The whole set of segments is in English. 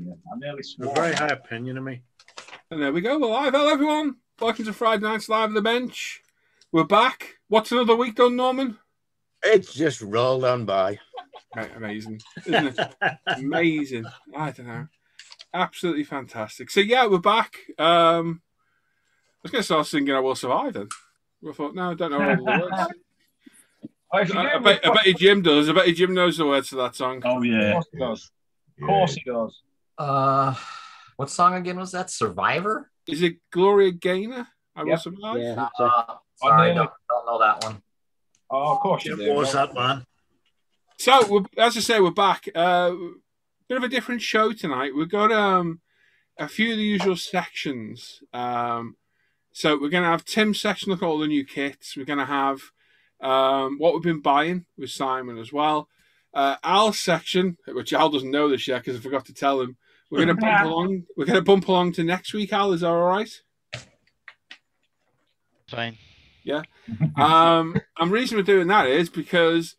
opinion. I nearly A swore. very high opinion of me. And there we go. We're live. Hello, everyone. Welcome to Friday Night's Live on the Bench. We're back. What's another week done, Norman? It's just rolled on by. Right, amazing, isn't it? Amazing. I don't know. Absolutely fantastic. So, yeah, we're back. I was going to start singing I Will Survive then. I thought, no, I don't know all the words. I bet you Jim does. I bet you Jim knows the words to that song. Oh, yeah. Of course he does. Of course he does. What song again was that? Survivor? Is it Gloria Gaynor? I Will Survive? Yeah. Sorry, don't know that one. Oh, of course you do. What's that, man? So, as I say, we're back. Bit of a different show tonight. We've got a few of the usual sections. So we're going to have Tim's section, look at all the new kits. We're going to have what we've been buying with Simon as well. Al's section, which Al doesn't know this yet because I forgot to tell him. We're going to bump along. We're going to bump along to next week. Al, is that all right? Fine. Yeah. And the reason we're doing that is because,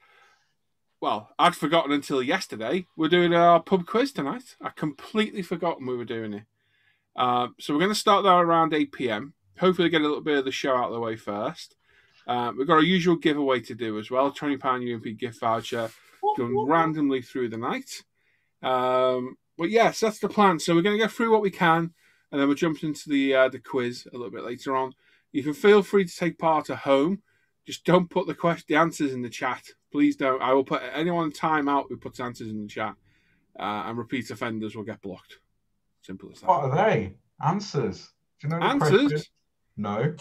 well, I'd forgotten until yesterday. We're doing our pub quiz tonight. I completely forgotten we were doing it. So we're going to start that around 8 p.m. Hopefully get a little bit of the show out of the way first. We've got our usual giveaway to do as well. £20 UMP gift voucher done randomly through the night. But yes, that's the plan. So we're going to go through what we can, and then we'll jump into the quiz a little bit later on. You can feel free to take part at home. Just don't put the answers in the chat. Please don't. I will put anyone in timeout who puts answers in the chat, and repeat offenders will get blocked. Simple as that. What are they? Answers? Do you know answers? No.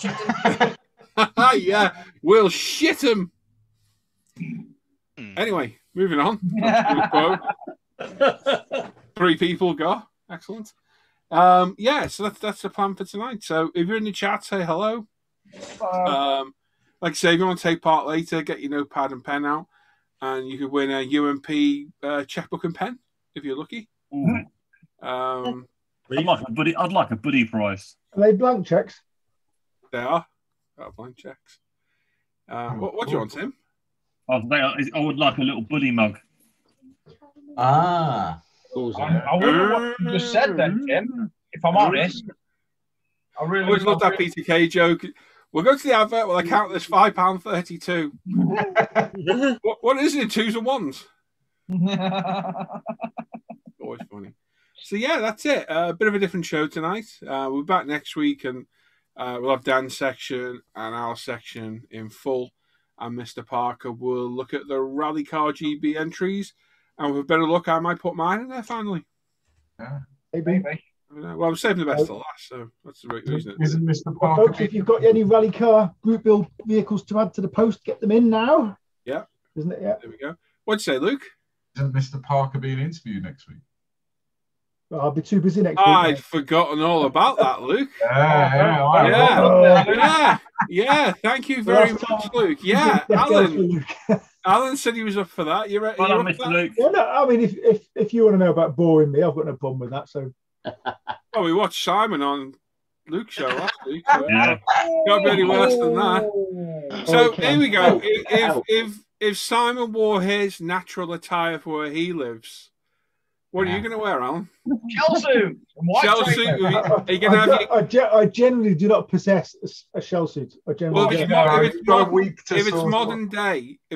Yeah, we'll shit them. Anyway, moving on. 3 people go. Excellent. Yeah, so that's the plan for tonight. So if you're in the chat, say hello. Like I say, if you want to take part later, get your notepad and pen out, and you could win a UMP checkbook and pen if you're lucky. I'd like a buddy prize. Are they blank checks? They are. Blank checks. What do you want, Tim? I would like a little buddy mug. Ah. I wonder what you just said then, Tim. If I'm honest, I really always love that PTK joke. We'll go to the advert. Well, I count this £5.32. What is it? 2s and 1s. Always funny. So yeah, that's it. A bit of a different show tonight. We're back next week, and we'll have Dan's section and our section in full. And Mr. Parker will look at the Rally Car GB entries. And with a better look, I might put mine in there finally. Yeah, maybe. Well, I'm saving the best to last, so that's the right reason. Isn't Mr. Well, Parker? folks, if you've got any rally car group build vehicles to add to the post, get them in now. Yeah. Isn't it? Yeah. There we go. What'd you say, Luke? Isn't Mr. Parker being interviewed next week? Well, I'll be too busy next week. I'd forgotten all about that, Luke. Yeah. Thank you very much, Luke. Yeah, Alan said he was up for that. You're right. Luke. Yeah, no, I mean, if you want to know about boring me, I've got no problem with that. So. Well, we watched Simon on Luke's show last week. So can't be any worse than that. So here we go. If Simon wore his natural attire for where he lives, what are you going to wear, Alan? Shell suit. Shell suit. Are you going to have? I generally do not possess a shell suit. I generally if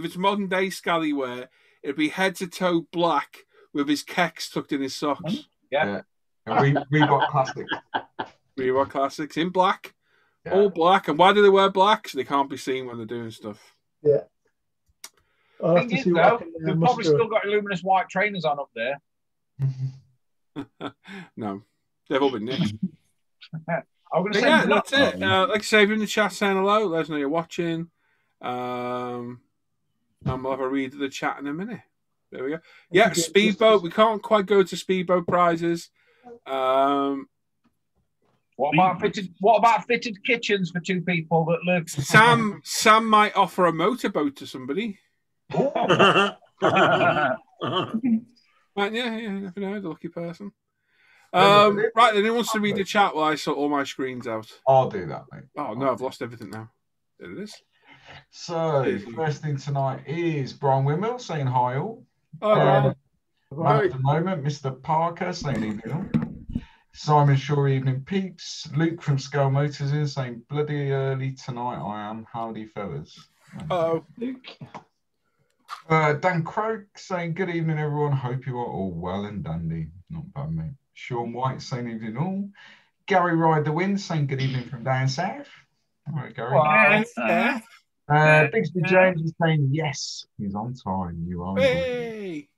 it's modern day Scally wear, it'd be head to toe black with his kecks tucked in his socks. Yeah. And Reebok Classics. Reebok Classics in black. Yeah. All black. And why do they wear black? So they can't be seen when they're doing stuff. Yeah. Thing is, though, they've probably still got luminous white trainers on up there. No. They've all been nicked. Yeah, that's it. Like I say, if you're in the chat saying hello, let us know you're watching. And we'll have a read of the chat in a minute. There we go. Yeah, speedboat. We can't quite go to speedboat prizes. What about fitted kitchens for 2 people that live? Sam might offer a motorboat to somebody. Right, yeah, you never know, the lucky person. Right, then who wants to read the chat while I sort all my screens out? I'll do that, mate. Oh, no, I've lost everything now. There it is. So, first thing tonight is Brian Windmill saying hi all. Oh, Man at the moment, Mr. Parker saying evening all. Simon Shaw, evening peeps. Luke from Scale Motors in saying bloody early tonight I am. Howdy fellas. Oh, Luke. Dan Croak saying good evening everyone. Hope you are all well and dandy. Not bad, mate. Sean White saying evening all. Gary Ride the Wind saying good evening from down south. All right, Gary. Bigsby James is saying yes, he's on time. You are. hey.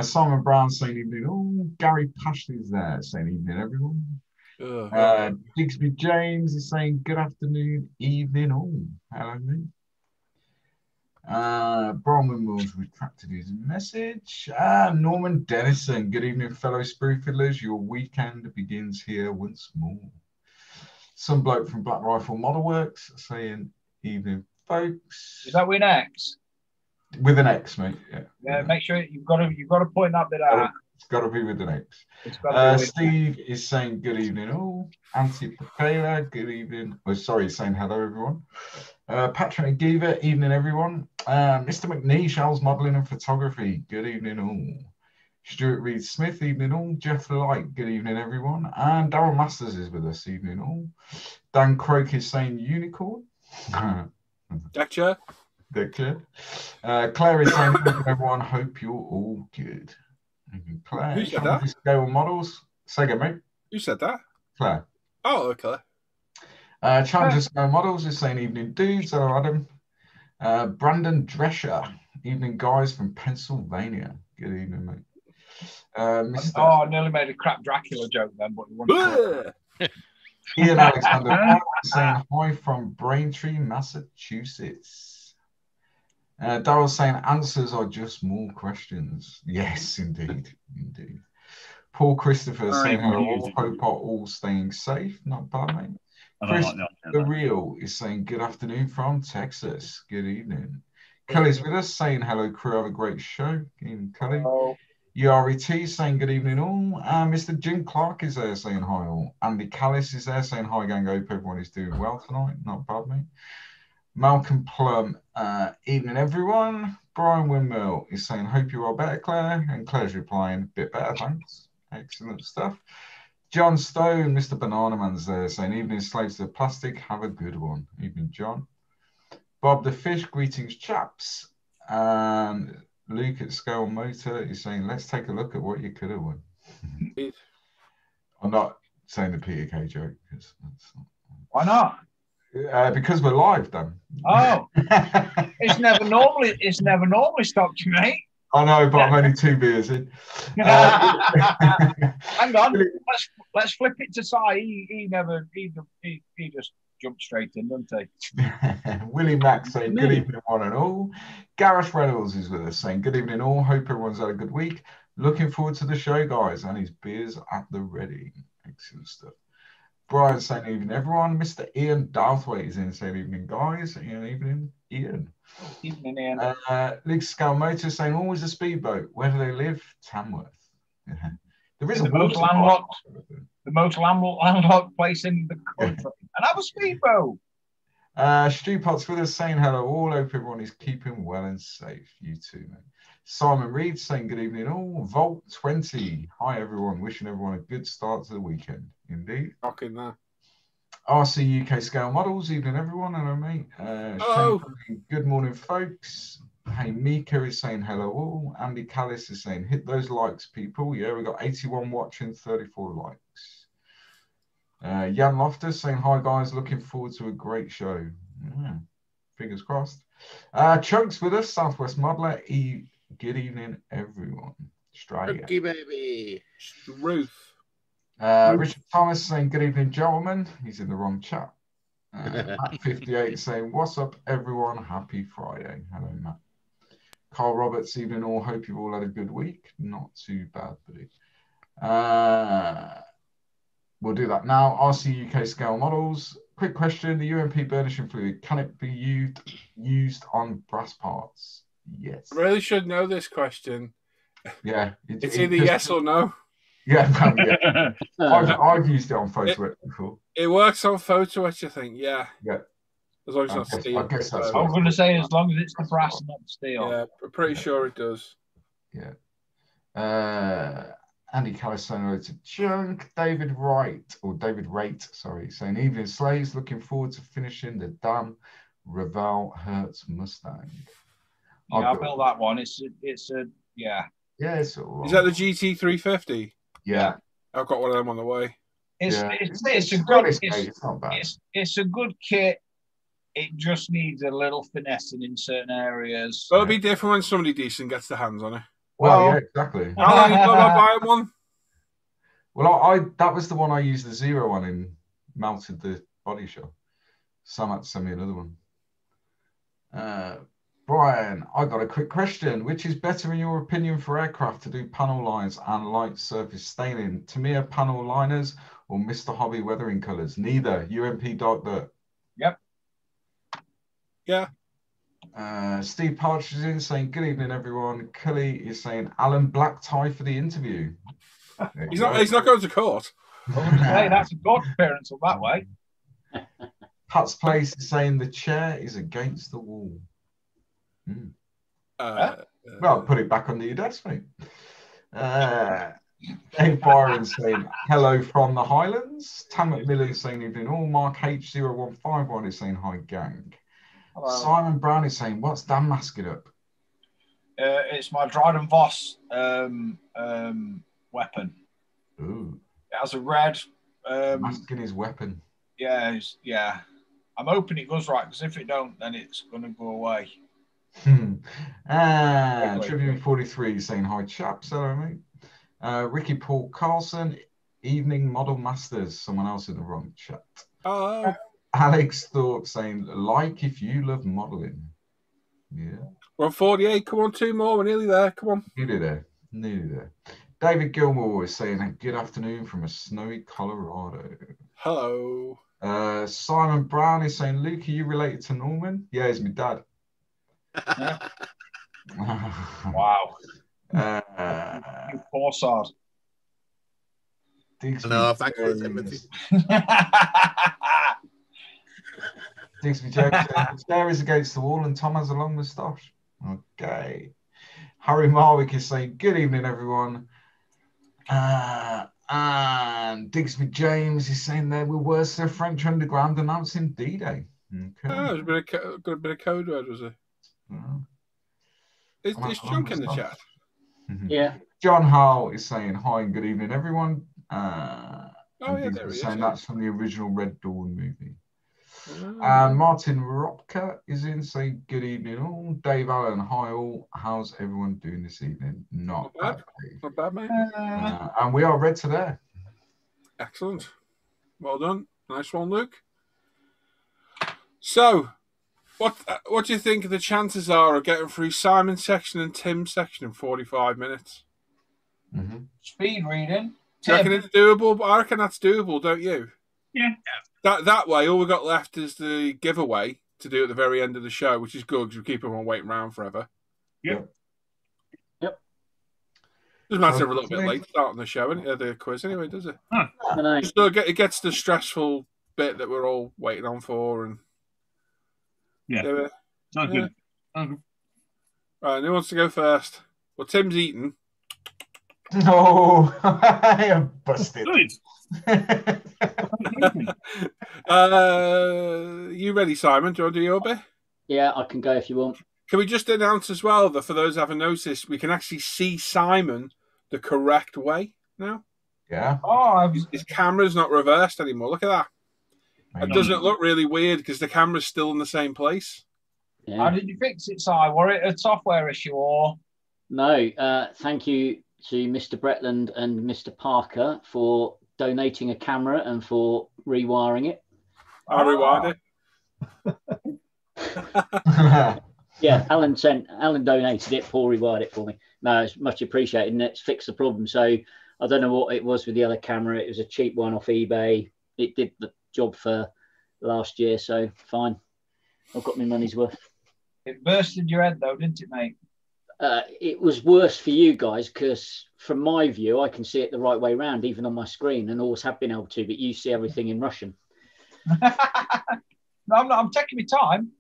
Simon Brown saying evening all. Gary Pashley is there saying evening everyone. Bigsby James is saying good afternoon, evening all. Hello, mate. Brian Wimwell's retracted his message. Norman Dennison, good evening, fellow sprue fiddlers. Your weekend begins here once more. Some bloke from Black Rifle Model Works saying evening, folks. Is that with an X? With an X, mate. Yeah. Make sure you've got to point that bit out. It's got to be with an X. Steve is saying good evening all. Auntie Papela, good evening. Oh, sorry, saying hello everyone. Patrick Giva, evening everyone. Mr. McNee, Shells Modelling and Photography, good evening all. Stuart Reed Smith, evening all. Jeff Light, good evening everyone. And Darryl Masters is with us, evening all. Dan Croak is saying unicorn. Gotcha. Claire is saying everyone, hope you're all good. Claire, who said that? Scale Models. Say again, mate. Who said that? Claire. Oh, okay. Challenger Scale Models is saying evening dudes. Hello, Adam. Brandon Drescher, evening guys from Pennsylvania. Good evening, mate. I nearly made a crap Dracula joke then, but you want Ian Alexander saying hi from Braintree, Massachusetts. Darryl saying answers are just more questions. Yes, indeed. Paul Christopher saying hello. Hope are all staying safe. Not bad, mate. Chris the Real is saying good afternoon from Texas. Good evening. Kelly's with us saying hello, crew. Have a great show. Good evening, Kelly. URET saying good evening all. Mr. Jim Clark is there saying hi all. Andy Callis is there saying hi, gang. Hope everyone is doing well tonight. Not bad, mate. Malcolm Plum, evening everyone. Brian Windmill is saying hope you are better, Claire. And Claire's replying bit better, thanks. Excellent stuff. John Stone, Mr. Banana Man's there saying evening slaves to plastic. Have a good one. Evening, John. Bob the Fish, greetings, chaps. And Luke at Scale Motor is saying, let's take a look at what you could have won. I'm not saying the Peter K joke. Because that's not... Why not? Because we're live, Dan. Oh, it's never normally stopped you, mate. I know, but I'm only 2 beers in. Hang on, let's flip it to Si. He just jumped straight in, didn't he? Willie Mack saying good evening, one and all. Gareth Reynolds is with us saying good evening, all. Hope everyone's had a good week. Looking forward to the show, guys, and his beers at the ready. Excellent stuff. Brian saying evening, everyone. Mr. Ian Darthwaite is in saying evening, guys. Evening, Ian. Evening, Ian. Luke Scale Motors saying always a speedboat. Where do they live? Tamworth. There is the most landlocked place in the country. And have a speedboat. Stu Potts with us saying hello all. Hope everyone is keeping well and safe. You too, man. Simon Reed saying good evening all. Volt 20. Hi everyone. Wishing everyone a good start to the weekend. Indeed. Rocking that. RC UK Scale Models. Evening everyone. Hello mate. Hello. Good morning folks. Hey, Mika is saying hello all. Andy Callis is saying hit those likes people. Yeah, we got 81 watching, 34 likes. Jan Loftus saying hi guys, looking forward to a great show. Yeah, fingers crossed. Chunks with us, Southwest Modeler. Good evening everyone. Australia. Cookie baby. Ruth. Richard Thomas saying good evening gentlemen. He's in the wrong chat. Matt 58 saying what's up everyone, happy Friday. Hello Matt. Carl Roberts, evening all. Hope you've all had a good week. Not too bad, buddy. We'll do that now. RC UK Scale Models. Quick question. The UMP burnishing fluid, can it be used on brass parts? Yes. I really should know this question. Yeah. It's either yes or no. Yeah. I've used it on photo etch before. It works on photo etch, I think. Yeah. Yeah. As long as it's not steel. I guess that's I was going to say as long as it's the brass, not the steel. Yeah, I'm pretty sure it does. Yeah. Andy Calisano to Junk. David Wright, sorry, saying evening slaves. Looking forward to finishing the damn Revell Hertz Mustang. Yeah, I built that one. It's a yeah. Yeah, it's all right. Is that the GT 350? Yeah. I've got one of them on the way. It's a good. It's not bad. It's a good kit. It just needs a little finessing in certain areas. Well, it'll be different when somebody decent gets their hands on it. Well, yeah, exactly. How long you got about buying one? Well, that was the one I used the 0 on and mounted the body shop. Sam had to send me another one. Brian, I got a quick question. Which is better in your opinion for aircraft to do panel lines and light surface staining? Tamiya panel liners or Mr. Hobby weathering colours? Neither. UMP dark dirt. Yep. Yeah. Steve Partridge is in saying, good evening, everyone. Cully is saying, Alan black tie for the interview. He's not going to court. Hey, that's a court appearance on that way. Pat's Place is saying the chair is against the wall. Well, put it back under your desk, mate. Dave Byron saying hello from the Highlands. Tam McMillan is saying evening all. Mark H0151 is saying hi, gang. Hello. Simon Brown is saying, what's Dan masking up? It's my Dryden Voss weapon. Ooh. It has a red. Masking his weapon. Yeah, yeah. I'm hoping it goes right, because if it don't, then it's going to go away. Tribune 43 saying hi, chaps. Hello, mate. Ricky Paul Carlson, evening model masters. Someone else in the wrong chat. Oh. Alex Thorpe saying, like if you love modelling. Yeah. We're on 48. Come on, 2 more. We're nearly there. Come on. Nearly there. Nearly there. David Gilmore is saying, good afternoon from a snowy Colorado. Hello. Simon Brown is saying, Luke, are you related to Norman? Yeah, he's my dad. Wow. You poor sod. No, thanks for the sympathy. Digsby James saying, the chair is against the wall and Tom has a long moustache. Okay. Harry Marwick is saying, good evening, everyone. And Digsby James is saying there we were Sir French Underground announcing D-Day. Okay. Oh, there's got a bit of code word, was it? Is Junk in the chat? Yeah. John Howe is saying hi and good evening, everyone. Yeah, there he is. Saying that's from the original Red Dawn movie. And Martin Ropka is in saying good evening all. Dave Allen, hi all. How's everyone doing this evening? Not bad. Not bad, mate. And we are read to there. Excellent. Well done. Nice one, Luke. So, what do you think the chances are of getting through Simon's section and Tim's section in 45 minutes? Speed reading. Do you reckon it's doable? I reckon that's doable, don't you? Yeah. That way, all we've got left is the giveaway to do at the very end of the show, which is good because we keep everyone waiting around forever. Yep. Doesn't matter we're a little bit late starting the show, the quiz anyway, does it? No. So it gets the stressful bit that we're all waiting on for, and yeah, sounds good. Right, who wants to go first? Well, Tim's eating. No, I am busted. You ready, Simon? Do you want to do your bit? Yeah, I can go if you want. Can we just announce as well that for those who haven't noticed, we can actually see Simon the correct way now? Yeah. Oh, his camera's not reversed anymore. Look at that. It doesn't look really weird because the camera's still in the same place. Yeah. How did you fix it, Si? Were it a software issue or? No. Thank you to Mr. Bretland and Mr. Parker for donating a camera and for rewiring it. I rewired it. Yeah, Alan donated it, Paul rewired it for me. No, it's much appreciated, and it's fixed the problem. So I don't know what it was with the other camera. It was a cheap one off eBay. It did the job for last year, so fine. I've got my money's worth. It bursted your head though, didn't it, mate? It was worse for you guys because from my view, I can see it the right way round, even on my screen, and always have been able to, but you see everything in Russian. No, I'm not. I'm taking my time.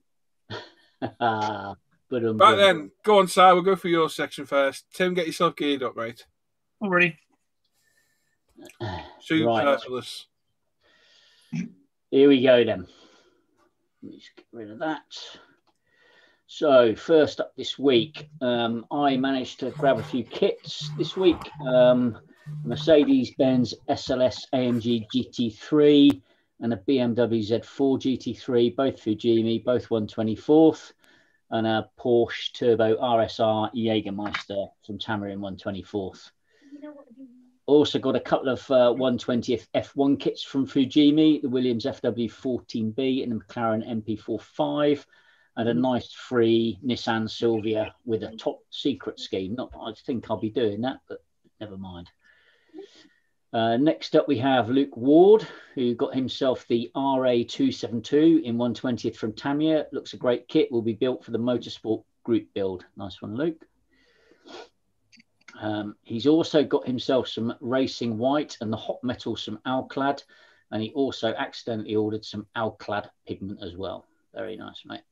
But right then, go on, Si. We'll go for your section first. Tim, get yourself geared up, right? Already. Superfluous. Here we go then. Let me just get rid of that. So first up this week, I managed to grab a few kits this week. Mercedes-Benz SLS AMG GT3 and a BMW Z4 GT3, both Fujimi, both 124th, and a Porsche Turbo RSR Jägermeister from Tamiya 124th. Also got a couple of 120th F1 kits from Fujimi, the Williams FW14B and the McLaren MP45, and a nice free Nissan Silvia with a top secret scheme. Not that I think I'll be doing that, but never mind. Next up, we have Luke Ward, who got himself the RA272 in 120th from Tamiya. Looks a great kit, will be built for the Motorsport Group build. Nice one, Luke. He's also got himself some Racing White and the Hot Metal, some Alclad, and he also accidentally ordered some Alclad pigment as well. Very nice, mate.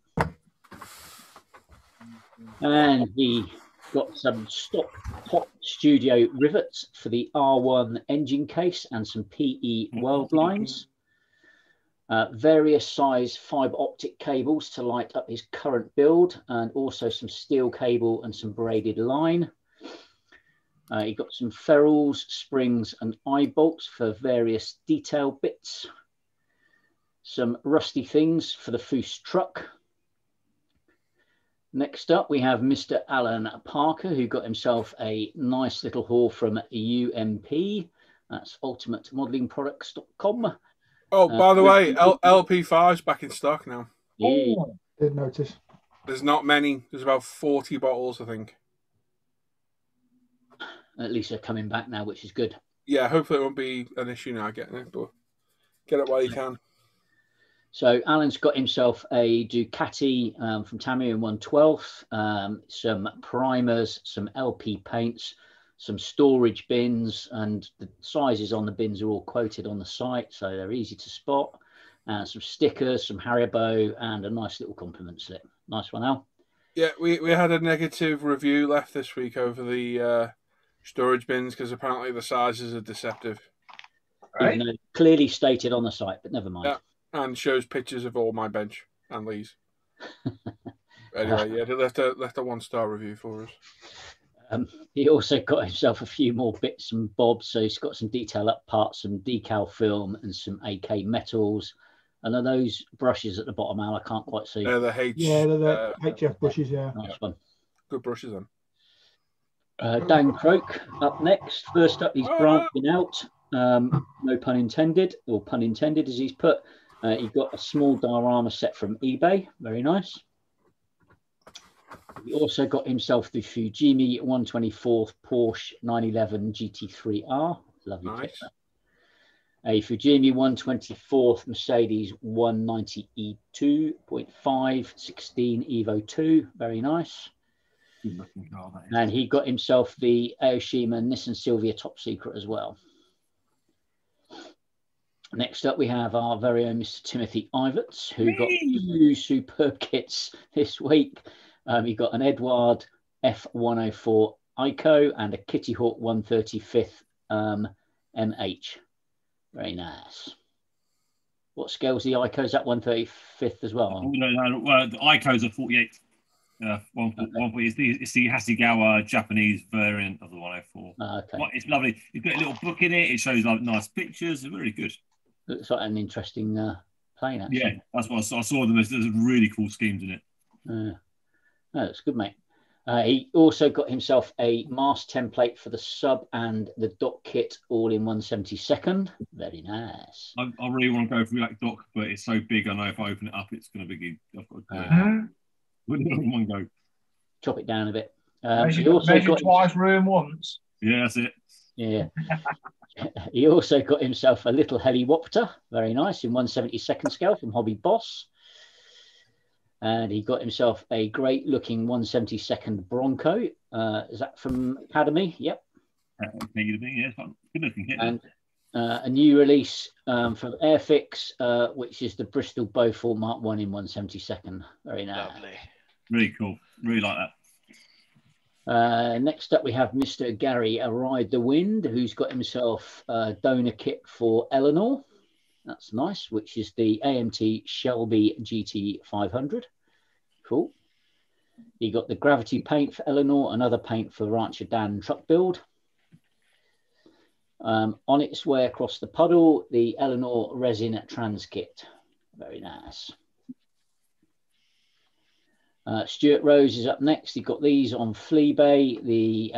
And he got some stock Hot Studio rivets for the R1 engine case and some PE weld lines. Various size fibre optic cables to light up his current build, and also some steel cable and some braided line. He got some ferrules, springs and eye bolts for various detail bits. Some rusty things for the Foose truck. Next up, we have Mr. Alan Parker, who got himself a nice little haul from UMP. That's ultimatemodelingproducts.com. Oh, by the way, LP5's back in stock now. Yeah. Oh, did notice. There's not many. There's about 40 bottles, I think. At least they're coming back now, which is good. Yeah, hopefully it won't be an issue now getting it, but get it while you can. So Alan's got himself a Ducati from Tamiya in 112th, some primers, some LP paints, some storage bins, and the sizes on the bins are all quoted on the site, so they're easy to spot. Some stickers, some Haribo, and a nice little compliment slip. Nice one, Al. Yeah, we had a negative review left this week over the storage bins because apparently the sizes are deceptive. Right. Even though clearly stated on the site, but never mind. Yeah, and shows pictures of all my bench and Lee's. Anyway, yeah, they left a 1-star review for us. He also got himself a few more bits and bobs. So he's got some detail up parts, some decal film, and some AK metals. And are those brushes at the bottom, Al? I can't quite see. They're the HF brushes, yeah. Nice one. Good brushes then. Dan Croak up next. First up, he's branching out. No pun intended, or pun intended as he's put. He got a small diorama set from eBay. Very nice. He also got himself the Fujimi 124th Porsche 911 GT3R. Lovely nice. kit. A Fujimi 124th Mercedes 190 E2.5 16 Evo 2. Very nice. And he got himself the Aoshima Nissan Silvia Top Secret as well. Next up, we have our very own Mr. Timothy Iverts, who got 2 superb kits this week. He got an Eduard F104 ICO and a Kitty Hawk 135th MH. Very nice. What scale's the ICO? Is that 135th as well? No, the ICOs are 48. 140. It's the Hasegawa Japanese variant of the 104. Okay. It's lovely. You've got a little book in it. It shows like nice pictures. It's really good. Looks like an interesting plane, actually. Yeah, that's what I saw. There's really cool schemes in it. No, that's good, mate. He also got himself a mast template for the sub and the dock kit, all in 1/72. Very nice. I really want to go for that dock, but it's so big. I know if I open it up, it's going to be. I've got to wouldn't in one go. Chop it down a bit. Measure twice, room once. Yeah, that's it. Yeah. He also got himself a little helicopter, very nice, in 1/72 scale from Hobby Boss. And he got himself a great looking 1/72 Bronco. Is that from Academy? Yep. Yeah, good looking kit. And a new release from Airfix, which is the Bristol Beaufort Mark 1 in 1/72. Very nice. Lovely. Really cool. Really like that. Next up, we have Mr. Gary Ride the Wind, who's got himself a donor kit for Eleanor. That's nice, which is the AMT Shelby GT 500. Cool. You got the gravity paint for Eleanor, another paint for Rancher Dan truck build. On its way across the puddle, the Eleanor resin trans kit. Very nice. Stuart Rose is up next. You've got these on Fleabay, the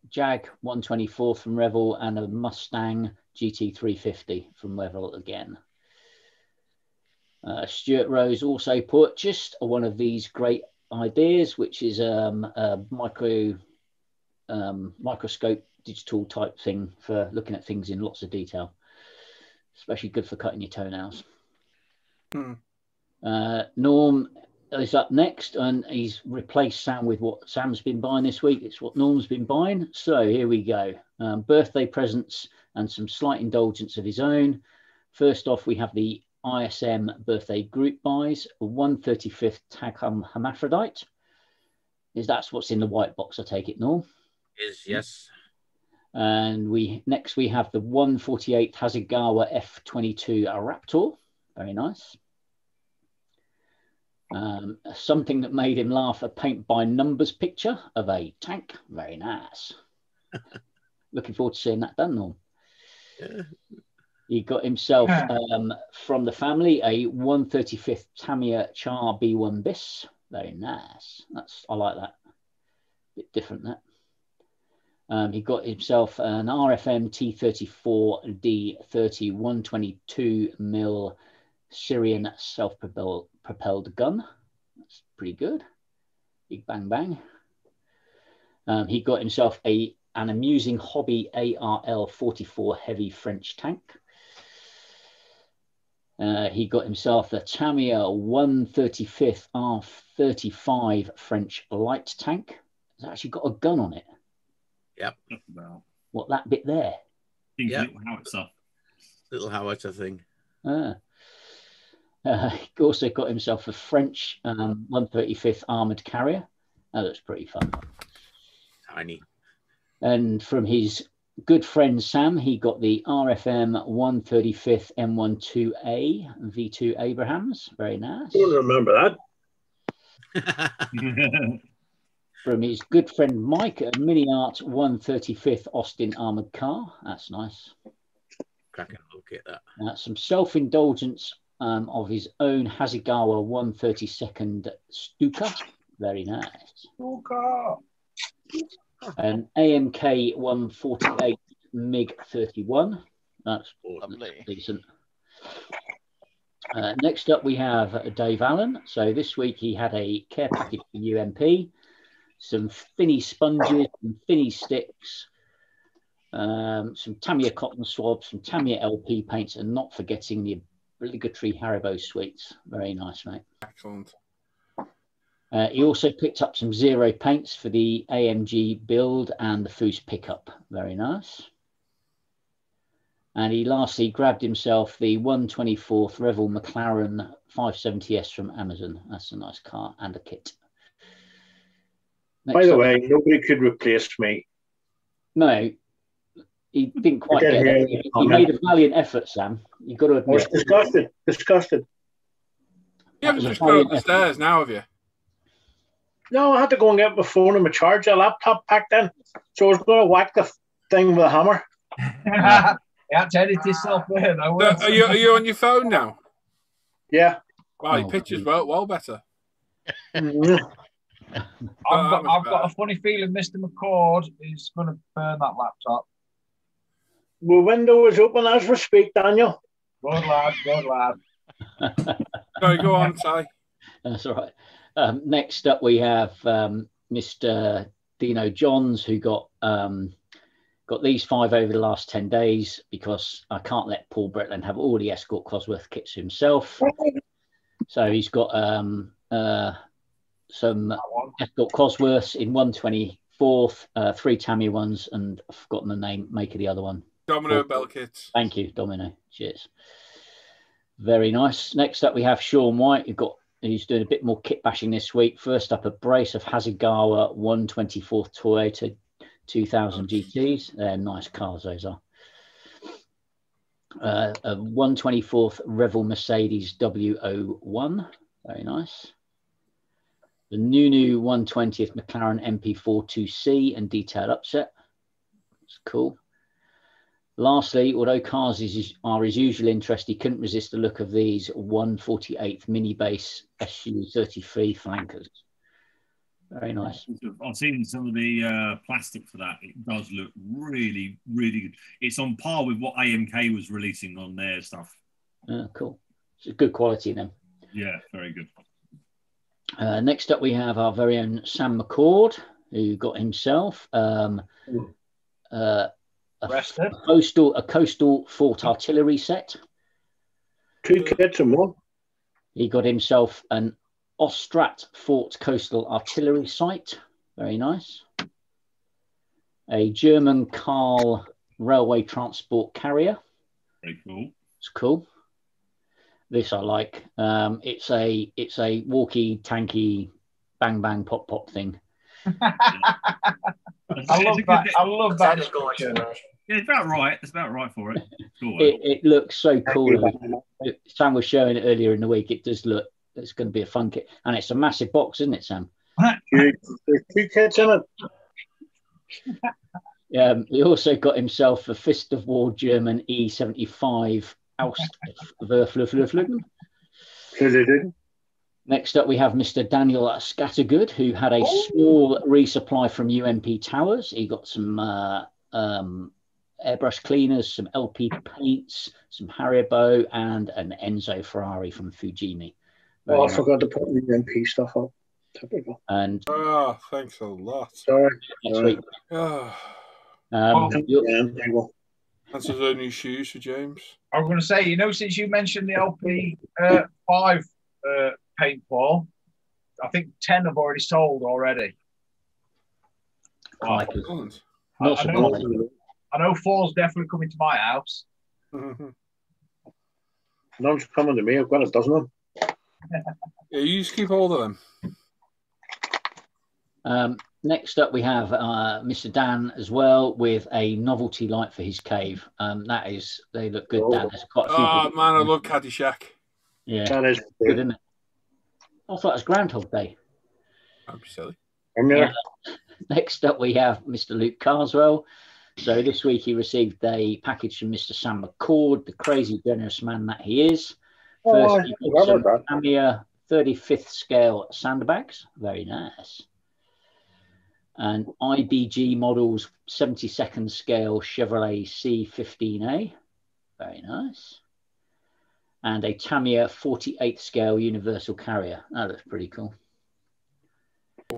Jag 124 from Revell and a Mustang GT 350 from Revell again. Stuart Rose also purchased one of these great ideas, which is a microscope digital type thing for looking at things in lots of detail, especially good for cutting your toenails. Norm is up next, and he's replaced Sam with what Sam's been buying this week. It's what Norm's been buying. So here we go. Birthday presents and some slight indulgence of his own. First off, we have the ISM birthday group buys, a 1/35th tag hermaphrodite. That's what's in the white box, I take it, Norm? Yes. And next we have the 1/48th Hasegawa F22 Raptor. Very nice. Something that made him laugh, a paint by numbers picture of a tank. Very nice. Looking forward to seeing that done, Norm. Yeah. He got himself from the family a 1/35th Tamiya Char B1 Bis. Very nice. I like that. Bit different, that. He got himself an RFM T34 D30 122mm Syrian self-propelled gun. That's pretty good. Big bang bang. He got himself an amusing hobby ARL 44 heavy French tank. He got himself a Tamiya 1/35th R35 French light tank. It's actually got a gun on it. Yep. What, that bit there? Yeah. Little howitzer. Little howitzer thing. He also got himself a French 1/35th armoured carrier. That looks pretty fun. Tiny. And from his good friend Sam, he got the RFM 1/35th M12A V2 Abrahams. Very nice. I don't remember Cracking From his good friend Mike, a Mini Art 1/35th Austin armoured car. That's nice. look at that. Some self-indulgence of his own Hasegawa 1/32nd Stuka. Very nice. Stuka. An AMK 148 MiG 31. That's Lovely. decent. Next up, we have Dave Allen. So this week he had a care package for UMP, some Finny sponges, some Finny sticks, some Tamiya cotton swabs, some Tamiya LP paints, and not forgetting the obligatory Haribo sweets. Very nice, mate. Excellent. He also picked up some Zero paints for the AMG build and the Foose pickup. Very nice. And he lastly grabbed himself the 1/24th Revell McLaren 570S from Amazon. That's a nice car and a kit. By the way, nobody could replace me. No, he didn't quite get it. He made a valiant effort, Sam. You've got to admit. I was disgusted. Disgusted. You haven't just got up the stairs now, have you? No, I had to go and get my phone and my charger, laptop packed in. So I was going to whack the thing with a hammer. You had to edit yourself in. Are you on your phone now? Yeah. Wow, your picture's well better. I've got a funny feeling Mr. McCord is going to burn that laptop. The window is open as we speak, Daniel. Good lad, good lad. Sorry, go on, Ty. That's all right. Next up, we have Mr. Dino Johns, who got these 5 over the last 10 days because I can't let Paul Bretland have all the Escort Cosworth kits himself. So he's got some Escort Cosworths in 1/24th, 3 Tamiya ones, and I've forgotten the make of the other one. Domino Bell kits. Thank you, Domino. Cheers. Very nice. Next up, we have Sean White, who got who's doing a bit more kit bashing this week. First up, a brace of Hasegawa 124th Toyota 2000 GTs. They're nice cars, those are. A 124th Revell Mercedes W01. Very nice. The new 120th McLaren MP42C and detail upset. It's cool. Lastly, although cars are his usual interest, he couldn't resist the look of these 148th mini base SU33 flankers. Very nice. I've seen some of the plastic for that. It does look really, really good. It's on par with what AMK was releasing on their stuff. Cool. It's good quality then. Yeah, very good. Next up, we have our very own Sam McCord, who got himself a coastal fort artillery set. 2 kits and one. He got himself an Ostrat Fort coastal artillery sight. Very nice. A German Karl railway transport carrier. Very cool. It's cool. This I like. It's a walkie tanky bang bang pop pop thing. I love that description. Yeah, it's about right. It's about right for it. Cool. It looks so cool. Sam was showing it earlier in the week. It does look. It's going to be a fun kit, and it's a massive box, isn't it, Sam? There's 2 kits in it. He also got himself a Fist of War German E75 Auswerfluflufluggen. Next up, we have Mr. Daniel Scattergood, who had a small resupply from UMP Towers. He got some airbrush cleaners, some LP paints, some Haribo, and an Enzo Ferrari from Fujimi. I forgot to put the UMP stuff up. Typical. And thanks a lot. Sorry. Next week. Answers their new shoes for James. I was going to say, since you mentioned the LP 5 paintball, I think 10 have already sold already. Not surprising. I know 4's definitely coming to my house. None's coming to me. I've got a dozen of them. Yeah, you just keep hold of them. Next up, we have Mr. Dan as well with a novelty light for his cave. They look good, Dan. There's quite a few man, I love Caddyshack. Yeah, that is good, isn't it? I thought it was Groundhog Day. Don't be silly. Next up, we have Mr. Luke Carswell. So this week he received a package from Mr. Sam McCord, the crazy generous man that he is. First, he got some Tamiya 35th scale sandbags. Very nice. And IBG Models 72nd scale Chevrolet C15A. Very nice. And a Tamiya 48th scale universal carrier. That looks pretty cool.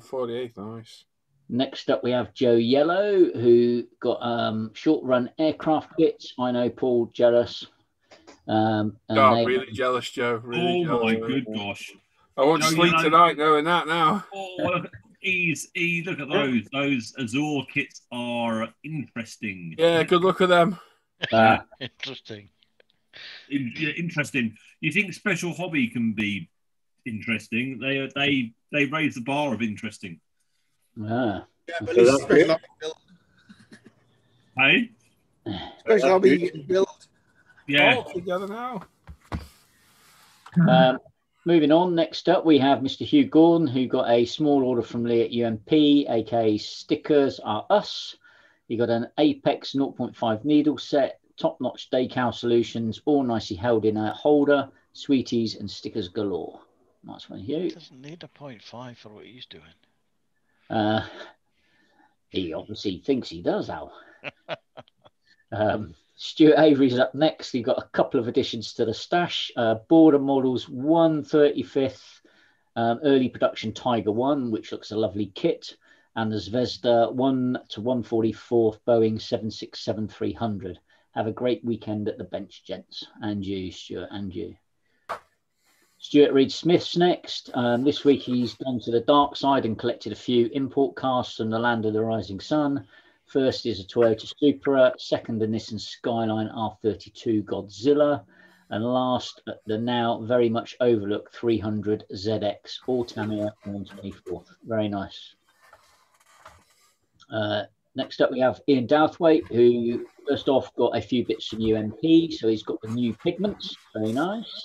48, nice. Next up, we have Joe Yellow, who got short run aircraft kits. I know, Paul, jealous. Really jealous, Joe. Really jealous. My good gosh. I won't sleep tonight knowing that now. Look at those. Those Azure kits are interesting. Yeah, good luck with them. Interesting. Interesting. You think Special Hobby can be interesting? They raise the bar of interesting. Yeah, but it's Special Hobby built. Hey? Special Hobby built. Yeah. All together now. Moving on, next up we have Mr. Hugh Gordon, who got a small order from Lee at UMP, aka Stickers Are Us. He got an Apex 0.5 needle set, top-notch decal solutions, all nicely held in a holder, sweeties and stickers galore. Nice one, Hugh. He doesn't need a 0.5 for what he's doing. He obviously thinks he does, Al. Stuart Avery's up next. He got a couple of additions to the stash. Border Models 135th early production Tiger 1, which looks a lovely kit. And the Zvezda 1 to 144th Boeing 767-300. Have a great weekend at the bench, gents. And you, Stuart, and you. Stuart Reed Smith's next. This week he's gone to the dark side and collected a few import casts from the land of the rising sun. First is a Toyota Supra, second a Nissan Skyline R32 Godzilla, And last, the now very much overlooked 300 ZX, all Tamiya 124. Very nice. Next up, we have Ian Douthwaite, who first off got a few bits from UMP. So he's got the new pigments. Very nice.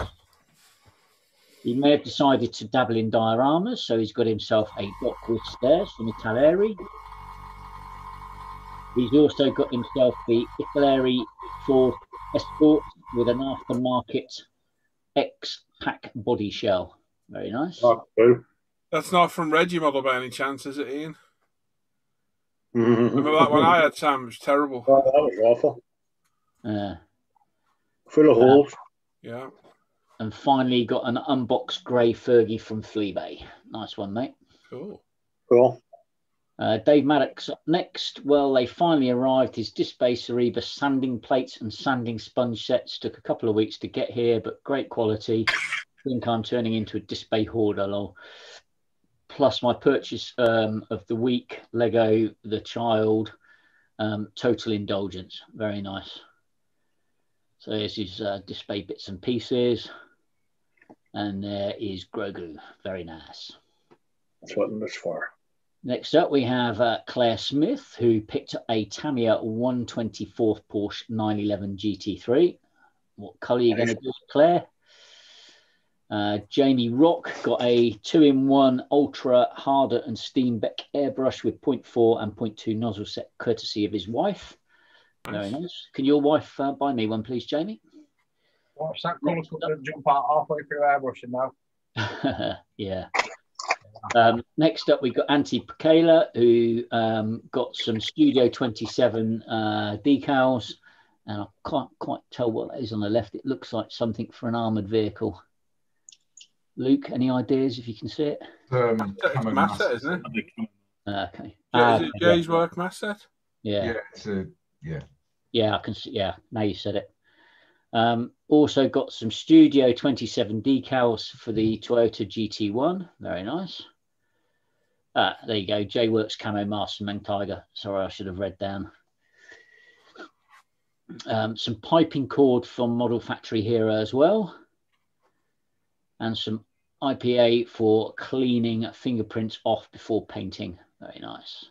He may have decided to dabble in dioramas. So he's got himself a dot with stairs from Italeri. He's also got himself the Italeri Ford Escort with an aftermarket X-Pack body shell. Very nice. That's not from Reggie model by any chance, is it, Ian? Remember that one I had, Sam? It was terrible. Oh, that was awful. Full of holes. Yeah. And finally, got an unboxed grey Fergie from Fleabay. Nice one, mate. Cool. Cool. Dave Maddox up next. Well, they finally arrived. His Disbase Ariba sanding plates and sanding sponge sets took a couple of weeks to get here, but great quality. I think I'm turning into a Disbase hoarder, lol. Plus my purchase of the week, Lego The Child, total indulgence. Very nice. So this is Disbase bits and pieces. And there is Grogu. Very nice. That's what it's for. Next up, we have Claire Smith, who picked up a Tamiya 124th Porsche 911 GT3. What colour are you going to do, Claire? Jamie Rock got a 2-in-1 Ultra Harder and Steenbeck airbrush with 0.4 and 0.2 nozzle set, courtesy of his wife. Very nice. Can your wife buy me one, please, Jamie? Watch that colour jump out halfway through airbrushing now. Yeah. Next up, we've got Auntie Pekela, who got some Studio 27 decals, and I can't quite tell what that is on the left. It looks like something for an armoured vehicle. Luke, any ideas if you can see it? It's mass set, isn't it? Okay. Is it Jay's work mass set? Yeah. Yeah. Yeah, I can see. Yeah, now you said it. Also got some Studio 27 decals for the Toyota GT1. Very nice. There you go. J-Works Camo Masterman Tiger. Sorry, I should have read down. Some piping cord from Model Factory Hiro as well. And some IPA for cleaning fingerprints off before painting. Very nice.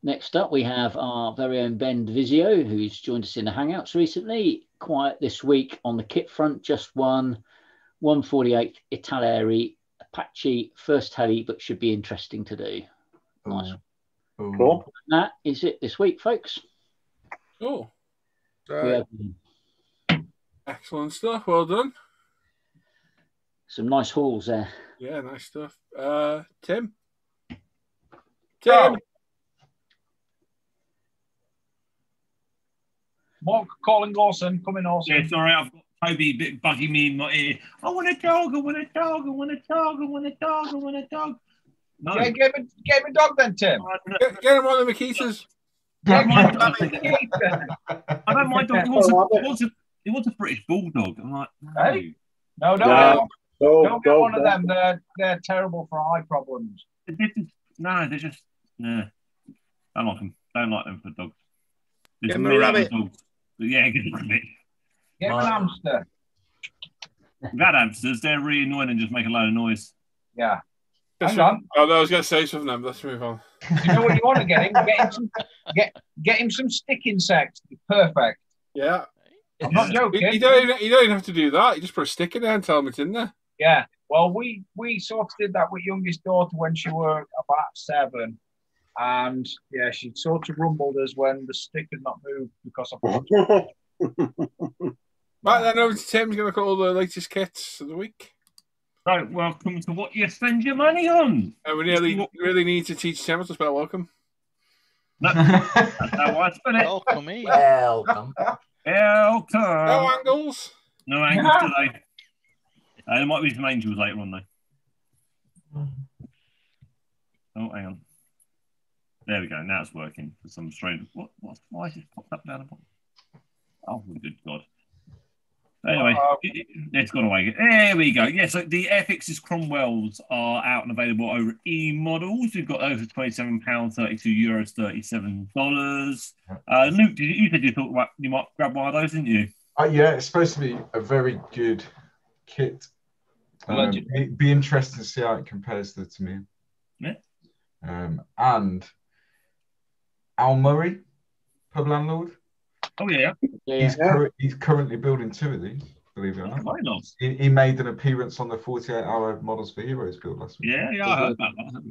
Next up, we have our very own Ben Vizio, who's joined us in the Hangouts recently. Quiet this week on the kit front, just one 148 Italeri Apache, first heli, but should be interesting to do. Nice. Cool. That is it this week, folks. Oh. Excellent stuff. Well done. Some nice hauls there. Yeah, nice stuff. Tim? Mark calling Lawson, coming Lawson. Yeah, sorry, I've got Toby bugging me in my ear. I want a dog, I want a dog, I want a dog, I want a dog, I want a dog. No. Yeah, get him a dog then, Tim. Get him one of the Makitas. I don't mind dog. He wants a British bulldog. I'm like, no. Hey? No, don't get one of them. They're terrible for eye problems. They're just don't like them. Don't like them for dogs. Get him a rabbit. Dogs. Yeah, get him a rabbit. Get him an hamster. We've had hamsters. They're really annoying and just make a load of noise. Yeah. Hang on. Oh, no, I was going to say something. Let's move on. You know what you want to get him? Get him some stick insects. Perfect. Yeah. I'm not joking. You don't even have to do that. You just put a stick in there and tell them it's in there. Yeah. Well, we sort of did that with youngest daughter when she was about 7. And, yeah, she sort of rumbled us when the stick had not moved because of... Right, then over to Tim. He's going to look at all the latest kits of the week. So, welcome to what you spend your money on. And we really need to teach Tim how to spell welcome. No, that's how I spell it. Welcome. Welcome. No angles. No angles today. There might be some angels later on, though. Oh, hang on. There we go. Now it's working for some strange... Why is it popped up down the bottom? Oh, good God. Anyway, it's gone away. There we go. Yeah, so the Airfix's Cromwells are out and available over at E-Models. We've got those for £27, €32, $37. Luke, you said you thought you might grab one of those, didn't you? Yeah, it's supposed to be a very good kit. Be interested to see how it compares to the Tamiya. Yeah. And Al Murray, pub landlord. Oh yeah. He's currently building 2 of these. Believe it or not. Very nice. He made an appearance on the 48-hour Models for Heroes build last week. Yeah, I heard about that.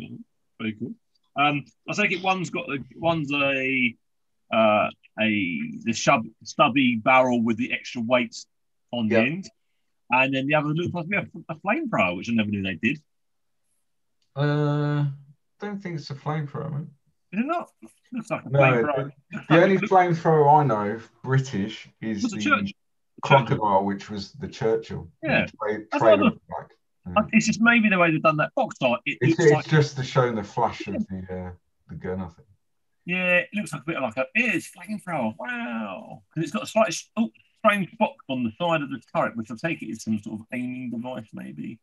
Very cool. I take it one's the stubby barrel with the extra weight on the end, and then the other looks like a flamethrower, which I never knew they did. Don't think it's a flamethrower, man. Is it not? Looks like a flamethrower. The only flamethrower I know of British is the Crocodile, which was the Churchill. Yeah, it's just maybe the way they've done that box art. It's just to show the flash of the gun, I think. Yeah, it looks like a bit like it's flamethrower. Wow, because it's got a slight strange box on the side of the turret, which I take it is some sort of aiming device, maybe.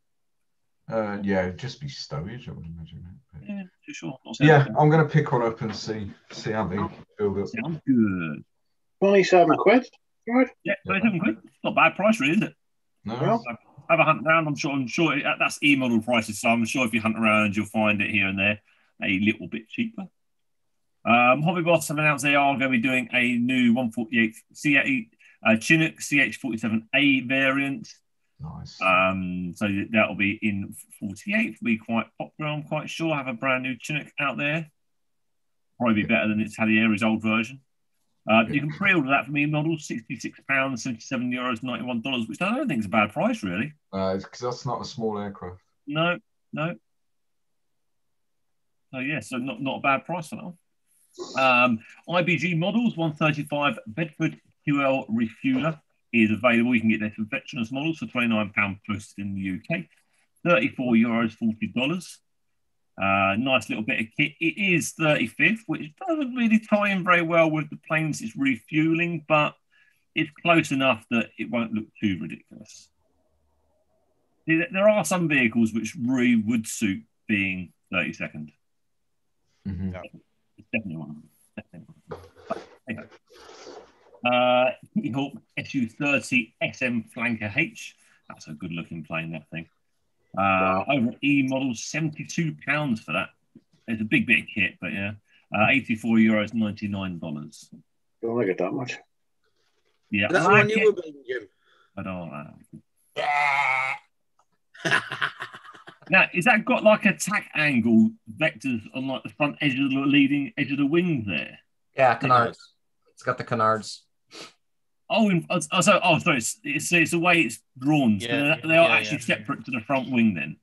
Yeah, it'd just be stowage, I would imagine. But... Yeah, too sure. Yeah, I'm going to pick one up and see how they build up. Sounds good. £27. Right. Yeah, £27. Not a bad price, really, is it? No. Well, have a hunt around. I'm sure that's e-model prices, so I'm sure if you hunt around, you'll find it here and there a little bit cheaper. Hobby Boss have announced they are going to be doing a new 148 Chinook CH47A variant. Nice. So that'll be in 48. Will be quite popular, I'm quite sure. Have a brand new Chinook out there. Probably be better than its Halieri's old version. You can pre-order that from e-models, £66, €77, $91, which I don't think is a bad price, really. Because that's not a small aircraft. No. So yeah, so not a bad price for that one. IBG Models 135 Bedford QL refueller is available. You can get this for veterans models for £29 posted in the UK, €34, $40. Nice little bit of kit. It is 35th, which doesn't really tie in very well with the planes it's refueling, but it's close enough that it won't look too ridiculous. There are some vehicles which really would suit being 32nd. Mm-hmm. It's definitely one of them. Hawk SU-30 SM Flanker H. That's a good looking plane, that thing. Over at E-Models, £72 for that. It's a big bit of kit, but yeah. €84, $99. Don't like it that much. Yeah. That's one you were building, Jim. I don't know. Now, is that got like a tack angle vectors on like the front edge of the leading edge of the wings there? Yeah, canards. It's got the canards. Sorry. It's the way it's drawn. So they are actually separate to the front wing then.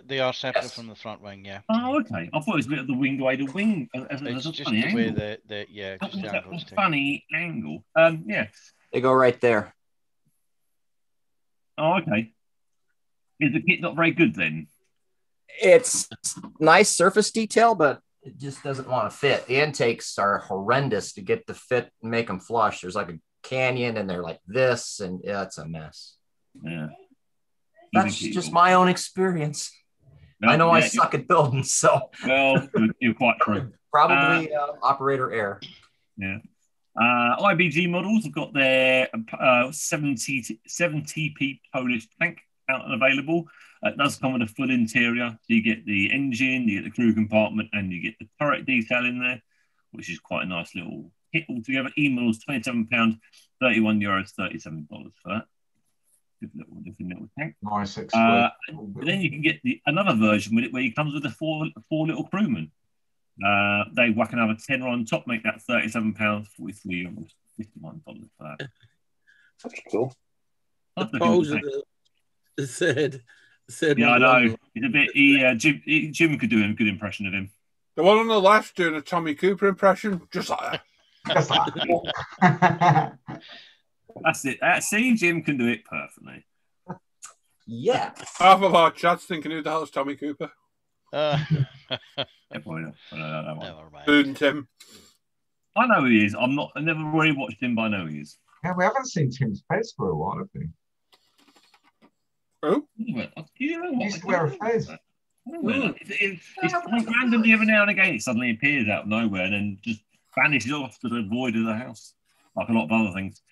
They are separate from the front wing, yeah. Oh, okay. I thought it was a bit of the wing way the wing. It's just funny the way angle. just the angle. Funny angle. Yeah. They go right there. Oh, okay. Is the kit not very good then? It's nice surface detail, but it just doesn't want to fit. The intakes are horrendous to get the fit and make them flush. There's like a canyon and they're like this, and yeah, it's a mess. Yeah. That's just my own experience. I know I suck at building, so. Well, you're quite true. Probably operator error. Yeah. IBG Models have got their 70p Polish tank out and available. It does come with a full interior. So you get the engine, you get the crew compartment, and you get the turret detail in there, which is quite a nice little kit altogether. E-Models, £27, €31, $37 for that. Different little tank. Nice. Then you can get another version with it where it comes with the four little crewmen. They whack another tenner on top, make that £37, €43, $51 for that. That's cool. The third yeah, one. I know. It's a bit. Jim could do a good impression of him. The one on the left doing a Tommy Cooper impression, just like that. That's it. See, Jim can do it perfectly. Yeah. Half of our chat's thinking, who the hell is Tommy Cooper? Never mind. Tim. I know who he is. I never really watched him, but I know who he is. Yeah, we haven't seen Tim's face for a while, have we? Oh? You know what? He used to wear a fez. It's like randomly every now and again it suddenly appears out of nowhere and then just vanishes off to the void of the house, like a lot of other things.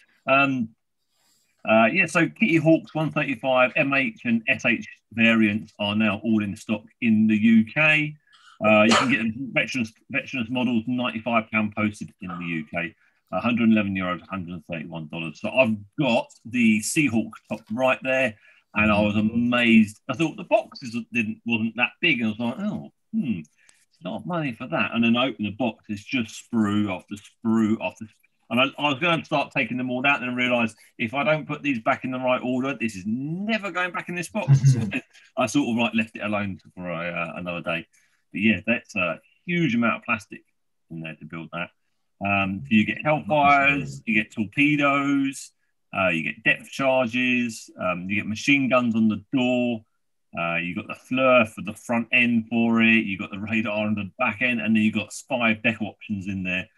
Yeah, so Kitty Hawk's 135 MH and SH variants are now all in stock in the UK. You can get veterans models £95 posted in the UK, €111, $131. So I've got the Seahawk top right there, and I was amazed. I thought the boxes wasn't that big, and I was like, oh, it's a lot of money for that. And then I opened the box, it's just sprue after sprue after. And I was going to start taking them all out and realised if I don't put these back in the right order, this is never going back in this box. I sort of like left it alone for another day. But yeah, that's a huge amount of plastic in there to build that. So you get Hellfires, you get torpedoes, you get depth charges, you get machine guns on the door, you got the fleur for the front end for it, you got the radar on the back end, and then you got 5 deck options in there.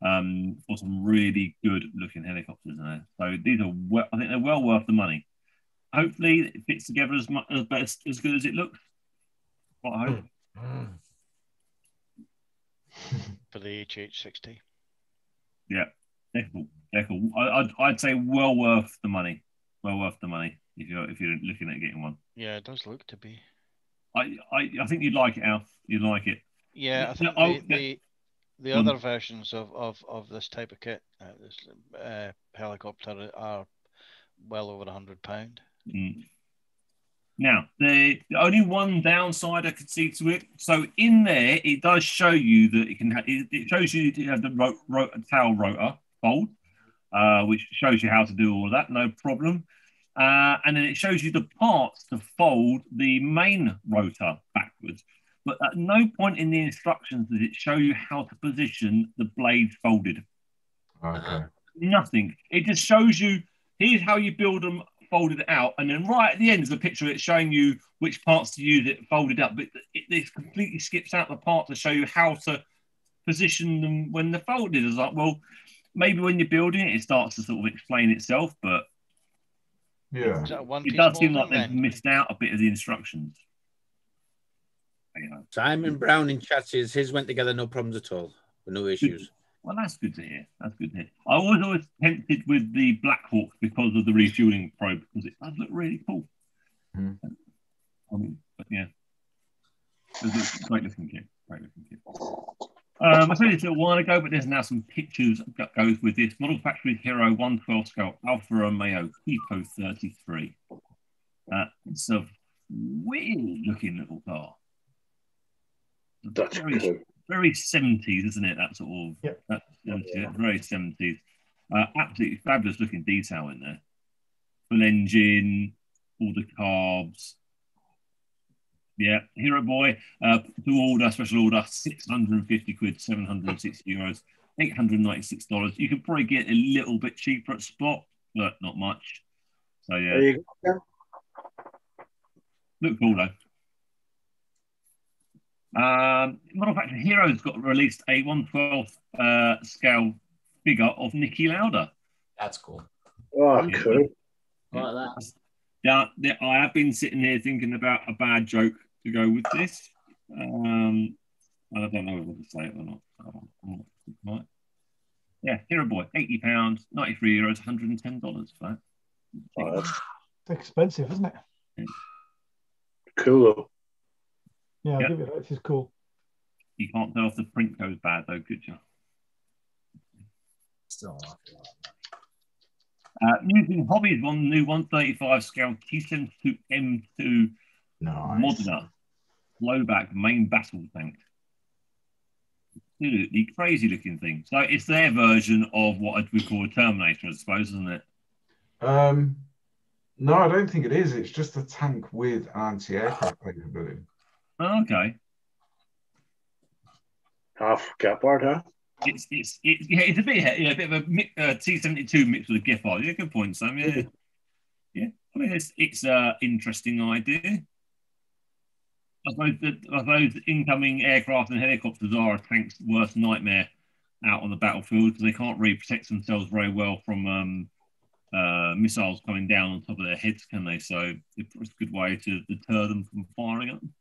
For some really good looking helicopters in there. So these are, I think they're well worth the money. Hopefully it fits together as good as it looks. What I hope. For the HH60. Yeah, they're cool. I'd say well worth the money. Well worth the money if you're looking at getting one. Yeah, it does look to be. I think you'd like it, Alf. You'd like it. Yeah, I think the other versions of this type of kit, this helicopter, are well over £100. Now, the only one downside I could see to it. So in there, it does show you that it can. It shows you to have the tail rotor fold, which shows you how to do all of that. No problem. And then it shows you the parts to fold the main rotor backwards. But at no point in the instructions does it show you how to position the blades folded. Okay. Nothing. It just shows you, here's how you build them folded out. And then right at the end is a picture of it showing you which parts to use it folded up. But it completely skips out the part to show you how to position them when they're folded. It's like, well, maybe when you're building it, it starts to sort of explain itself. But yeah, it does seem like they've missed out a bit of the instructions. Simon Brown in chat says his went together, no problems at all, with no issues. Well, that's good to hear. That's good to hear. I was always tempted with the Black Hawk because of the refueling probe, because it does look really cool. I mean, but yeah, it's a great looking kit. Great looking kit. I said this a while ago, but there's now some pictures that goes with this. Model Factory Hiro 112 scale Alfa Romeo Tipo 33. It's a weird looking little car. That's cool. Very 70s, isn't it? That sort of, that's very 70s. Absolutely fabulous looking detail in there. Full engine, all the carbs. Yeah, Hero Boy, to order, special order, 650 quid, 760 euros, $896. You could probably get a little bit cheaper at spot, but not much. So yeah. There you go. Look cool though. Model Factory Hero's got released a 1/12 scale figure of Niki Lauda. That's cool. Oh, cool. Like that. Yeah, I have been sitting here thinking about a bad joke to go with this. I don't know whether to say it or not. Right. Yeah, Hero Boy, £80, 93 euros, $110 for that. Oh, it's expensive, isn't it? Yeah. Cool. Yeah, I'll give it that. This is cool. You can't tell if the print goes bad though, could you? Still Using hobbies on the new 135 scale T72 M2 Modena blowback main battle tank. Absolutely crazy looking thing. So it's their version of what we call a Terminator, I suppose, isn't it? No, I don't think it is. It's just a tank with anti-aircraft capability. Oh, okay. Half Gepard, huh? It's a bit of a T72 mixed with a Gepard. Yeah, good point, Sam. Yeah, yeah. I mean, it's an interesting idea. I suppose incoming aircraft and helicopters are a tank's worst nightmare out on the battlefield because they can't really protect themselves very well from missiles coming down on top of their heads, can they? So it's a good way to deter them from firing at them.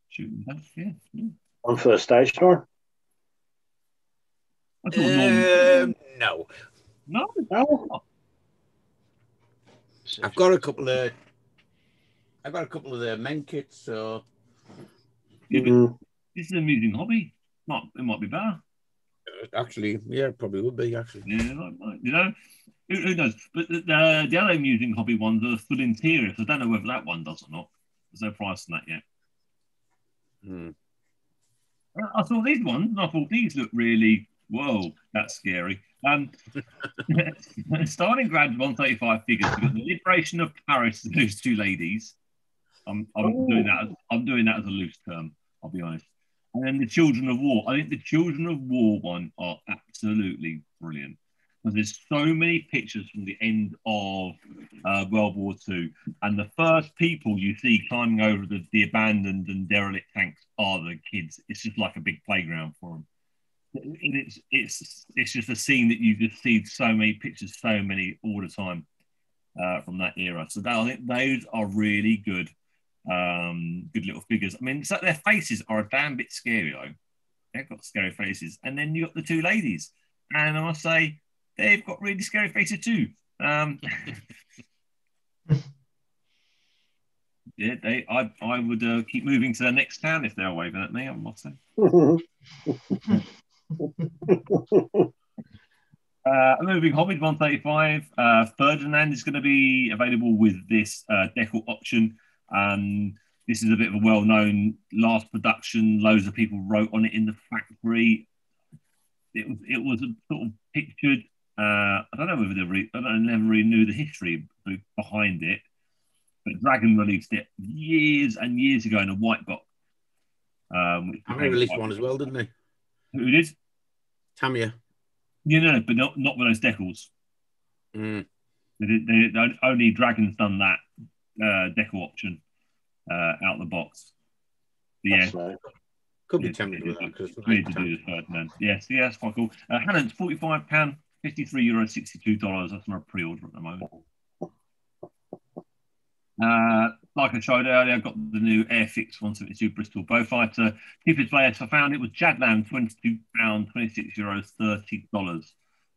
Shooting back, yeah. On for the stage door? No. No. No. I've got a couple of the men kits, so Yeah, but this is an amusing hobby. It might be better. actually, yeah, it probably would be actually. Yeah, you know, who knows? But the other amusing hobby ones are full interior. So I don't know whether that one does or not. There's no price on that yet. I saw these ones and I thought these look really, whoa, that's scary. Stalingrad 135 figures. We've got the Liberation of Paris, those two ladies. I'm doing that as a loose term, I'll be honest. And then the Children of War. I think the Children of War one are absolutely brilliant. Because there's so many pictures from the end of World War II. And the first people you see climbing over the abandoned and derelict tanks are the kids. It's just like a big playground for them. It's just a scene that you just see so many pictures, so many all the time from that era. So I think those are really good, good little figures. I mean, so their faces are a damn bit scary though. They've got scary faces, and then you got the two ladies, and I must say they've got really scary faces too. Yeah, I would keep moving to the next town if they're waving at me. I must say. Moving Hobbit 135. Ferdinand is going to be available with this decal option. This is a bit of a well-known last production. Loads of people wrote on it in the factory. It was a sort of pictured. I don't know whether I never really knew the history behind it. But Dragon released it years and years ago in a white box. Tamiya released one as well, didn't they? Who did? Tamiya. Yeah, no, but not with those decals. Only Dragon's done that decal option out of the box. But yeah, right. Could be tempted with that because Ferdinand. Yes, yeah, that's quite cool. Hannon's £45, €53, $62. That's my pre-order at the moment. Like I showed earlier, I've got the new Airfix 172 Bristol Beaufort. Cheapest place I found it was Jadland, £22, €26, $30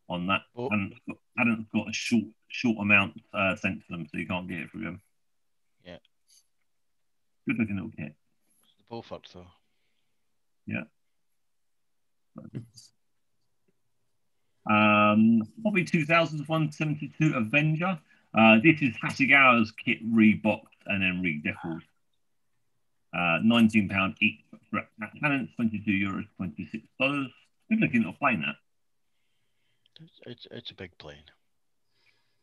on that. And hadn't got a short amount sent to them, so you can't get it through them. Yeah. Good looking little kit. The Beaufort, though. Yeah. Hobby 2000's 172 Avenger. This is Hasegawa's kit reboxed and then redeckled. £19 each for Hannon's, €22, $26. Good looking little plane that. It's a big plane.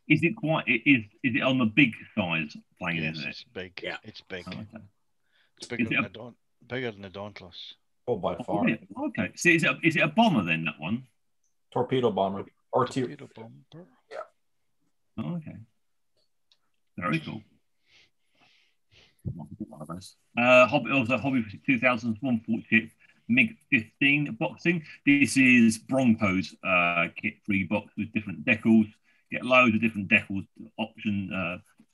Is it quite? Is it on the big size plane? Yes, is it? it's big. Yeah, it's big. Oh, okay. It's bigger than the Dauntless. Oh, by far. Okay. So is it a bomber then? That one? Torpedo bomber or torpedo bomber. Yeah. Oh, okay. Very cool. Hobby 2000's 140th MiG-15 boxing. This is Bronco's kit free box with different decals. Get loads of different decals option.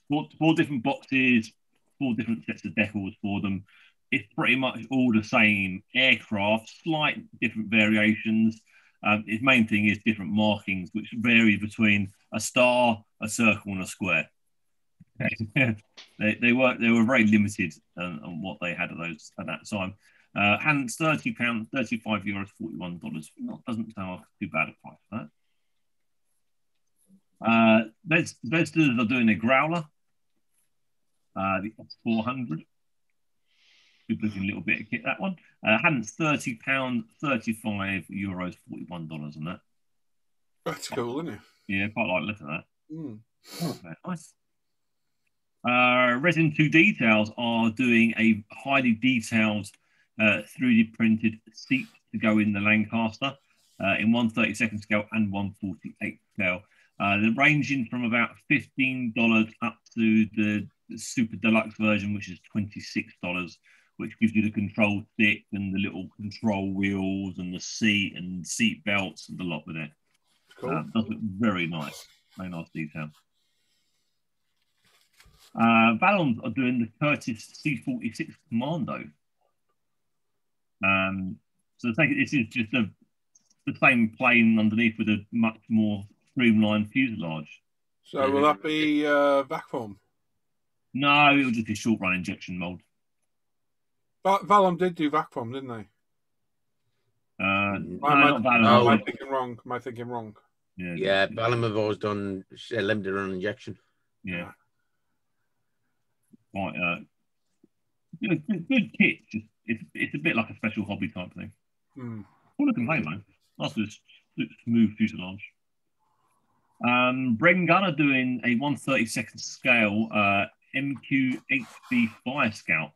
Four different boxes, 4 different sets of decals for them. It's pretty much all the same aircraft, slight different variations. Its main thing is different markings, which vary between a star, a circle, and a square. they were very limited on what they had at that time. Hannon's £30, €35, $41. Doesn't sound like too bad a price for that. Zvezda are doing a Growler, the S400. Good looking little bit of kit, that one. Hannon's £30, €35, $41 on that. That's cool, isn't it? Yeah, quite like the look at that. Oh, very nice. Resin Details are doing a highly detailed 3D printed seat to go in the Lancaster in 1/32 scale and 1/48 scale. They're ranging from about $15 up to the super deluxe version, which is $26, which gives you the control stick and the little control wheels and the seat and seat belts and the lot with it. Cool. Does look very nice detail. Valons are doing the Curtis C-46 Commando. So I think this is just the same plane underneath with a much more streamlined fuselage. So will that be vac form? No, it'll just be short run injection mold. Valom did do vac form, didn't they? No, Am not Valom. I thinking wrong? Am I thinking wrong? Yeah, Valom have always done limited run injection. Yeah. Quite good kit. Just it's a bit like a special hobby type thing. All I can play, man. That's just smooth fuselage. Bren Gunn are doing a 1/32 scale MQ-8B Fire Scout.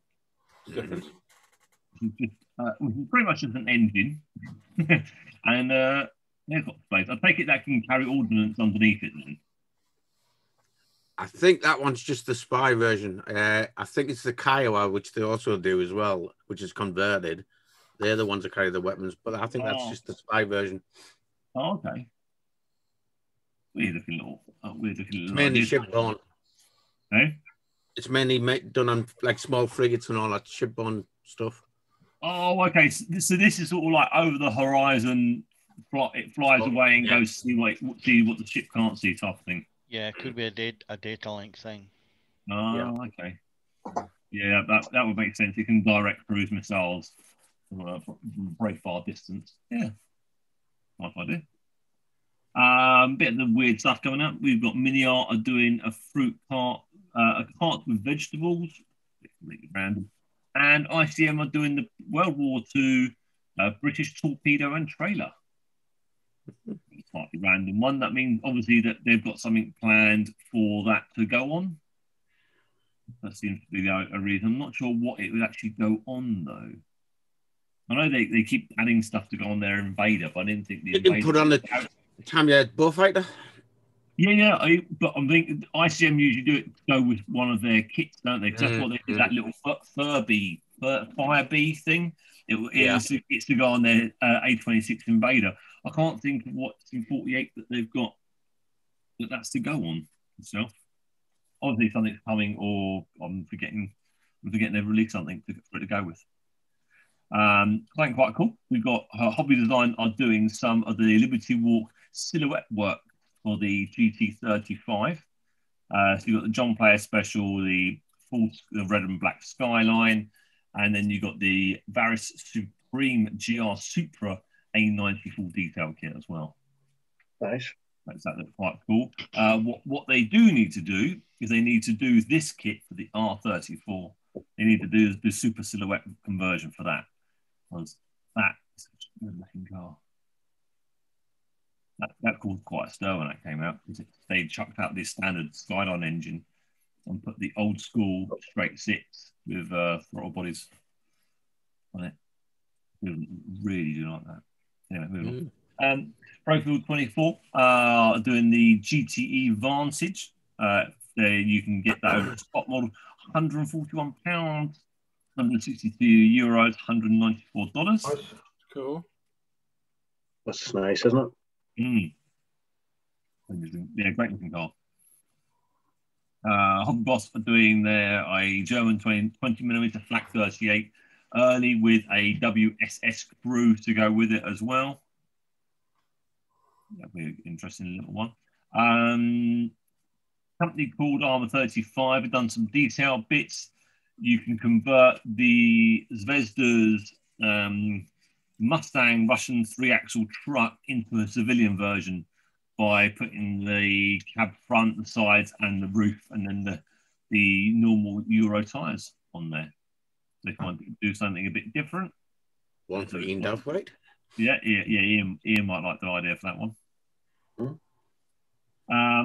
Different. Which is pretty much just an engine, and they've got space. I take it that can carry ordnance underneath it then. I think that one's just the spy version. I think it's the Kiowa, which they also do as well, which is converted. They're the ones that carry the weapons, but I think that's just the spy version. Oh, okay. Weird looking little. It's mainly shipborne. Eh? It's mainly done on like small frigates and all that shipborne stuff. Oh, okay. So this is sort of like over the horizon. It flies away and goes see what the ship can't see, type of thing. Yeah, it could be a data link thing. Oh, okay. Yeah, that would make sense. It can direct cruise missiles from a very far distance. Yeah, nice idea. Bit of the weird stuff coming up. We've got Mini Art are doing a fruit cart, a cart with vegetables. It's completely random. And ICM are doing the World War II British torpedo and trailer. Slightly random one. That means obviously that they've got something planned for that to go on. That seems to be a reason. I'm not sure what it would actually go on though. I know they keep adding stuff to go on their Invader, but I didn't think the You can put on the Tamiya Beaufort. Yeah, but I'm thinking ICM usually go with one of their kits, don't they? Because that's what they do, that little fire bee thing. It's to go on their A26 Invader. I can't think of what's in 48 that they've got that's to go on itself. Obviously, something's coming, or I'm forgetting they've released something for it to go with. Something quite cool. We've got Hobby Design are doing some of the Liberty Walk silhouette work for the GT35. So you've got the John Player Special, the red and black skyline, and then you've got the Varus Supreme GR Supra A90 full detail kit as well. Nice. That looks quite cool. What they do need to do is they need to do this kit for the R34. They need to do the super silhouette conversion for that. Because that's a good looking car. That caused quite a stir when that came out, because they chucked out this standard Skyline engine and put the old school straight six with throttle bodies on it. We really do like that. Anyway, moving on. Profield 24 are doing the GTE Vantage. You can get that over the spot model, £141, 162 euros, $194. Cool. That's nice, isn't it? Yeah, great looking car. Hobby Boss are doing a German 20mm flak 38 early with a WSS crew to go with it as well. That'll be an interesting little one. Company called Armour 35 have done some detail bits. You can convert the Zvezda's Mustang Russian 3-axle truck into a civilian version by putting the cab front, the sides, and the roof, and then the normal Euro tyres on there. They might do something a bit different. One for Ian Duffwaite. Yeah. Ian might like the idea for that one.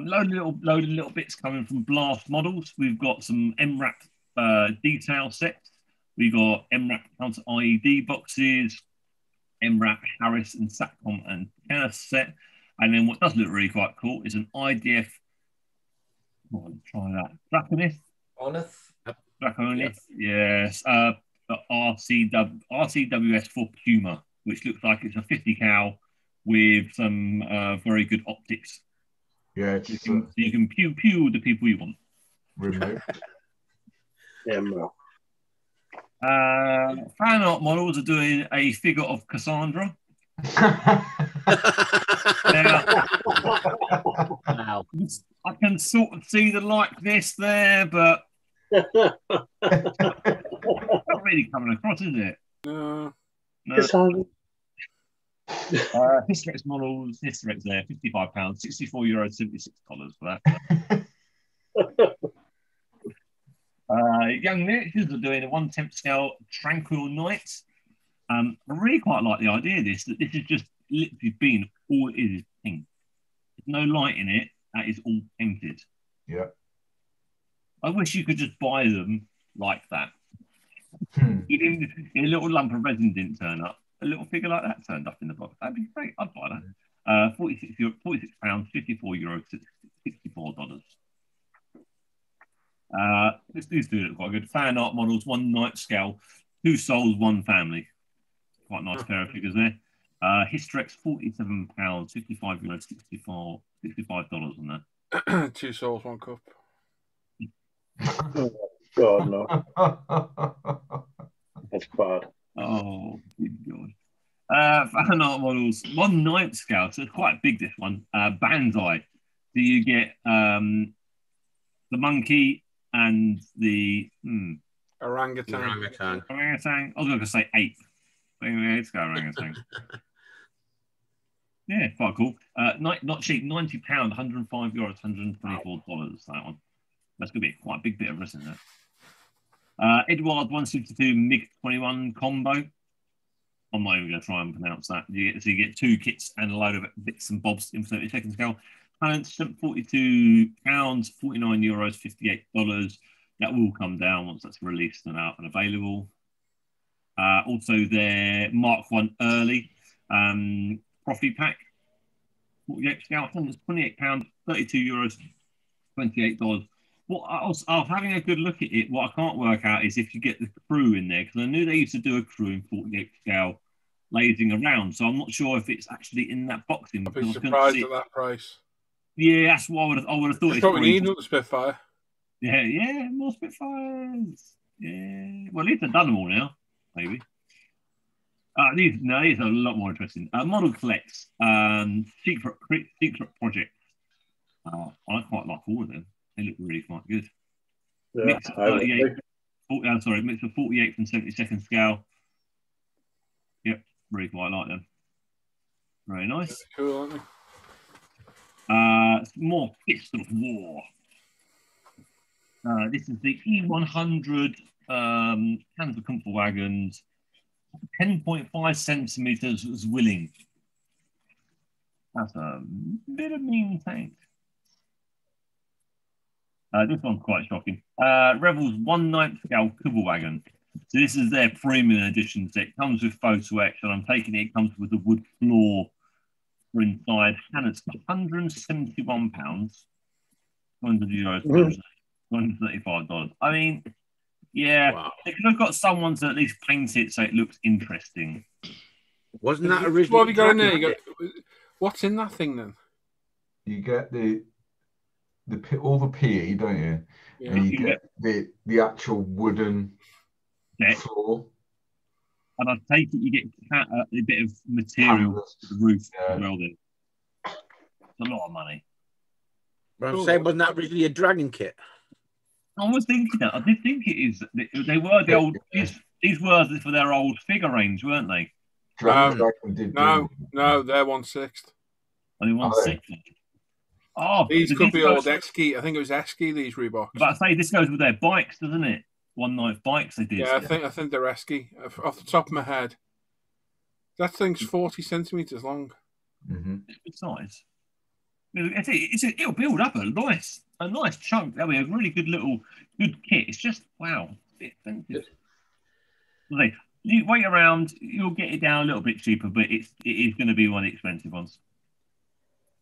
Load of little bits coming from Blast Models. We've got some MRAP detail sets. We've got MRAP counter IED boxes, MRAP Harris and Satcom and Canis set. And then what does look really quite cool is an IDF. Try that. Draconith. Yes. RCWS for Puma, which looks like it's a 50 cal with some very good optics. Yeah, so you can pew the people you want. Remote. Fan Art Models are doing a figure of Kassandra. Now, sort of see the likeness there, but not really coming across, is it? No. Hysterex models, Hysterex there, £55, €64, $76 for that. Young Natures are doing a 1/10 scale Tranquil night. I really quite like the idea of this, that this is just literally been all it is pink. There's no light in it, that is all painted. Yeah. I wish you could just buy them like that. Even if a little lump of resin didn't turn up, a little figure like that turned up in the box. That'd be great. I'd buy that. £46, €54, $64. These do look quite good. Fan art models, 1 night scale, 2 souls, 1 family. Quite nice pair of figures there. Hysterex, £47, €55, $65 on that. 2 souls, 1 cup. Oh, God, no. That's bad. Oh, good God. Fan art models, 1 night scale, so it's quite big, this one. Banzai. So you get the monkey and the orangutan. Orangutan. I was going to say ape. Anyway, let's go orangutan. Yeah, quite cool. Not cheap, £90, €105, $124. That one. That's going to be quite a big bit of resin there. Eduard 162 MiG 21 combo. I'm not even going to try and pronounce that. You get 2 kits and a load of bits and bobs in 30-second scale. Balance £42, €49, $58. That will come down once that's released and out and available. Also, their Mark 1 early Profit pack, 48 scale. I think it's £28, €32, $28. What I was having a good look at it. What I can't work out is if you get the crew in there, because I knew they used to do a crew in 48 scale lazing around. So I'm not sure if it's actually in that boxing. I'd be surprised at that price. Yeah, that's what I would have thought. That's what we need, not the Spitfire. Yeah, more Spitfires. Yeah, well, at least they've done them all now, maybe. These are a lot more interesting. Model collects, secret projects. I quite like all of them. They look really quite good. Yeah, mix of 38. Mix of 48 from 72nd scale. Yep, really quite like them. Very nice. That's cool, aren't they? More Fist of War. This is the E100 cans of Kubelwagens, 10.5 centimeters was willing. That's a bit of mean tank. This one's quite shocking. Revell's 1/9 scale Kubelwagen. So this is their premium edition set. It comes with photo etch, and I'm taking it comes with a wood floor for inside, and it's £171, €200, $135. I mean, yeah, wow. They could have got someone to at least paint it so it looks interesting. Wasn't that originally? What have you got in there? What's in that thing then? You get all the PE, don't you? Yeah. And you get the actual wooden floor. And I take it you get a bit of material for the roof as well then. It's a lot of money. But I'm saying, wasn't that originally a dragon kit? I was thinking that. I did think it is. They were the old. These were for their old figure range, weren't they? No, they're 1/6. Only 1/6. Oh, these could be old Esky. I think it was Esky. These Reeboks. But I say this goes with their bikes, doesn't it? 1/9 bikes they did. Yeah, I think they're Esky. Off the top of my head, that thing's 40 centimeters long. Mm-hmm. It's good size. It'll build up a nice chunk. That'll be a really good kit. It's just wow, it's expensive. You wait around, you'll get it down a little bit cheaper, but it is going to be one of the expensive ones.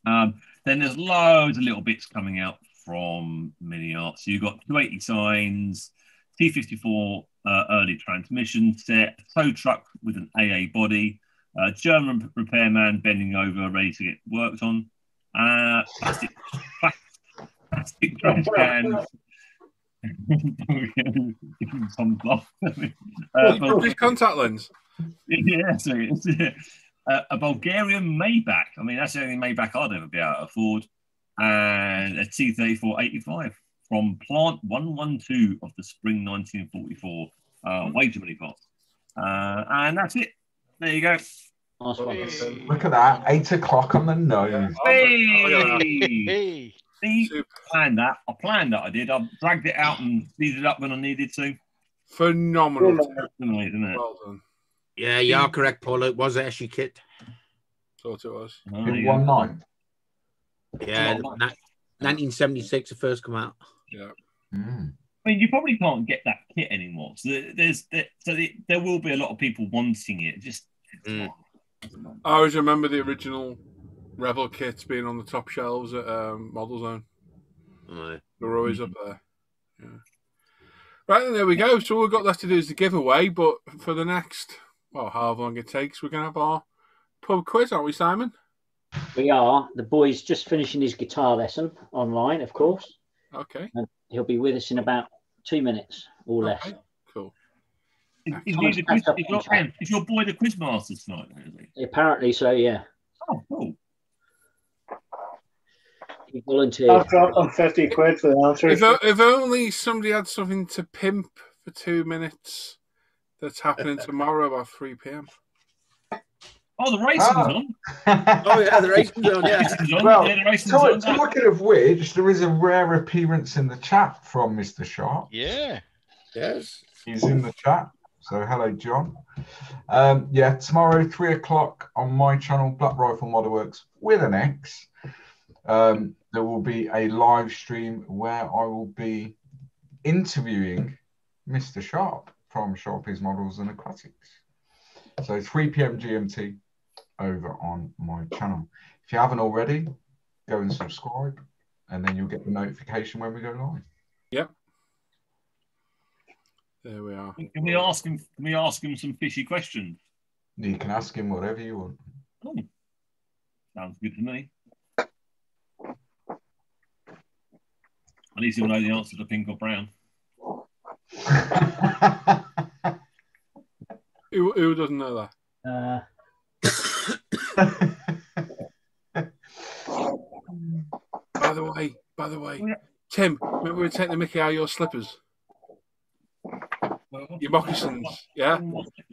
Then there's loads of little bits coming out from Mini Art. So you've got 280 signs, T54 early transmission set, tow truck with an AA body, German repairman bending over, ready to get worked on, plastic trash cans. His contact lens. Yeah, sorry. A Bulgarian Maybach. I mean, that's the only Maybach I'd ever be able to afford. and a T3485 from plant 112 of the spring 1944 Wagerman pot. And that's it. There you go. Look at that, 8 o'clock on the nose. Hey! See, planned that. I planned that. I did. I dragged it out and speeded it up when I needed to. Phenomenal. Isn't it? Well done. Yeah, you are correct, Paul. It was Eshy kit. Thought it was. In 19. Yeah, 1976 it first come out. Yeah. I mean, you probably can't get that kit anymore. So there will be a lot of people wanting it. Just I always remember the original Revell kits being on the top shelves at Model Zone. They were always up there. Yeah. Right, then there we go. So all we've got left to do is the giveaway. But for the next, however long it takes, we're going to have our pub quiz, aren't we, Simon? We are. The boy's just finishing his guitar lesson online, of course. Okay. And he'll be with us in about 2 minutes or less. Cool. Is your boy the quiz master tonight? Apparently so, yeah. Oh, cool. He volunteered. I've dropped them 50 quid for the answer. If only somebody had something to pimp for 2 minutes, that's happening tomorrow about 3 p.m. Oh, the racing's on. Oh, yeah, the racing's on, yeah. Well, the racing's on. talking of which, there is a rare appearance in the chat from Mr. Sharp. Yeah. Yes. He's in the chat. So, hello, John. Yeah, tomorrow, 3 o'clock on my channel, Black Rifle Model Works with an X. There will be a live stream where I will be interviewing Mr. Sharp from Sharpie's Models and Aquatics. So 3 p.m. GMT over on my channel. If you haven't already, go and subscribe, and then you'll get the notification when we go live. Yep. There we are. Can we ask him some fishy questions? You can ask him whatever you want. Oh, sounds good to me. At least he'll know the answer to pink or brown. Who doesn't know that? By the way, Tim, remember we were taking the mickey out of your slippers? Your moccasins, yeah?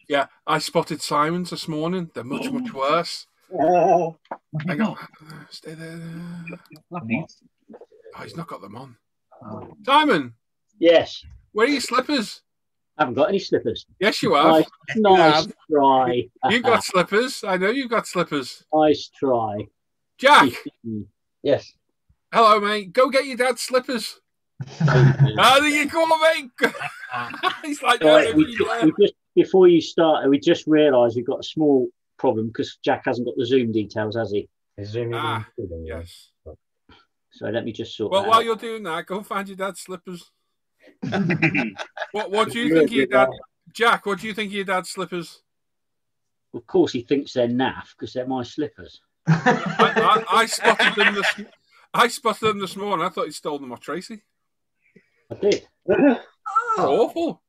Yeah, I spotted Simon's this morning. They're much, much worse. Hang on. Stay there. Oh, he's not got them on. Simon! Yes. Where are your slippers? I haven't got any slippers. Yes, you have. Nice try. You've got slippers. I know you've got slippers. Nice try. Jack! Yes. Hello, mate. Go get your dad's slippers. How do you go, mate? He's like, before you start, we just realised we've got a small problem because Jack hasn't got the Zoom details, has he? Yes. So let me just sort. Well, while you're doing that, go find your dad's slippers. What do you think of your dad, Jack? What do you think of your dad's slippers? Of course, he thinks they're naff because they're my slippers. I spotted them. I spotted them this morning. I thought he stole them off Tracy. I did. Awful.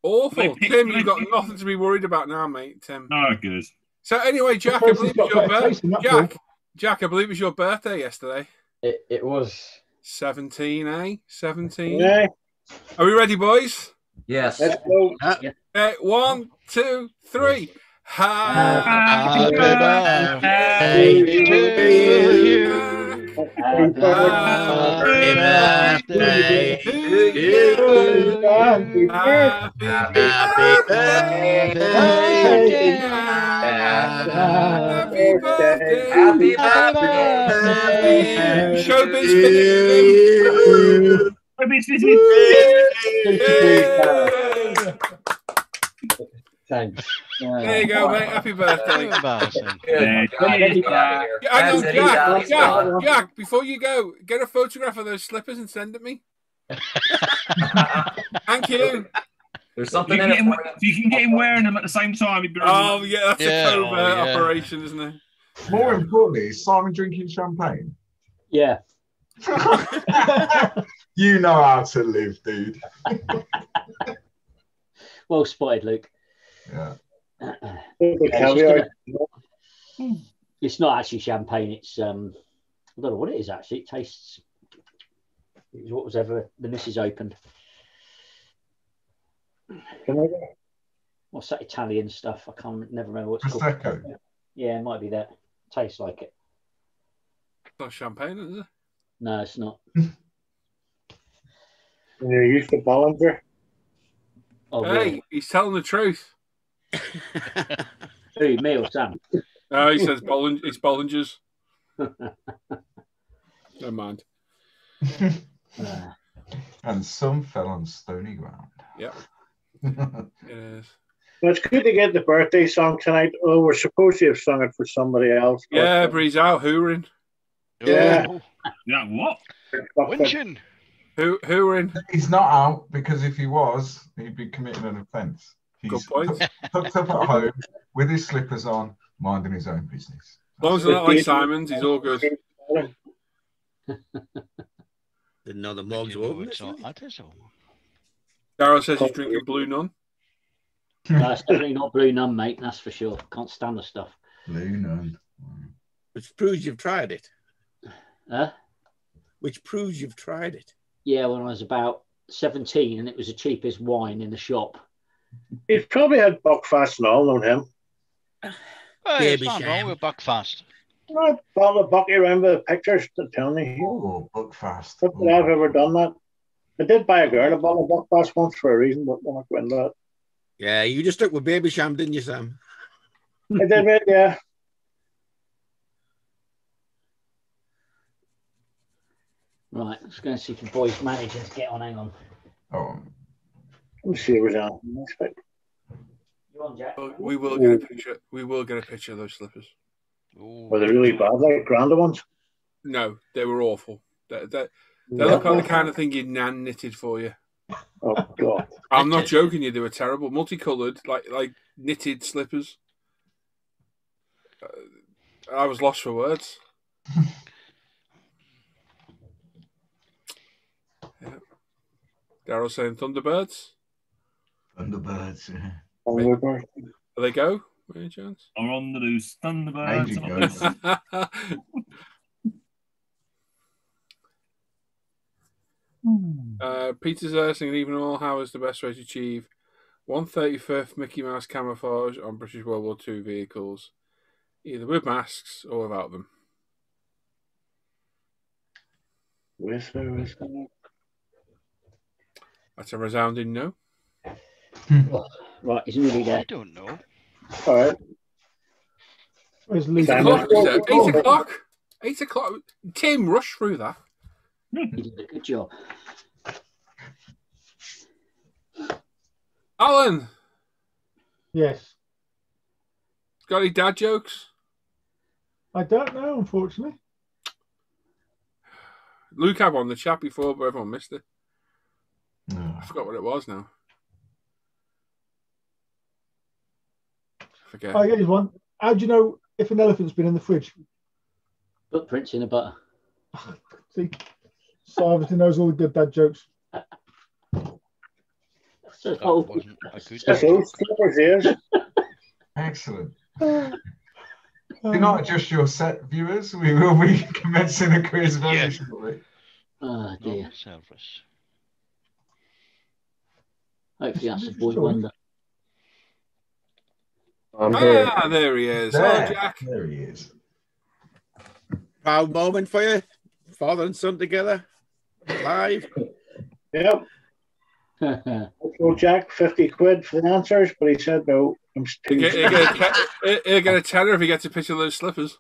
Tim, you've got nothing to be worried about now, mate. Tim. Oh, good. So anyway, Jack, I believe it's your birthday. Jack, I believe it was your birthday yesterday. It was 17, eh? 17. Yeah. Are we ready, boys? Yes. Let's go. 1, 2, 3. Happy birthday to you. Happy birthday to you. Happy birthday. Happy birthday. Showbiz. Thanks. There you go, mate. Happy birthday. Jack, before you go, get a photograph of those slippers and send it me. Thank you. There's something in it. You can get him wearing them at the same time. Oh, yeah, that's a covert operation, isn't it? More importantly, is Simon drinking champagne? Yeah. You know how to live, dude. Well spotted, Luke. Yeah. It's not actually champagne. It's I don't know what it is actually. It tastes. It was what was ever the missus opened. What's that Italian stuff? I never remember what's Prosecco. called. Yeah, it might be that. Tastes like it. It's not champagne, is it? No, it's not. You're used to Bollinger. Oh, Hey, really? he's telling the truth. Who, me or Sam? No, he says it's Bollinger's. Never mind. And some fell on stony ground. Yep. It is. Well, it's good to get the birthday song tonight. Oh, we're supposed to have sung it for somebody else. Yeah, but he's out hoovering. Yeah. Yeah, what? Winching. Hoovering. He's not out because if he was, he'd be committing an offence. He's tucked up at home with his slippers on, minding his own business. As long as they're not like Simon's, he's all good. Didn't know the mugs were open. Darryl says he's drinking Blue Nun. No, it's definitely not Blue Nun, mate. That's for sure. Can't stand the stuff. Blue Nun. Which proves you've tried it. Huh? Which proves you've tried it. Yeah, when I was about 17, and it was the cheapest wine in the shop. He's probably had Buckfast and all on him. Hey, it's not wrong with Buckfast. Bottle of Bucky around with the pictures to tell me. Oh, Buckfast. Not that I've ever done that. I did buy a girl a bottle of Buckfast once for a reason, but I'm not going to that. Yeah, you just stuck with Baby Sham, didn't you, Sam? I did, mate, yeah. Right, let's go and see if the boys' managers get on. Hang on. Oh. Let me see what's on. You on, Jack? We will get a picture. We will get a picture of those slippers. Were they really bad, like grander ones? No, they were awful. They look like the kind of thing your nan knitted for you. Oh God! I'm not joking you. They were terrible, multicolored, like knitted slippers. I was lost for words. Yeah. Darryl saying Thunderbirds. Thunderbirds. Yeah. Thunderbirds. There they go. Any chance? Are on the loose. Thunderbirds. Peter's asking, even all, how is the best way to achieve 1/35th Mickey Mouse camouflage on British World War II vehicles, either with masks or without them? That's a resounding no. Right, isn't really there? I don't know. All right. Where's 8 o'clock. 8 o'clock. 8 o'clock. Tim, rush through that. You did a good job. Alan. Yes. Got any dad jokes? I don't know, unfortunately. Luke had one in the chat before, but everyone missed it. No. I forgot what it was now. Forget. Oh, here's one. How do you know if an elephant's been in the fridge? Footprints in the butter. See, so obviously knows all the good dad jokes. Wasn't a good joke. Excellent. You're not just your set viewers. We will be commencing a quiz very shortly. Oh dear. Service. Hopefully that's a boy wonder. There he is. Hello, Jack. There he is. Proud moment for you. Father and son together. Live. Yep. So Jack, 50 quid for the answers, but he said no. I'm He'll get a tenner if he gets a picture of those slippers.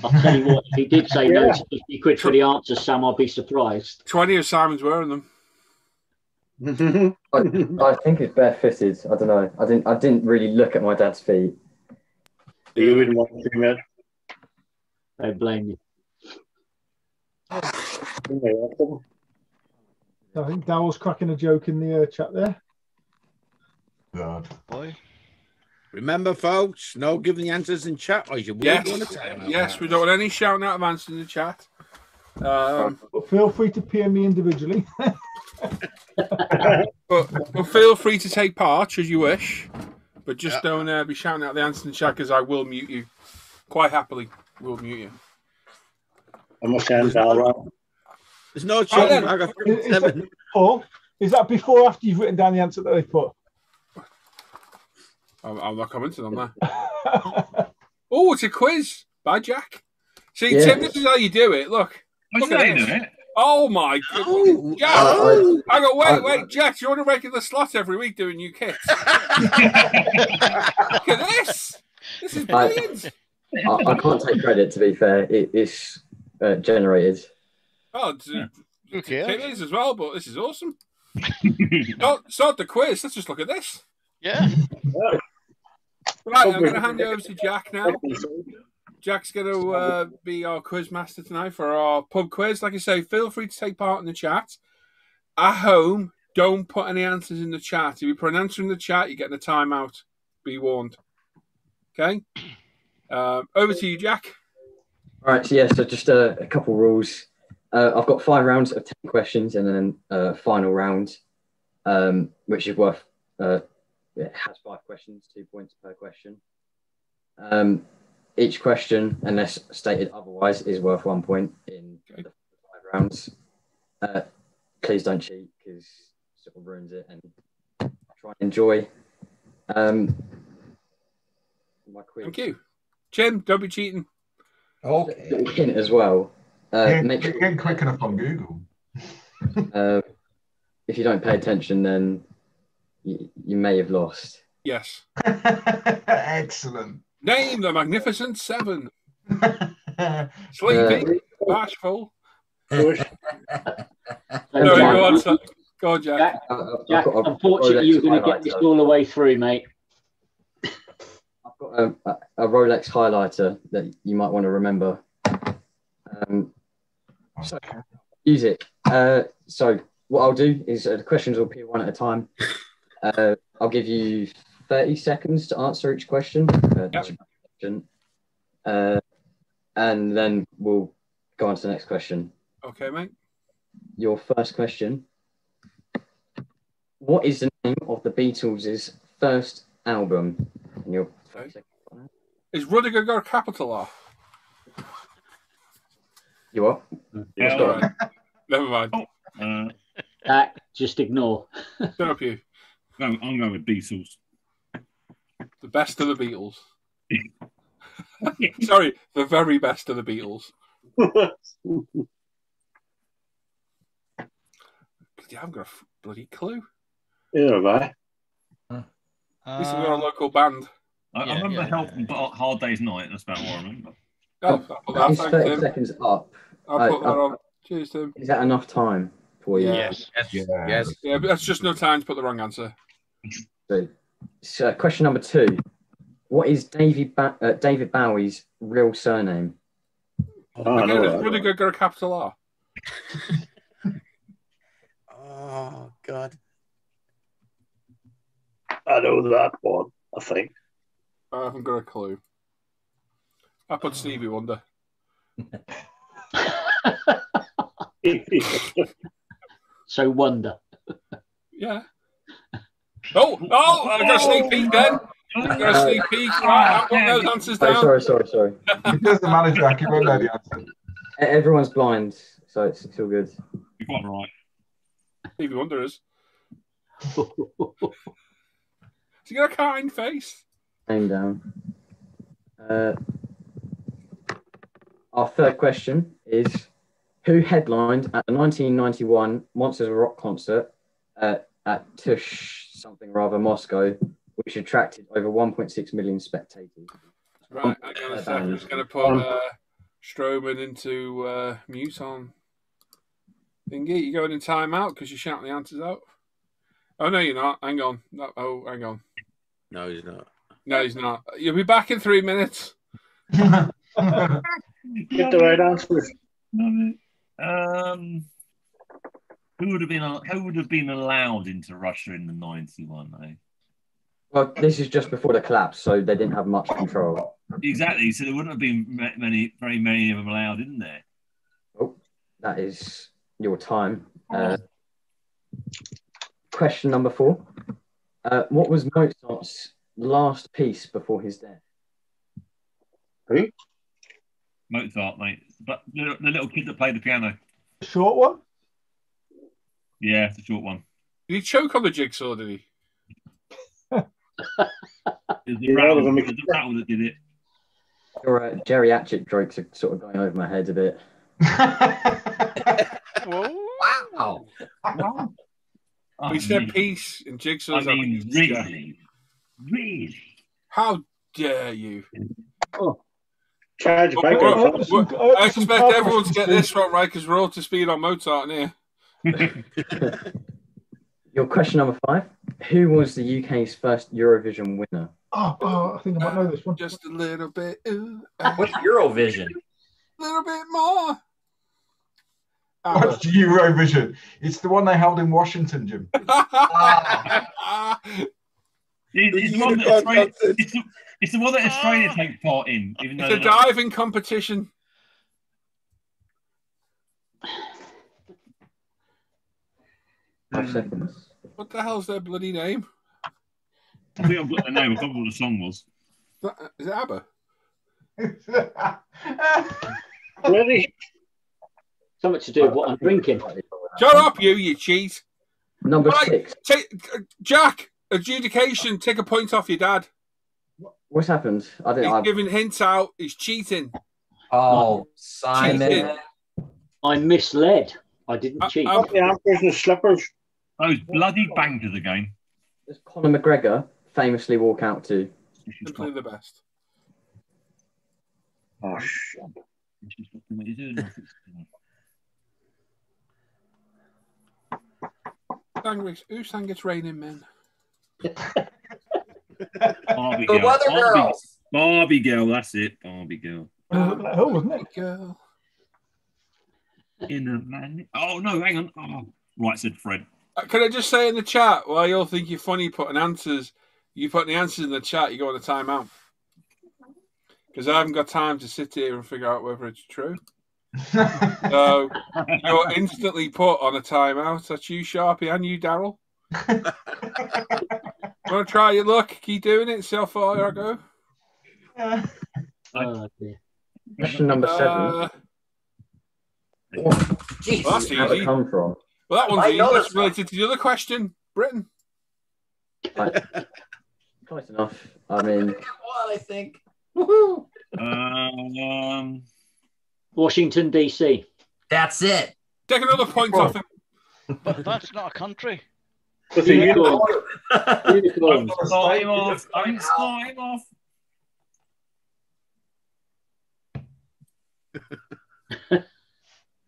I'll tell you what, if he did say no to 50 quid for the answer, Sam, I'll be surprised. 20 of Simon's wearing them. I think it's barefooted. I don't know. I didn't really look at my dad's feet. You wouldn't want to see that. I blame you. I think Daryl's cracking a joke in the chat there. God. Boy. Remember, folks, no giving the answers in chat, or you will Yes, go on a timeout. yes, we don't want any shouting out of answers in the chat. But feel free to PM me individually. but feel free to take part should you wish. But just don't be shouting out the answer in the chat because I will mute you. Quite happily, we'll mute you. I must end that right. There's no chance. I got 7. Paul, is that before or after you've written down the answer that they put? I'm not commenting on that. Oh, it's a quiz by Jack. See, Yeah. Tim, this is how you do it. Look. Look at this. Oh my goodness. Jack, hang on, wait, Jack, you're on a regular slot every week doing new kits. Look at this. This is brilliant. I can't take credit, to be fair. It's generated. Oh, it is as well, but this is awesome. Start the quiz. Let's just look at this. Yeah. Right, I'm going to hand you over to Jack now. Jack's going to be our quiz master tonight for our pub quiz. Like I say, feel free to take part in the chat. At home, don't put any answers in the chat. If you put an answer in the chat, you're getting a timeout. Be warned. Okay? Over to you, Jack. All right, so just a couple rules. I've got 5 rounds of 10 questions and then a final round, which is worth, it has 5 questions, 2 points per question. Each question, unless stated otherwise, is worth 1 point in the 5 rounds. Please don't cheat because it sort of ruins it, and try and enjoy my quiz. Thank you. Jim, don't be cheating. Okay. Hint as well. Make sure getting quick enough on Google. If you don't pay attention, then you may have lost. Yes. Excellent. Name the Magnificent 7. Sleepy, bashful. Go on, Jack. Jack, unfortunately, you're going to get this all the way through, mate. I've got a Rolex highlighter that you might want to remember. Music. So what I'll do is the questions will appear one at a time. I'll give you 30 seconds to answer each question. And then we'll go on to the next question. Okay, mate. Your first question. What is the name of the Beatles' first album? And your Is Rudiger got a capital R? You what? Yeah, right. Never mind. Just ignore. Shut up, you. No, I'm going with Beatles. The best of the Beatles. Sorry, the very best of the Beatles. I haven't got a bloody clue. Yeah, right. At least we've got a local band. I remember Hard Day's Night. That's about what I remember. It's 30 seconds up. I'll put that on. Cheers, Tim. Is that enough time for you? Yes. Yeah, but that's just no time to put the wrong answer. So question number 2. What is David Bowie's real surname? Rudiger got a capital R. Oh, God. I know that one, I think. I haven't got a clue. I put Stevie Wonder. So Wonder. Yeah. Oh! I got a sneak peek then. I got a sneak peek. Right, I've got those answers down. Sorry. It doesn't matter, Jack. You won't know the answer. Everyone's blind, so it's all good. You're quite right. Stevie Wonder is. Has he got a kind face? Name down. Our third question is: who headlined at the 1991 Monsters of Rock concert at Tush something rather Moscow, which attracted over 1.6 million spectators? Right, I'm just going to put Strowman into mute on. Thingy, you're going in timeout because you're shouting the answers out. Oh, no, you're not. Hang on. No, hang on. No, he's not. No, he's not. You'll be back in 3 minutes. Get the right answers. Who would have been allowed into Russia in the 91? Eh? Well, this is just before the collapse, so they didn't have much control. Exactly. So there wouldn't have been very many of them allowed, isn't there? Oh, that is your time. Question number 4. What was Mozart's last piece before his death? Who? Mozart, mate. But the little kid that played the piano. Short one? Yeah, it's a short one. Did he choke on the jigsaw, did he? It was the rattle that did it. Your geriatric jokes are sort of going over my head a bit. Wow. We said peace and jigsaws. I mean, really? How dare you? Oh. Charge I expect everyone to get this one right because we're all to speed on Mozart in here. Your question number 5. Who was the UK's first Eurovision winner? Oh, I think I might know this one. Just a little bit. What's Eurovision? A little bit more. What's Eurovision? It's the one they held in Washington, Jim. It's the one that Australia takes part in. Even though it's a diving competition. What the hell's their bloody name? I think I've got the name. I can't remember what the song was. Is it ABBA? Really? So much to do with what I'm drinking. Shut up, you cheat. Number 6. Jack, adjudication. Take a point off your dad. What's happened? He's giving hints out. He's cheating. Oh, Simon. Cheating. I'm misled. I didn't cheat. The anchors and slippers. Those bloody bankers again. Does Conor McGregor famously walk out to? Simply the best. Oh, shit. Who sang It's Raining Men? Barbie The girl. Weather Girls. Barbie girl, that's it. Barbie girl. Oh, wasn't it? Girl. In a man. Oh no, hang on. Oh, right, said Fred. Can I just say in the chat, while you all think you're funny putting answers, you put the answers in the chat, you go on a timeout. Because I haven't got time to sit here and figure out whether it's true. So you're instantly put on a timeout. That's you, Sharpie, and you, Daryl. Want to try your luck? Keep doing it. See how far I go. Oh, dear. Question number 7. Well, that's Where'd it easy. come from? Well, that one's I easy. know That's this related to the other question. Britain. Close enough. I mean, I think. Washington, D.C. That's it. Take another point off him. But that's not a country. With the unicorn. Unicorn. Start him off. Don't start him off.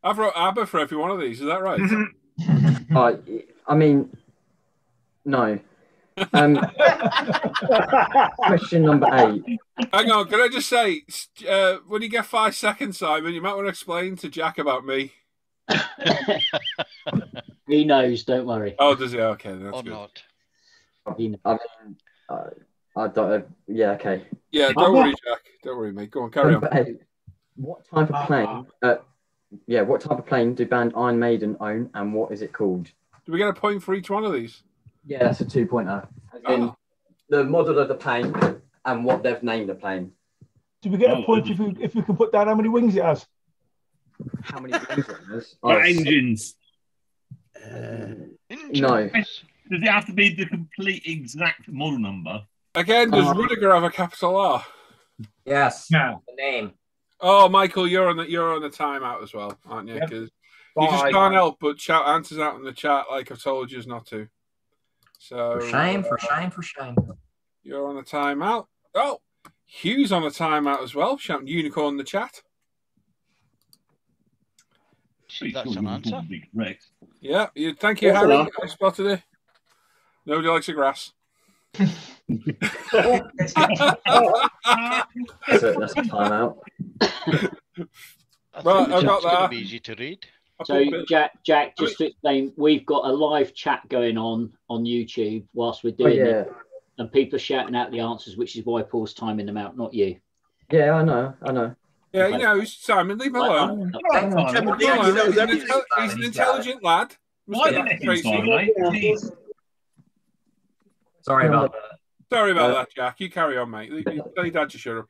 I've wrote ABBA for every one of these. Is that right? I mean, no. Question number 8. Hang on, can I just say, when you get 5 seconds, Simon, you might want to explain to Jack about me. He knows, don't worry. Oh, does he? Okay, that's Or good. not. He knows. I mean, I don't. Yeah, okay. Yeah, don't worry, Jack. Don't worry, mate. Go on, carry on. Number 8. What type of plane? What type of plane do band Iron Maiden own, and what is it called? Do we get a point for each one of these? Yeah, that's a 2-pointer. As in the model of the plane and what they've named the plane. Do we get a point if we can put down how many wings it has? How many wings it has? Engines. No. Does it have to be the complete exact model number? Again, does Rudiger have a capital R? Yes. No. The name. Oh, Michael, you're on the timeout as well, aren't you? Yep. Because you just can't help but shout answers out in the chat like I've told you not to. So For shame. you're on a timeout. Oh, Hugh's on a timeout as well. Shouting unicorn in the chat. That's an answer. Yeah, thank you, Harry. I spotted it. Nobody likes the grass. That's a timeout. Right, I've got It's going to that. be easy to read. So, Jack, just to explain, we've got a live chat going on YouTube whilst we're doing it, and people are shouting out the answers, which is why Paul's timing them out, not you. Yeah, I know. Yeah, you know, Simon, leave him alone. He's an intelligent lad. Why didn't it, Simon? Sorry about that. Sorry about that, Jack. You carry on, mate. Tell your dad to shut up.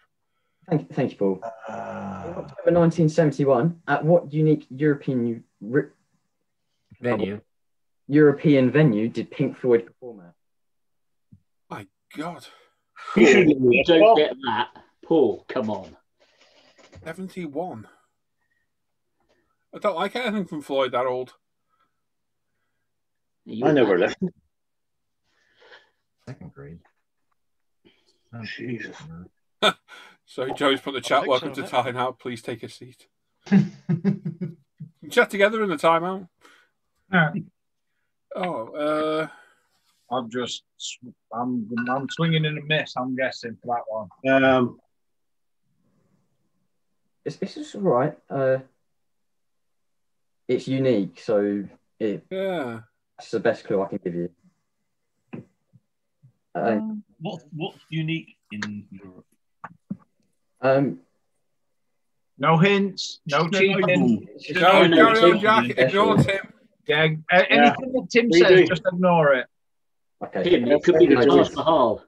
Thank you, Paul. In October 1971, at what unique European venue did Pink Floyd perform at? My God. You don't get that. Paul, come on. 71. I don't like anything from Floyd that old. I never listened. Second grade. Jesus. So Joe's put the chat, welcome to timeout. Please take a seat. Chat together in the timeout. I'm swinging in a miss, I'm guessing, for that one. It's just all right. It's unique, so that's the best clue I can give you. What's unique in Europe? No hints, no cheating. No, Jack, ignore Tim. Yeah, anything that Tim says, just ignore it. Okay. Tim, it could be the Taj Mahal.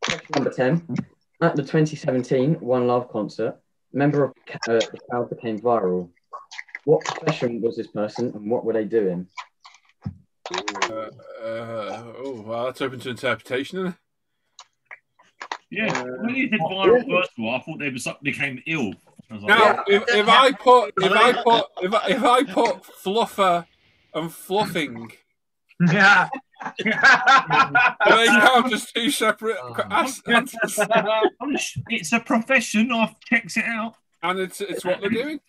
Question number 10. At the 2017 One Love concert, a member of the crowd became viral. What profession was this person and what were they doing? Well, that's open to interpretation, isn't it? Yeah, when you did viral first of all, I thought they became ill. Now, if I put fluffer and fluffing, yeah, they count as two separate answers. It's a profession. I've checked it out, and it's what they're doing.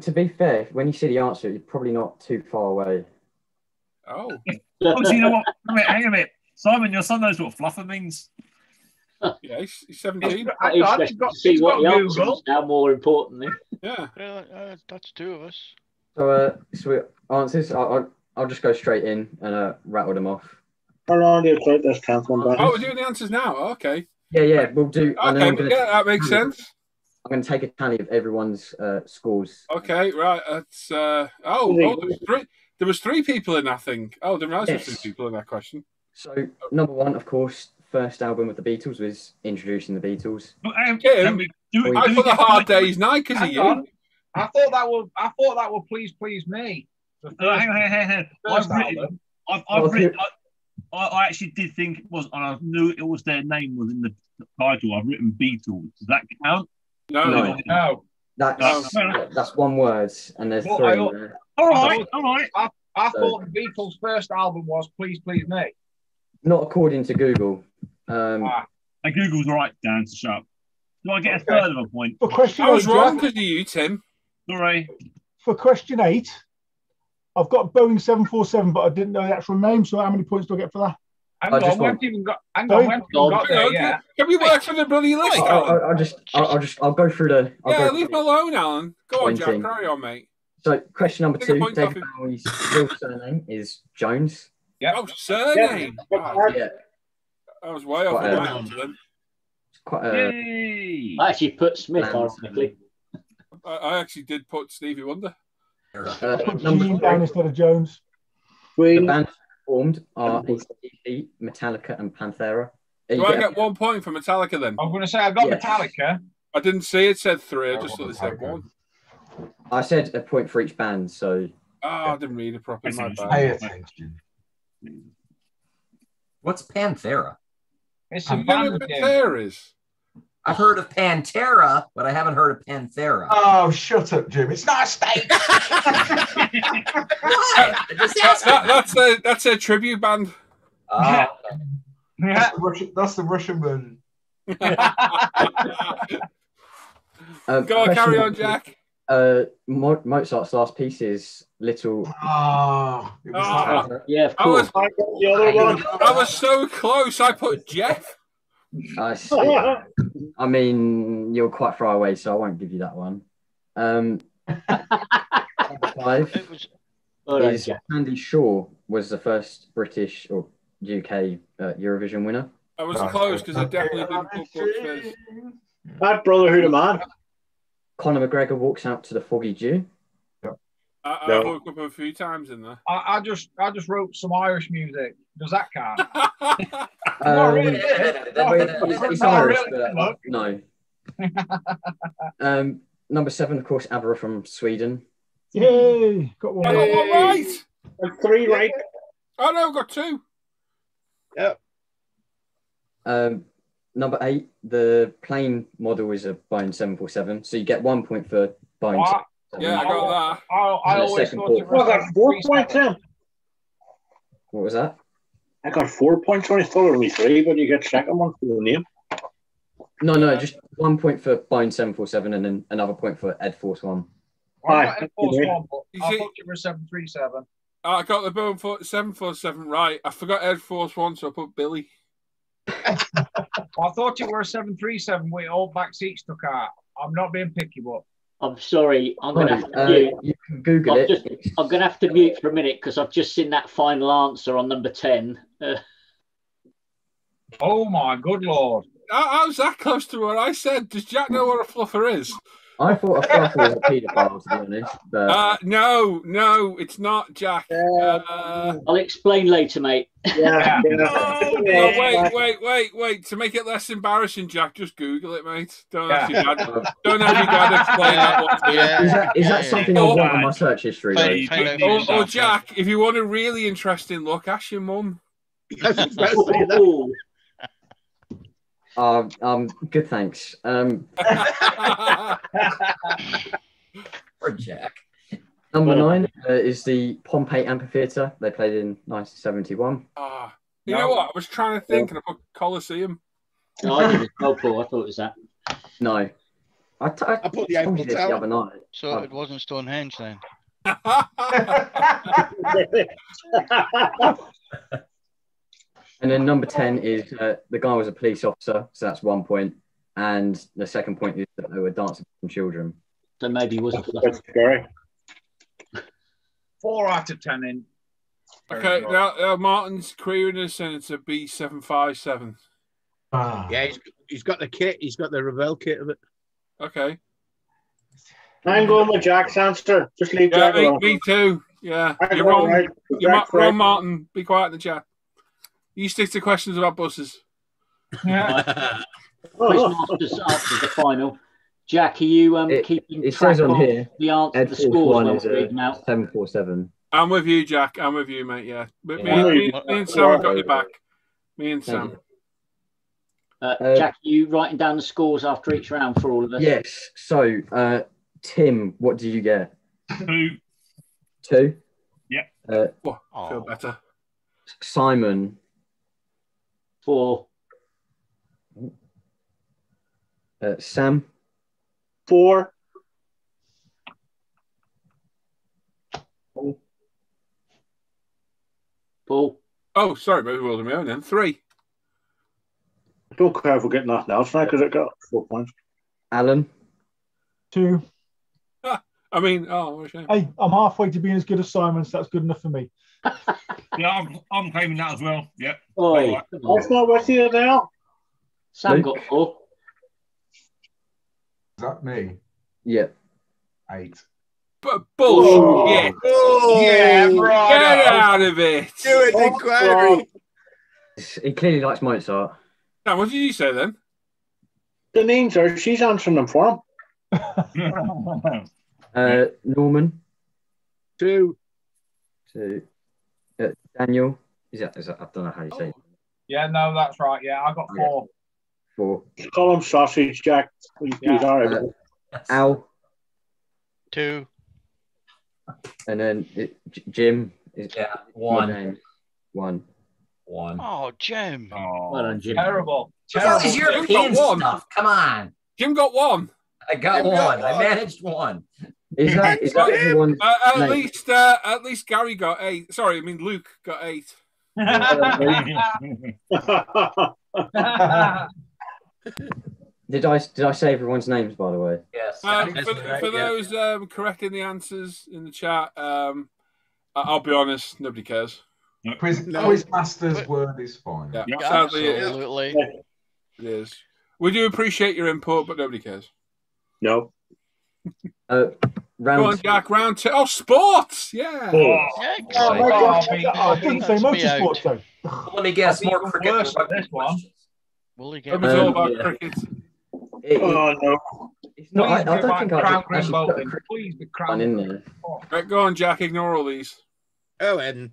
To be fair, when you see the answer, you're probably not too far away. Oh, you know what? Hang a minute, Simon, your son knows what fluffer means. Yeah, he's 17. He's got see what the answer is now, more importantly. Yeah. That's two of us. So, sweet answers. I'll just go straight in and rattle them off. How long do you take this 10th one down? Oh, we're doing the answers now. Okay. Yeah, we'll do. Okay, that makes sense. I'm going to take a tally of everyone's scores. Okay, right. That's there was three people in that thing. Oh, there was three people in that question. So, number one, of course, first album with the Beatles was Introducing the Beatles. I put the Hard Day's Night because of you. I thought that would Please Please Me. Hang on. I actually did think it was, and I knew it was their name was in the title. I've written Beatles. Does that count? No. That's one word, and there's three. All right. I thought the Beatles' first album was Please Please Me. Not according to Google. And Google's right, Dan, to shut up. Do I get a third of a point? For question I was 8, wrong because of you, Tim. Sorry. For question 8, I've got Boeing 747, but I didn't know the actual name. So how many points do I get for that? We haven't even got there yet. Can we work for the bloody list? I'll go through the. Leave me alone, Alan. Go on, Jack. Carry on, mate. So, question number 2. David Bowie's real surname is Jones. Yeah. Oh, surname. Yeah. I was way off the answer then. Quite I actually put Smith, ironically. I actually did put Stevie Wonder. Number down instead of Jones. The band formed are AC/DC, Metallica, and Pantera. Do I get 1 point for Metallica then? I'm going to say I got Metallica. I didn't see it said 3. I just thought it said 1. I said a point for each band, so. I didn't read it properly. My bad. Pay attention. What's Panthera? It's a band. Panthera's. I've heard of Pantera, but I haven't heard of Panthera. Oh, shut up, Jim. It's not a state. That's a tribute band. That's the Russian version. Go on, carry on, Jack. Mozart's last piece is Little. Yeah, of course. I was so close. I put Jeff. I mean, you're quite far away, so I won't give you that one. Number 5 is Andy Shaw was the first British or UK Eurovision winner. I was close because I definitely didn't put Bucks. Bad Brotherhood of Man. Conor McGregor walks out to the Foggy Dew. I woke up a few times in there. I just wrote some Irish music. Does that count? It's Irish, but no. Number 7, of course, Abra from Sweden. Yay! Got one. I got one right. And 3 right. Oh no, I've got 2. Yep. Number 8, the plane model is a Boeing 747, so you get 1 point for Boeing. What? Yeah, I got that. I always second thought it port. was I got 4 points in. What was that? I got 4 points on it. Thought it was only 3, but you get second one for the name. No, just 1 point for Boeing 747 and then another point for Ed Force 1. I got Air Force One, but You I see- thought you were 737. I got the Boeing 747 right. I forgot Air Force One, so I put Billy. I thought you were a 737 with all back seats took out. I'm not being picky, but I'm sorry. I'm going to have to mute. You can Google it. I'm going to have to mute for a minute because I've just seen that final answer on number 10. oh my good lord! How's that close to what I said? Does Jack know what a fluffer is? I thought a fluffer was a paedophile, to be honest. But No, it's not, Jack. I'll explain later, mate. Yeah. Wait. To make it less embarrassing, Jack, just Google it, mate. Don't have your dad explain that one to you. Is that something I want on my search history? though? Or Jack, if you want a really interesting look, ask your mum. Good, thanks. Or Jack. Number 9 is the Pompey Amphitheatre. They played in 1971. You know what? I was trying to think, and I put Coliseum. No, I did as well, Paul. I thought it was that. No. I put the told you Eiffel this the Tower. other night. So it wasn't Stonehenge then. And then number 10 is the guy was a police officer, so that's 1 point. And the second point is that they were dancing with children. So maybe he wasn't. That's scary. 4 out of 10 in. Okay, now Martin's querying us, and it's a B757. Yeah, he's got the kit. He's got the Revell kit of it. Okay. I'm going with Jack's answer. Just leave Jack alone. Me too. Yeah, I'm you're going wrong. right. You're Jack's wrong, right. Martin. Be quiet in the chat. You stick to questions about buses. Quizmasters after the final. Jack, are you keeping It track says on of here, the answer, Ed the Force scores 1 I'm is a reading out? 747. I'm with you, Jack. I'm with you, mate. Yeah, but Yeah. me and Sam have got your back. Me and Thank Sam. Jack, are you writing down the scores after each round for all of us? Yes. So, Tim, what did you get? 2. 2? Yeah. Feel better. Simon. 4. Sam. 4. Paul. Oh, sorry, maybe we'll do my own then. 3. I don't care if we're getting nothing else now because I got 4 points. Alan. 2. I mean, what a shame. Hey, I'm halfway to being as good as Simon, so that's good enough for me. Yeah, I'm claiming that as well. Yep. Oi, Right. come on. That's not with you now. Sam Luke. got 4. Is that me? Yeah. 8. But bullshit. Yeah, right. Get out of it. Do it, inquiry. He clearly likes Mozart. Sam, what did you say then? The names are, she's answering them for him. Norman. 2. 2. Daniel. Is that, I don't know how you say it. Yeah, no, that's right. Yeah, I got 4. 4. Call him Sausage Jack. He's all right. Al. 2. And then Jim. Is 1. 1. Oh, Jim. Well done, Jim. Terrible. This is European stuff. Come on. Jim got 1. I got 1. I managed 1. Is that everyone's at least Gary got 8. Sorry, I mean Luke got 8. Did I say everyone's names, by the way? Yes. For those correcting the answers in the chat, I'll be honest, nobody cares. Quizmaster's word is fine. Yeah, Yeah, sadly, absolutely. it is. We do appreciate your input, but nobody cares. No. Round Go on, Jack. Round 2. Oh, sports! Yeah. I didn't say motorsports, though. Let me guess. More cricket. Worse than this one. Will he It get was all one? about yeah. cricket. Oh no! It's not. I don't think I Crown actually put a Bolton. cricket Please be one Crown. in there. Right, go on, Jack. Ignore all these. Oh, Ed.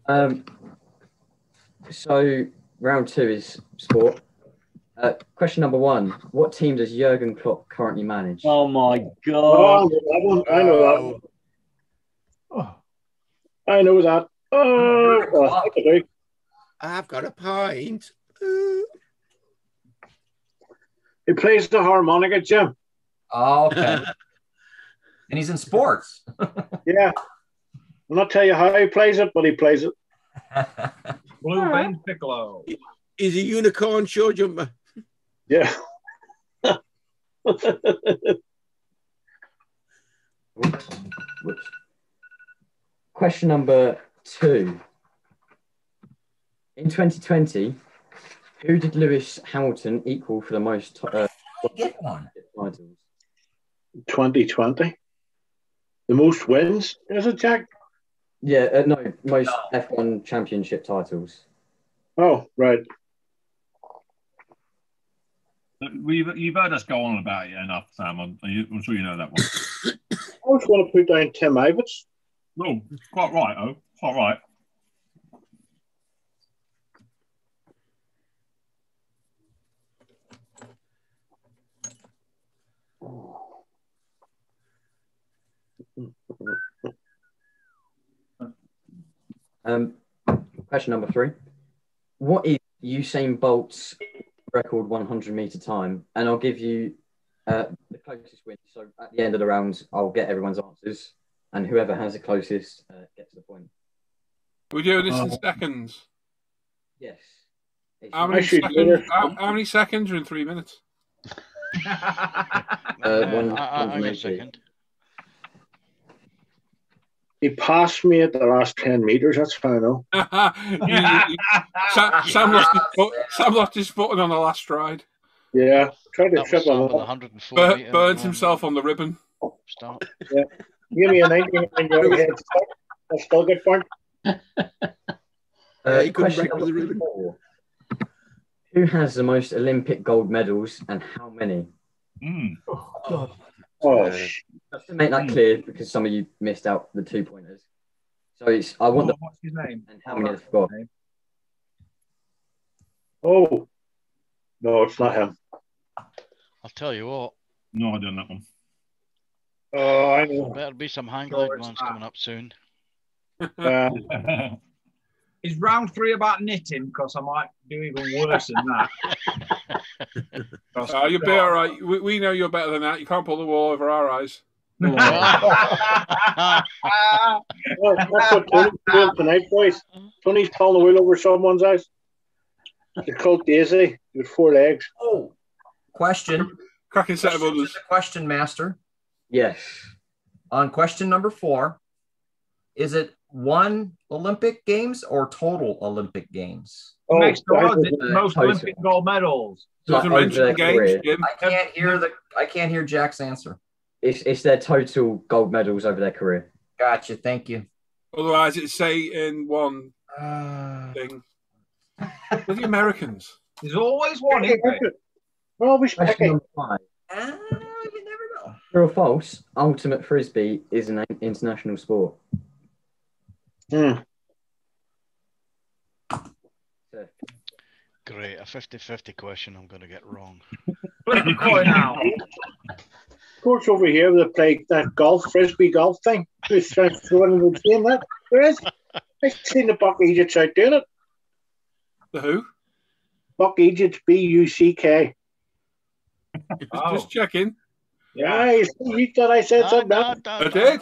So round 2 is sport. Question number 1: what team does Jurgen Klopp currently manage? Oh my Oh, God! that one. I know that one. Oh, I know that. Oh, I do. I've got a pint. He plays the harmonica, Jim. Oh, okay. And he's in sports. Yeah. I'll not tell you how he plays it, but he plays it. Blue Vein Piccolo. Is a unicorn show jumper? Yeah. Whoops. Question number 2. In 2020, who did Lewis Hamilton equal for the most Get one. titles? 2020. The most wins, is it, Jack? Yeah, no, most F1 championship titles. Oh, right. You've heard us go on about it enough, Sam. I'm sure you know that one. I was going to put down Tim Ivets. No, quite right. Oh, quite right. Question number 3. What is Usain Bolt's record 100-meter time? And I'll give you the closest win. So at the end of the round, I'll get everyone's answers, and whoever has the closest gets the point. We do this in seconds. Yes. How many seconds are in 3 minutes? I get second. He passed me at the last 10 meters. That's fine, though. Sam lost his footing on the last stride. Yeah, tried to trip him up. Burns himself on the ribbon. Start. Yeah. Give me a 99-yard head start. I'll still get burnt. He couldn't break the ribbon. 4. Who has the most Olympic gold medals and how many? Oh, God. Just to make that clear, because some of you missed out the 2-pointers. So it's What's his name? And how many I've got. Oh, no, it's not him. I'll tell you what. No idea on that one. Oh, I know. There better be some hang glide ones coming up soon. Is round 3 about knitting? Because I might do even worse than that. You'll be all right. We know you're better than that. You can't pull the wool over our eyes. Well, that's what Tony's doing tonight, boys. Tony's pulling the wheel over someone's eyes. It's called Daisy with 4 legs. Oh, question. Cracking set of others. Question, Master. Yes. On question number 4, is it 1 Olympic Games or total Olympic Games? Next to us, it's most Olympic gold medals. Doesn't mention the games, Jim. I can't hear Jack's answer. It's their total gold medals over their career. Gotcha. Thank you. Otherwise, it's say in one thing. With the Americans. There's always one, isn't there? We're always Question number 5. You never know. True or false? Ultimate frisbee is an international sport. Great, a 50-50 question I'm going to get wrong. Of course, over here they play that frisbee golf thing. Who's trying to throw it in the game? That there is. I've seen the Buck Egypts out doing it. The who? Buck Egypts, BUCK. Just checking. Yeah, you thought I said something. I did.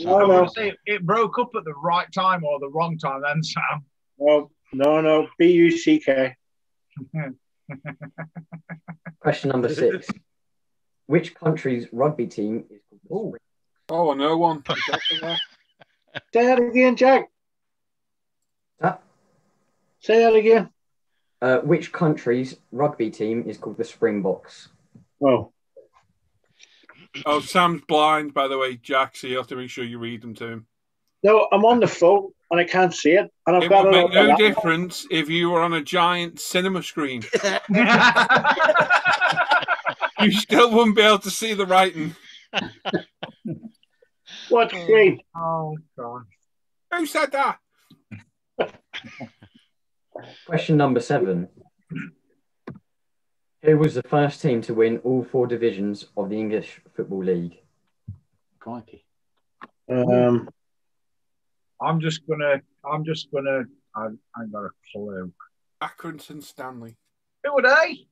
No. It broke up at the right time or the wrong time then, Sam. No, BUCK. Question number 6. Which country's rugby team is called the Springboks? Oh, I know one. Say that again, Jack. Say that again. Which country's rugby team is called the Springboks? Oh, Sam's blind, by the way, Jack, so you have to make sure you read them to him. No, I'm on the phone and I can't see it. And It would make no difference if you were on a giant cinema screen. You still wouldn't be able to see the writing. What shape? Oh, God. Who said that? Question number 7. Who was the first team to win all 4 divisions of the English Football League? Crikey. I'm just gonna. I ain't got a clue. Accrington Stanley. Who are they?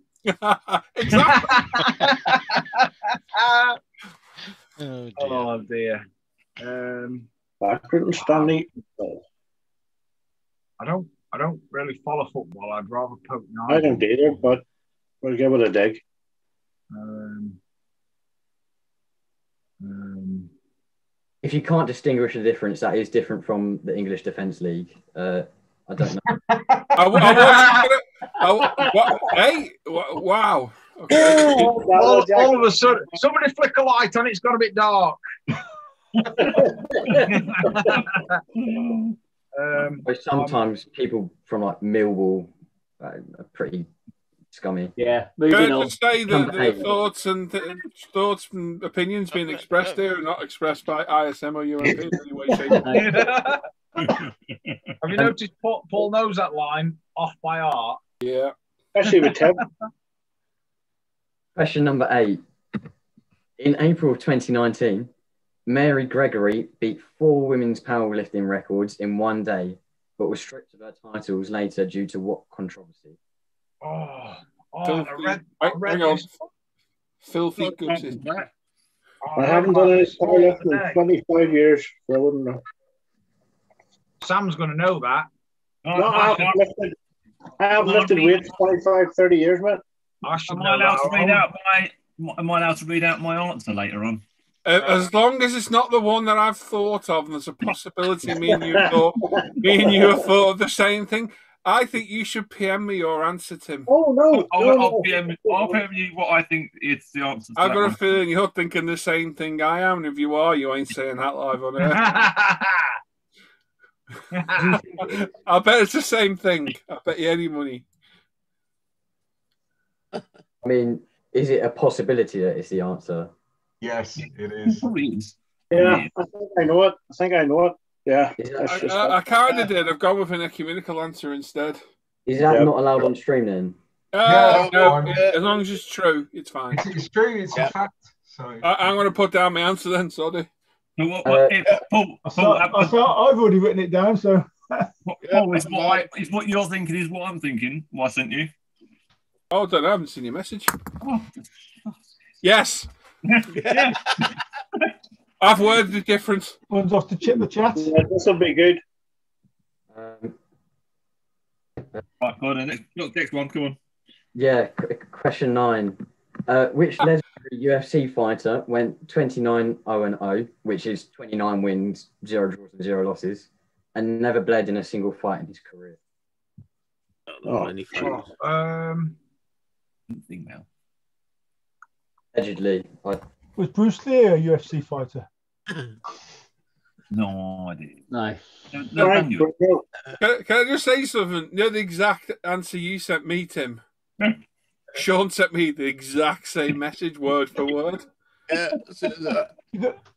Exactly. Oh, dear. Oh dear. Accrington Stanley. I don't really follow football. I'd rather poke an I don't either, but we'll give it a dig. If you can't distinguish the difference, that is different from the English Defence League. I don't know. Wow. Okay. All of a sudden, somebody flick a light on. It's got a bit dark. Sometimes people from like Millwall are pretty scummy. Yeah. Can I just say that the thoughts and opinions being expressed here are not expressed by ISM or UMP in any way, shape, or form. Have you noticed Paul knows that line off by heart? Yeah. Especially with Tim. Question number 8. In April of 2019, Mary Gregory beat 4 women's powerlifting records in one day, but was stripped of her titles later due to what controversy? I Hang on. Filthy gutted. I haven't done any powerlifting in 25 years, so I wouldn't know. Sam's going to know that. No, I haven't lifted weights 25, 30 years, man. I should Am I allowed to read out my answer later on? As long as it's not the one that I've thought of, and there's a possibility me and you have thought of the same thing, I think you should PM me your answer, Tim. Oh, no. I'll PM you what I think is the answer. I've got a feeling you're thinking the same thing I am, and if you are, you ain't saying that live on air. I bet it's the same thing. I bet you any money. I mean, is it a possibility that it's the answer? Yes, it is. Yeah, I think I know it. Yeah. I kind of did. I've gone with an ecumenical answer instead. Is that not allowed on stream then? No, as long as it's true, it's fine. It's true. It's a fact. So I'm going to put down my answer then, sorry. I've already written it down, so. Is what you're thinking is what I'm thinking. What I sent you. Oh, I don't know. I haven't seen your message. Oh. Yes. Yeah. I've worded the difference. One's off to chip the chat. Yeah, this will be good. Right, go on. Next one. Come on. Yeah, question 9. Which legendary UFC fighter went 29-0-0, which is 29 wins, 0 draws and 0 losses, and never bled in a single fight in his career? Think now. Allegedly. Was Bruce Lee a UFC fighter? No idea. No. Can I just say something? You know the exact answer you sent me, Tim? Sean sent me the exact same message, word for word. Hang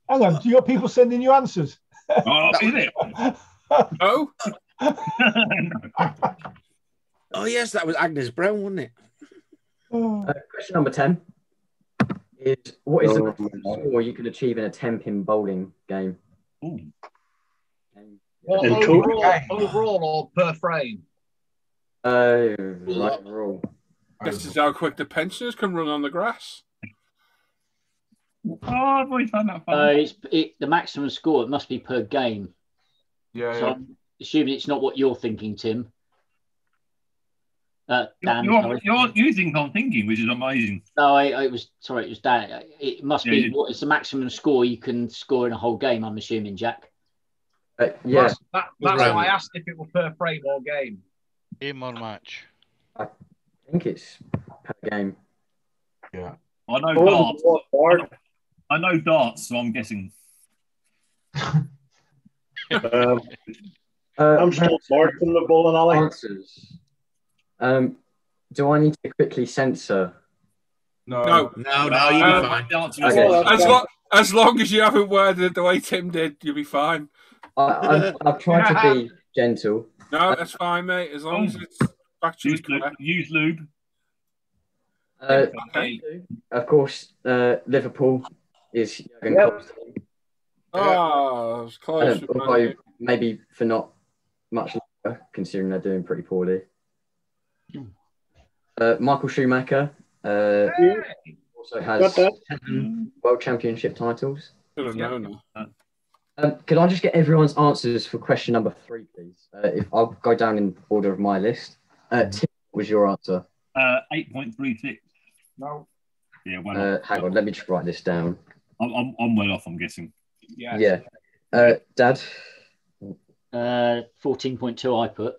on, do you got people sending you answers? Oh, is it? Oh? Oh, yes, that was Agnes Brown, wasn't it? Question number 10 is, what is the maximum score you can achieve in a 10-pin bowling game? Overall or per frame? Overall. This is how quick the pensioners can run on the grass. Oh, I've always found that fun. The maximum score, it must be per game. Yeah. So I'm assuming it's not what you're thinking, Tim. Dan, you think I'm thinking, which is amazing. No, it was Dan. It must be what is the maximum score you can score in a whole game, I'm assuming, Jack. Yeah. That's why I asked if it was per frame or game. Game or match? I think it's per game. Yeah. I know darts. I know darts, so I'm guessing. I'm still smart from the bowling alley. Answers. Do I need to quickly censor No. No, you'll be fine. Okay. As long as you haven't worded it the way Tim did, you'll be fine. I've tried to be gentle. No, that's fine, mate. As long as it's factually correct. Use lube. Okay. Of course, Liverpool is Jurgen Klopp's team. Oh, it was close. Although maybe for not much longer, considering they're doing pretty poorly. Michael Schumacher also has 7 World Championship titles. Should have known that. Could I just get everyone's answers for question number 3, please? If I'll go down in order of my list. Tim, what was your answer? 8.36. No. Yeah, well hang on, let me just write this down. I'm well off, I'm guessing. Yes. Yeah. Dad? 14.2 I put.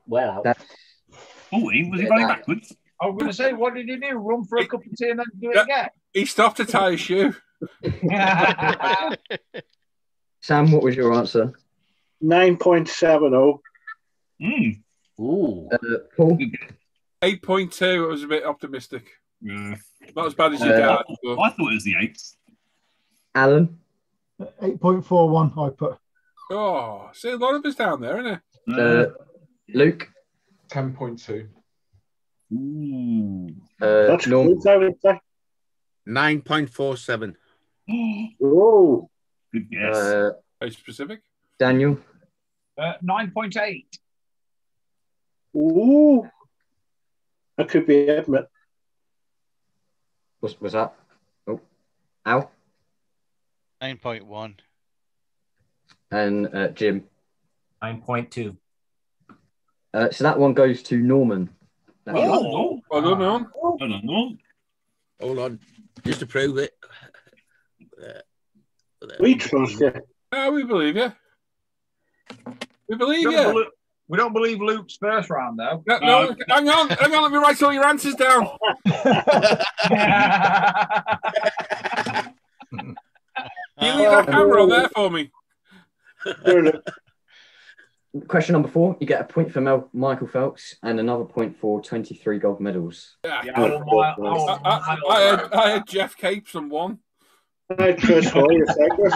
Well out. 14? Was he running backwards? I was going to say, what did he do? Run for a cup of tea and then do it again? He stopped to tie his shoe. Sam, what was your answer? 9.70. Ooh. Paul? 8.2. I was a bit optimistic. Yeah. Not as bad as your dad. I thought it was the 8th. Alan? 8.41 I put. Oh, see a lot of us down there, isn't it? Luke? 10.2. That's good, I would say. 9.47. Oh. Good guess. Very specific. Daniel? 9.8. Ooh. That could be it, but... Was that? Oh. Al? 9.1. And Jim? 9.2. So that one goes to Norman. Well done, Norm. Hold on. Just to prove it. We trust you. Yeah, we believe you. We believe you. We don't believe Luke's first round, though. No, hang on. Let me write all your answers down. You leave that camera on there for me. Question number 4. You get a point for Michael Phelps and another point for 23 gold medals. Yeah. I had Jeff Capes on 1. I trust all your sectors.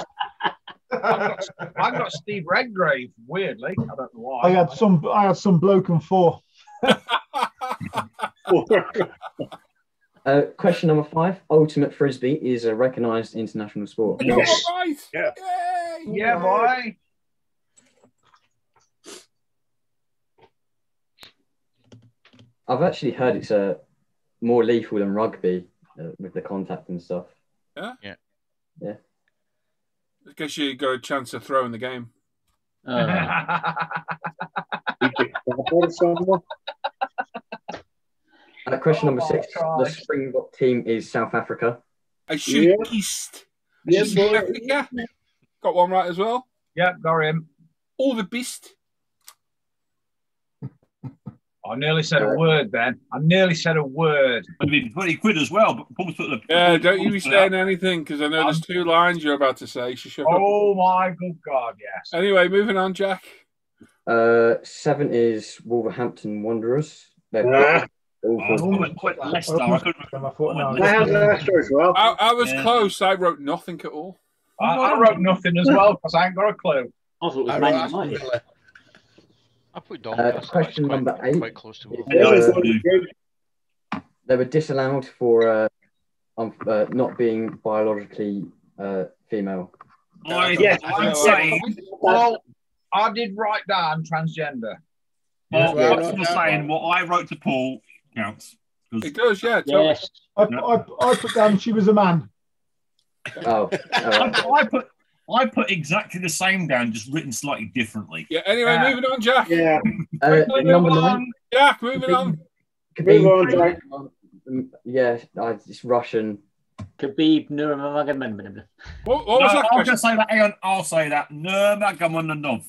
I got Steve Redgrave, weirdly. I don't know why. I had some bloke and 4. Question number 5. Ultimate Frisbee is a recognised international sport. Yes. Right. Yeah. Yeah, boy. I've actually heard it's more lethal than rugby with the contact and stuff. Yeah? Yeah. I guess you got a chance of throwing the game. Question number 6. The Springbok team is South Africa. I shoot East. Yes, boy. Africa. Got one right as well. Yeah, got him. All the beast. I nearly said a word then. I'd be 20 quid as well, but Paul's put the... Yeah, don't you be saying anything, because I know there's 2 lines you're about to say. Oh, my good God, yes. Anyway, moving on, Jack. 7 is Wolverhampton Wanderers. I had Leicester as well. I was close. I wrote nothing at all. I wrote nothing as well, because I ain't got a clue. I thought it was Man United. I put Doncaster. Question number 8. Quite close to They were disallowed for not being biologically female. Well, I did write down transgender. Well, I'm still saying what I wrote to Paul counts. It does, yeah. Yes. I put down she was a man. Oh, I put exactly the same down, just written slightly differently. Yeah. Anyway, moving on, Jack. Yeah. Number 9. Jack, moving on. Move on, Jack. Yeah, it's Russian. Khabib Nurmagomedov. What was that I'll question? just say that. Hang on, I'll say that. Nurmagomedov.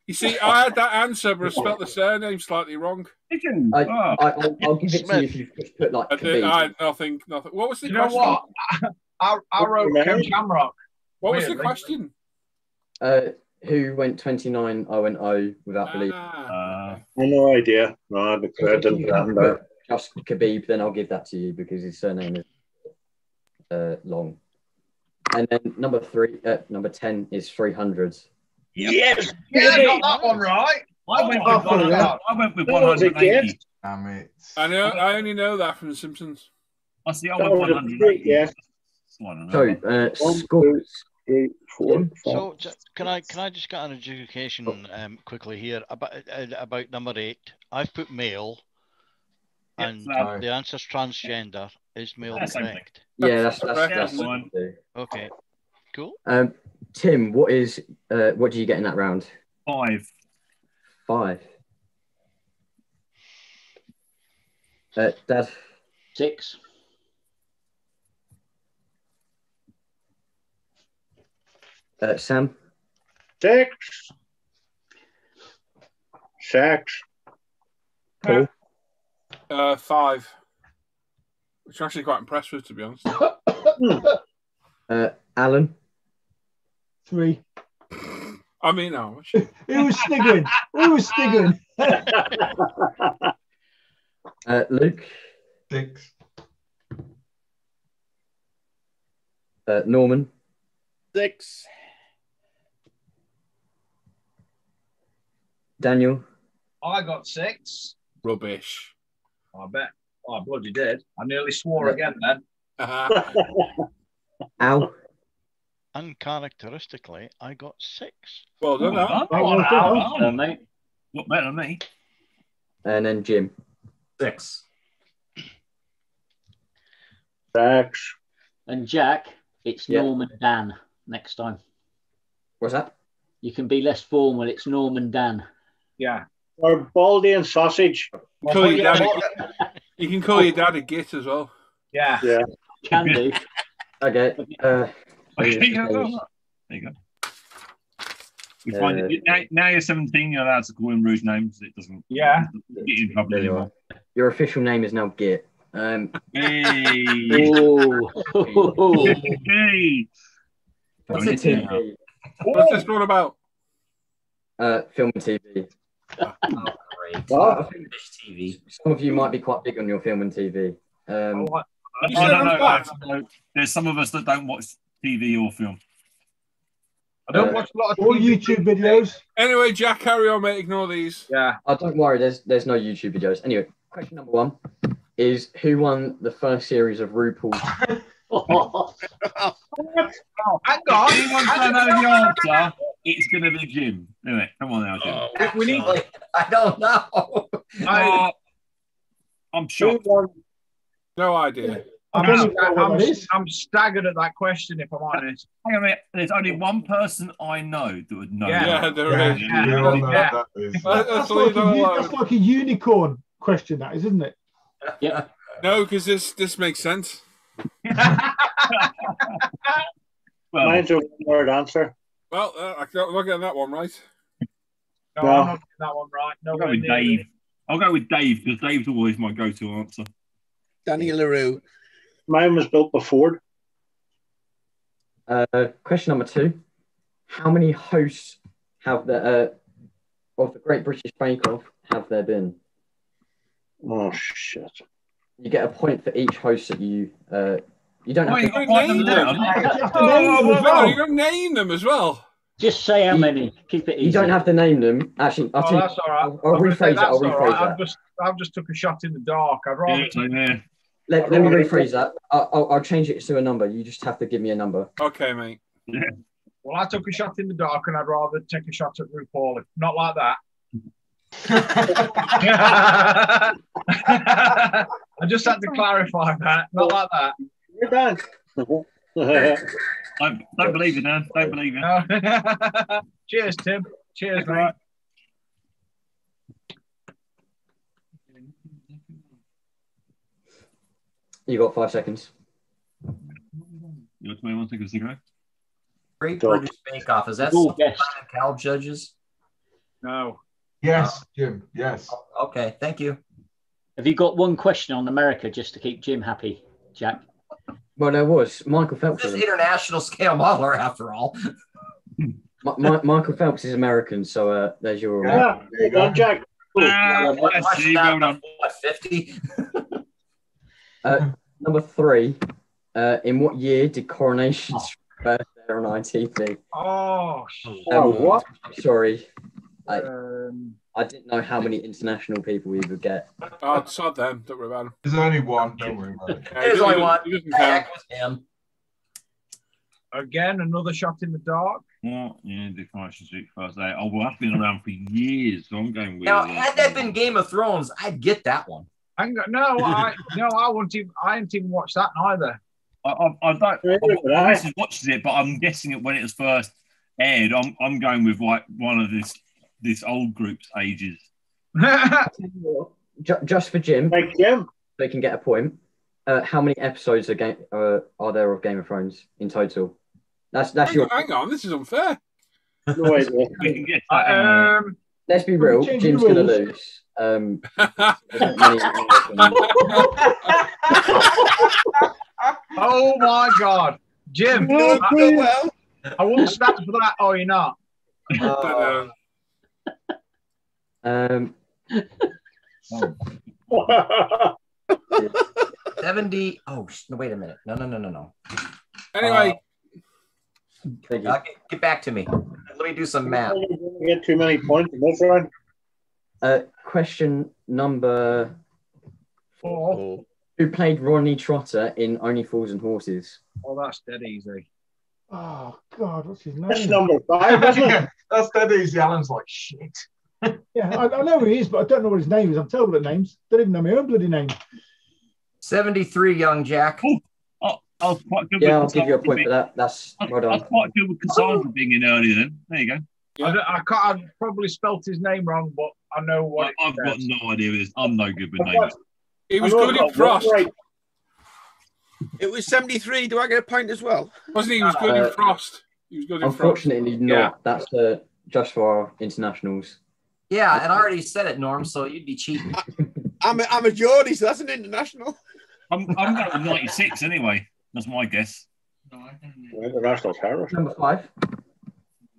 You see, I had that answer, but I spelt the surname slightly wrong. Did you? I'll give it to you if you just put like Khabib. I had nothing. What was the You question? know what? I wrote Ken Shamrock. What was the question? Who went 29-0-0 without belief? No idea. No, I didn't. Just Khabib, then I'll give that to you because his surname is. long. And then number 10 is 300. Yes. Yeah, I got that one right. I went with 100. I went with 180. Damn it. I only know that from The Simpsons. I see. I That went was a 180. yes. So, scores. 3, 4, 5. So can I just get an education quickly here about number 8? I've put male, and the answer's transgender. Is male correct? Yeah, that's one. Okay, cool. Tim, what do you get in that round? 5. 5. Dad? 6. Sam? 6. 6. Paul? 5. Which I'm actually quite impressed with, to be honest. Alan? 3. I mean, no. Who was sniggering? Who was sniggering? Luke? 6. Norman? 6. Daniel? I got 6. Rubbish. I bet. Oh, I bloody did. I nearly swore again then. Al? Uncharacteristically, I got 6. Well done, Al. Well done, mate. What better than me? And then Jim? 6. 6. And Jack, it's Norman Dan next time. What's that? You can be less formal. It's Norman Dan. Yeah. Or baldy and sausage. You can call your dad a git as well. Yeah. Yeah. Can do. Okay. There you go. We find it, now you're 17, you're allowed to call him rude names. It doesn't get in trouble anymore. Your official name is now Git. Hey. Hey. What's this one about? Film and TV. Well, TV. Some of you might be quite big on your film and TV. I don't know. There's some of us that don't watch TV or film. I don't watch a lot of all YouTube videos. Anyway, Jack, carry on, mate. Ignore these. Yeah. Oh, don't worry. There's no YouTube videos. Anyway, question number 1 is who won the first series of RuPaul's? Hang on. Anyone don't know the answer, it's going to be Jim. Isn't it? Come on now, Jim. We need. I don't know. I'm shocked. No idea. I'm staggered at that question, if I'm honest. Hang on a minute. There's only one person I know that would know. Yeah, there is. That's like a unicorn question, that is, isn't it? Yeah. No, because this makes sense. Mine's a one-word answer. Well, I'm not getting that one right. No, I'm not getting that one right. I'll go with Dave. I'll go with Dave because Dave's always my go-to answer. Danny LaRue. Mine was built before. Question number 2. How many hosts have the of the Great British Bake Off have there been? Oh shit! You get a point for each host that you don't have to name them. You don't name them as well. Just say how many. Keep it easy. You don't have to name them. Actually, that's all right. I'll rephrase it. I've just took a shot in the dark. I'd rather. Let me rephrase that. I'll change it to a number. You just have to give me a number. Okay, mate. Yeah. Well, I took a shot in the dark, and I'd rather take a shot at RuPaul. Not like that. I just had to clarify that. Not like that. You're done. Don't believe it, man. Don't believe it. Cheers, Tim. Cheers, mate. You got 5 seconds. You got 21 seconds to go. Great British Bake Off. Is that something Cal judges? No. Yes, Jim. Yes. Okay, thank you. Have you got one question on America just to keep Jim happy, Jack? Well, there was. Michael Phelps. This is international scale modeler, after all. Michael Phelps is American, so there's your. Yeah, there you go, Jack. What, 50? Number 3. In what year did Coronation Street first air on ITV? Oh, what? Sorry. I didn't know how many international people we would get. Oh, sod them. Don't worry about them. There's only one. Don't worry about it. There's only one. He doesn't count. Heck with him. again, another shot in the dark. Yeah, the Coronation Street first day. Oh, well, that's been around for years, so I'm going with. Now, had that been Game of Thrones, I'd get that one. I wouldn't even. I hadn't even watched that either. I obviously watched it, but I'm guessing it when it was first aired. I'm going with like one of this old group's ages. Just for Jim, Hey, Jim, they can get a point. How many episodes are there of Game of Thrones in total? That's your. Hang on, this is unfair. no idea. We can get that. Let's be real. Jim's going to lose. Oh my God, Jim! Well, I won't stand for that. Oh, you're not. 70. Oh, no, wait a minute. No. Anyway, Get back to me. Let me do some math. You get too many points in this one. Question number 4. Who played Rodney Trotter in Only Fools and Horses? Oh, that's dead easy. Oh God, what's his name? That's number 5, isn't it? That's dead easy. Alan's like, shit. Yeah, I know who he is, but I don't know what his name is. I'm terrible at names. Don't even know my own bloody name. 73, young Jack. I was quite good. Yeah, with I'll give you a point Kassandra for that. That's well I was done. quite good with Kassandra being in earlier. Then there you go. I've probably spelt his name wrong, but I know what. I've got no idea with this. I'm no good with names. he was good in Frost. it was 73. Do I get a point as well? Wasn't he? He was good in Frost. He was good in Frost. Unfortunately, not. That's just for our internationals. Yeah, and I already said it, Norm, so you'd be cheating. I'm a Geordie, so that's an international. I'm going with 96 anyway. That's my guess. International terror. Number 5.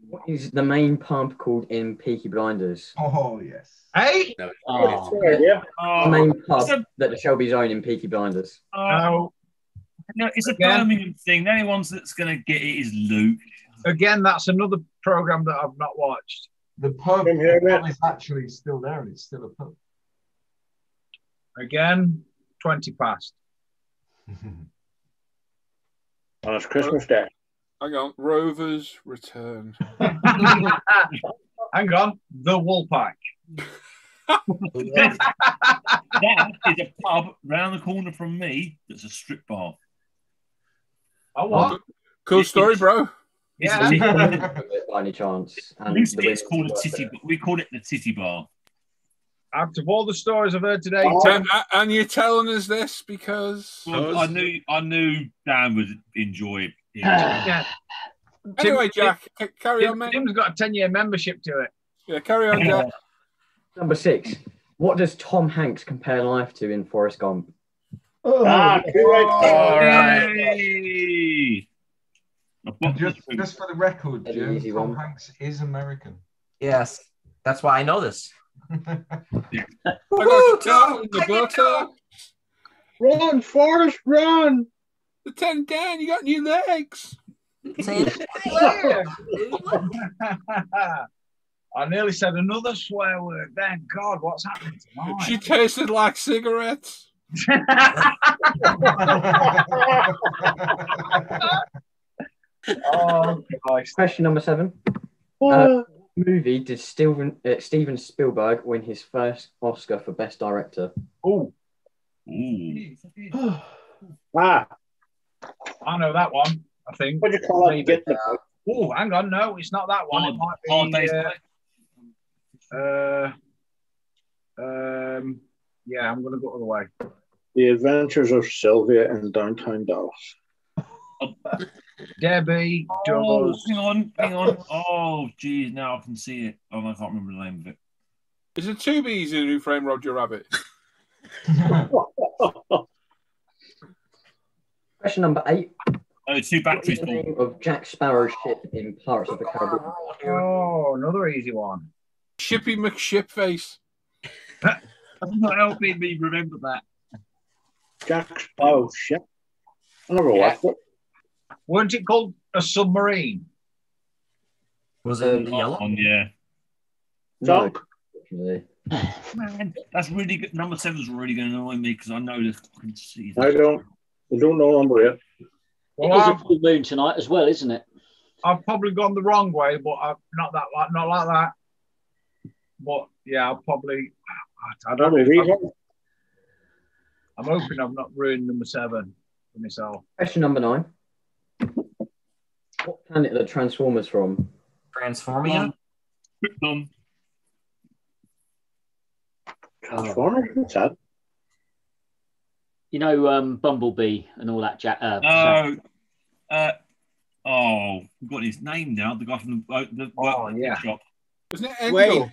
What is the main pub called in Peaky Blinders? Oh, yes. Hey? No, The main pub that the Shelby's own in Peaky Blinders. No, it's a Again? Birmingham thing. The only ones that's going to get it is Luke. again, that's another program that I've not watched. The pub is actually still there, and it's still a pub. Again, 20 past. On it's Christmas Day. Hang on, Rovers return. Hang on, the Woolpack. That is a pub round the corner from me that's a strip bar. Oh, what? Cool story, bro. Yeah. By any chance? At least it's called a titty. We call it the titty bar. Out of all the stories I've heard today, And you're telling us this because I knew Dan would enjoy it. yeah. Anyway, Jack, carry on, mate. Tim's got a 10-year membership to it. Yeah, carry on, Jack. Number 6. What does Tom Hanks compare life to in Forrest Gump? All right. Just for the record, Jim, easy Tom one. Hanks is American. Yes, that's why I know this. I got Tom in the butter. Run, Forrest, run! The 10 Dan, you got new legs. I nearly said another swear word. Thank God, what's happening tonight? She tasted like cigarettes. Oh, Christ. Question number 7. What movie did Steven Spielberg win his first Oscar for Best Director? Oh. I know that one, I think. What do you call that? Oh, hang on. No, it's not that one. It might be. Yeah, I'm going to go the other way. The Adventures of Sylvia in Downtown Dallas. Debbie does. Hang on. Oh, geez, now I can see it. Oh, I can't remember the name of it. Is it too easy to do Frame Roger Rabbit? Question number 8. Oh, 2 batteries. What is the name of Jack Sparrow's ship in Pirates of the Caribbean? Oh, another easy one. Shippy McShipface. That's not helping me remember that. Jack Sparrow's ship. I never watched it. Weren't it called a submarine? Was it yellow? Yeah. No. Man, that's really good. Number 7's really going to annoy me because I know this. I can see I don't know number 8. Well, it is a full moon tonight as well, isn't it? I've probably gone the wrong way, but not like that. But yeah, I'll probably. I don't know. I'm hoping I've not ruined number 7 for myself. Question number 9. What planet are the Transformers from? Transformia? Krypton. Transformers? What's that? You know, Bumblebee and all that. We've got his name now. The guy from the pet shop. Wasn't it Endor?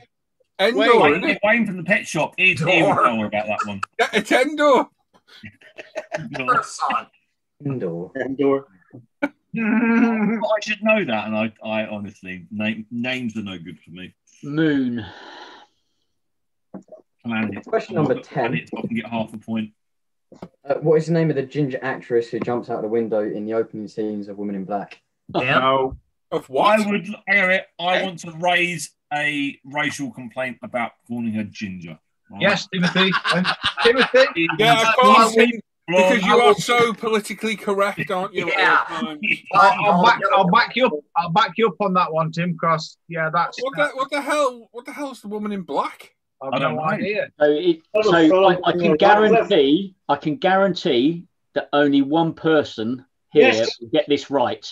Wayne from the pet shop. He's about that one. Yeah, it's Endor. Endor. I should know that, and I honestly, names are no good for me. Moon. Planet. Question number 10. Planet, I can get half a point. What is the name of the ginger actress who jumps out the window in the opening scenes of Women in Black? No. Of what? I want to raise a racial complaint about calling her ginger. Right? Yes, Timothy. Timothy. Yeah, of course. Because you are so politically correct, aren't you? Yeah. I'll back you up. I'll back you up on that one, Tim. Because that's what the hell? What the hell's the woman in black? I don't know idea. So I can guarantee that only one person here will get this right.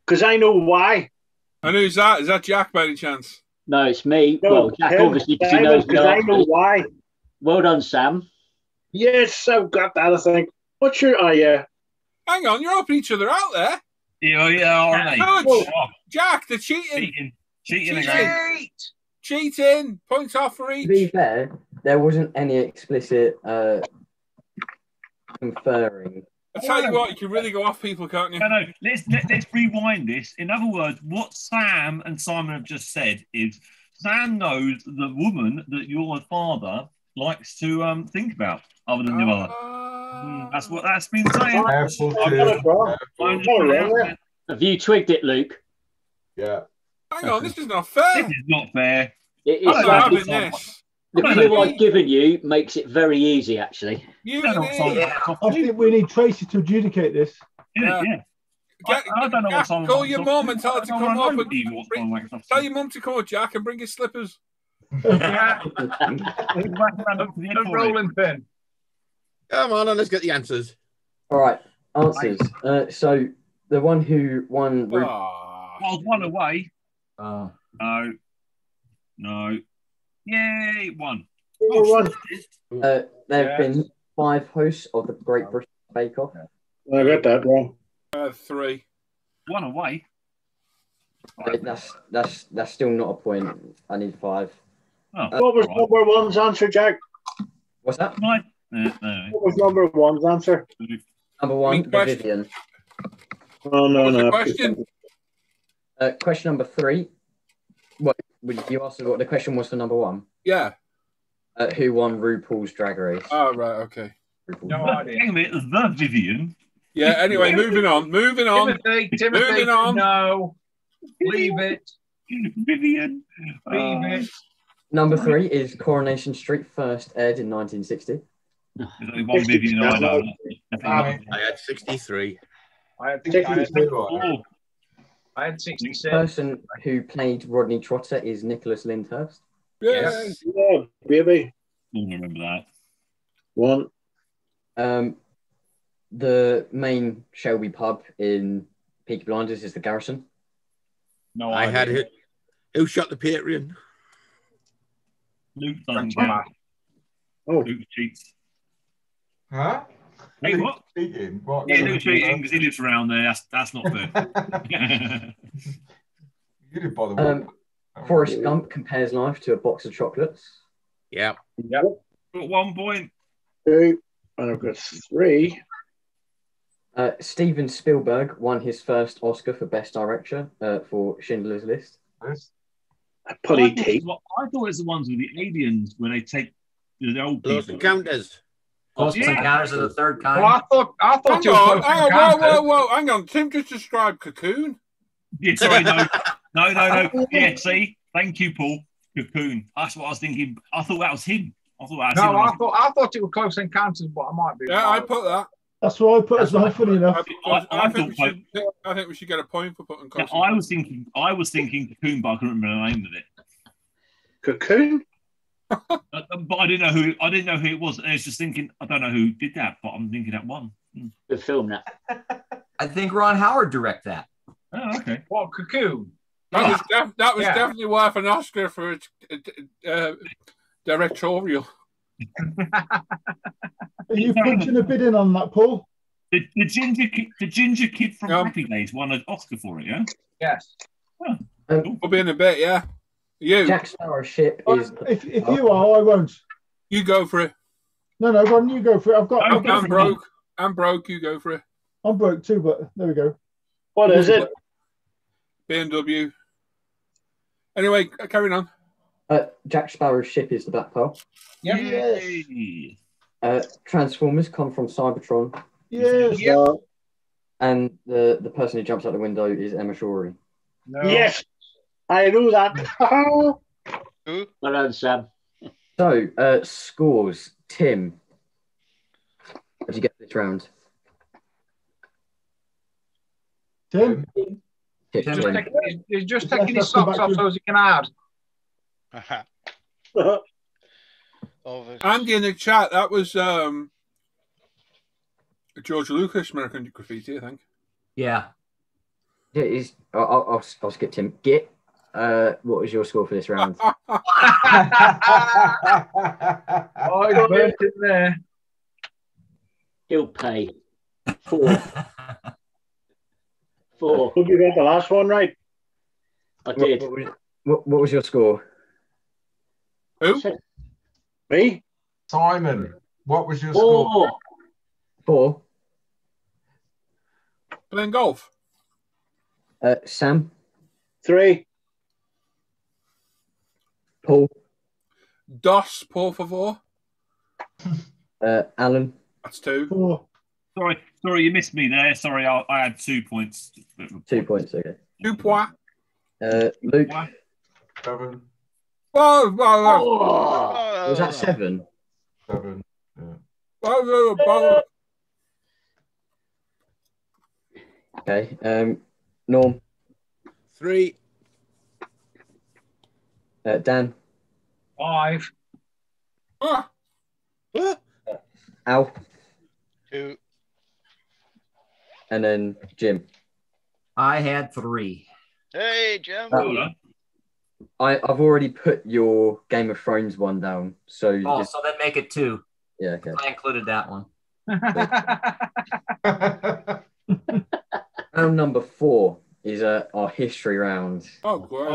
Because I know why. And who's that? Is that Jack by any chance? No, it's me. No, well, Jack obviously because he knows the I know why. Well done, Sam. Yes, I've got that, I think. What's your... Oh, yeah. Hang on, you're helping each other out there. Yeah, aren't they? No, Jack, they're cheating. Cheating again. Cheating. Points off for each. To be fair, there wasn't any explicit conferring. I tell you what, you can really go off people, can't you? No. Let's rewind this. In other words, what Sam and Simon have just said is Sam knows the woman that your father likes to think about, other than your mother. That's what that's been saying. Have you twigged it, Luke? Yeah. Hang on, this is not fair. This is not fair. It is. I'm not having this. The clue I've given you makes it very easy, actually. I think we need Tracy to adjudicate this. Yeah. I don't know what's on. Call your mum and tell her to come up and tell your mum to come up, Jack, and bring his slippers. Rolling pin. Come on, let's get the answers. All right, answers. So the one who won. Well, one away. No. Yay, one. There have been 5 hosts of the Great British Bake Off. I got that wrong. 3. One away. That's still not a point. I need 5. What was number 1's answer, Jack? What's that? What was number 1's answer? Number 1, Vivian. Oh, no. Question? Question number 3. What you asked what the question was for number 1? Yeah. Who won RuPaul's Drag Race? Oh, right, okay. No idea. The Vivian. Yeah, anyway, moving on. Timothy, moving on. No. Leave it. Vivian. Leave it. Number 3 is Coronation Street, first aired in 1960. There's only one Vivian I know. I had 63. I had 66. The person who played Rodney Trotter is Nicholas Lyndhurst. Yes. Yeah, baby. I remember that. 1. The main Shelby pub in Peaky Blinders is the Garrison. No, I had it. Who shot the Patreon? Luke doesn't count. Oh, Luke cheats. Huh? Hey, what? Cheating? What? Yeah, Luke cheating because he lives around there. That's not fair. You didn't bother. Forrest Gump compares life to a box of chocolates. Yeah. Got 1 point. 2. And I've got 3. Steven Spielberg won his first Oscar for Best Director for Schindler's List. I thought it was the ones with the aliens where they take the old people. Those encounters. Close Encounters of the Third Kind. Well, I thought Hang on, whoa, hang on. Tim just described Cocoon. Yeah, sorry, no. Yeah, see, thank you, Paul. Cocoon. That's what I was thinking. I thought that was him. I thought it was Close Encounters, but I might be. Yeah, I put that. That's what I put as well. Funny enough. I think we should get a point for putting Close. I was thinking Cocoon, but I couldn't remember the name of it. Cocoon. But I didn't know who it was. And I was just thinking, I don't know who did that, but I'm thinking that one. Good film, that. I think Ron Howard directed that. Oh, okay. What, Cocoon? That was definitely worth an Oscar for its directorial. Are you punching a bid in on that, Paul? The ginger kid from Happy Days won an Oscar for it, yeah? Yes. We'll be in a bit, yeah. You. Jack Sparrow's ship is. If you are, I won't. You go for it. No, Ron, you go for it. I'm broke. I'm broke. You go for it. I'm broke too, but there we go. What is it? BMW. Anyway, carrying on. Jack Sparrow's ship is the Black Pearl. Yes. Transformers come from Cybertron. Yes. And the person who jumps out the window is Emma Shorey. No. Yes, I knew that. Well done, Sam. So, scores. Tim, how did you get this round? Tim? He's just taking his socks off so he can add. Andy in the chat, that was George Lucas, American Graffiti, I think. Yeah. I'll skip Tim. Git, what was your score for this round? I burnt it there. He'll pay. 4. 4. Hope you got the last one right. I did. What was your score? Who? Me? Simon, what was your score? 4. Playing golf. Sam? 3. Paul? Dos, por favor. Alan? That's 2. 4. Sorry, you missed me there. Sorry, I had 2 points. 2 points, okay. 2 points. Luke? 7. Oh. Was that 7? 7. Yeah. Okay. Norm? 3. Dan? 5. Al? 2. And then Jim? I had 3. Hey, Jim. I've already put your Game of Thrones one down. So so then make it 2. Yeah, okay. I included that one. Round number 4 is our history round. Oh, great.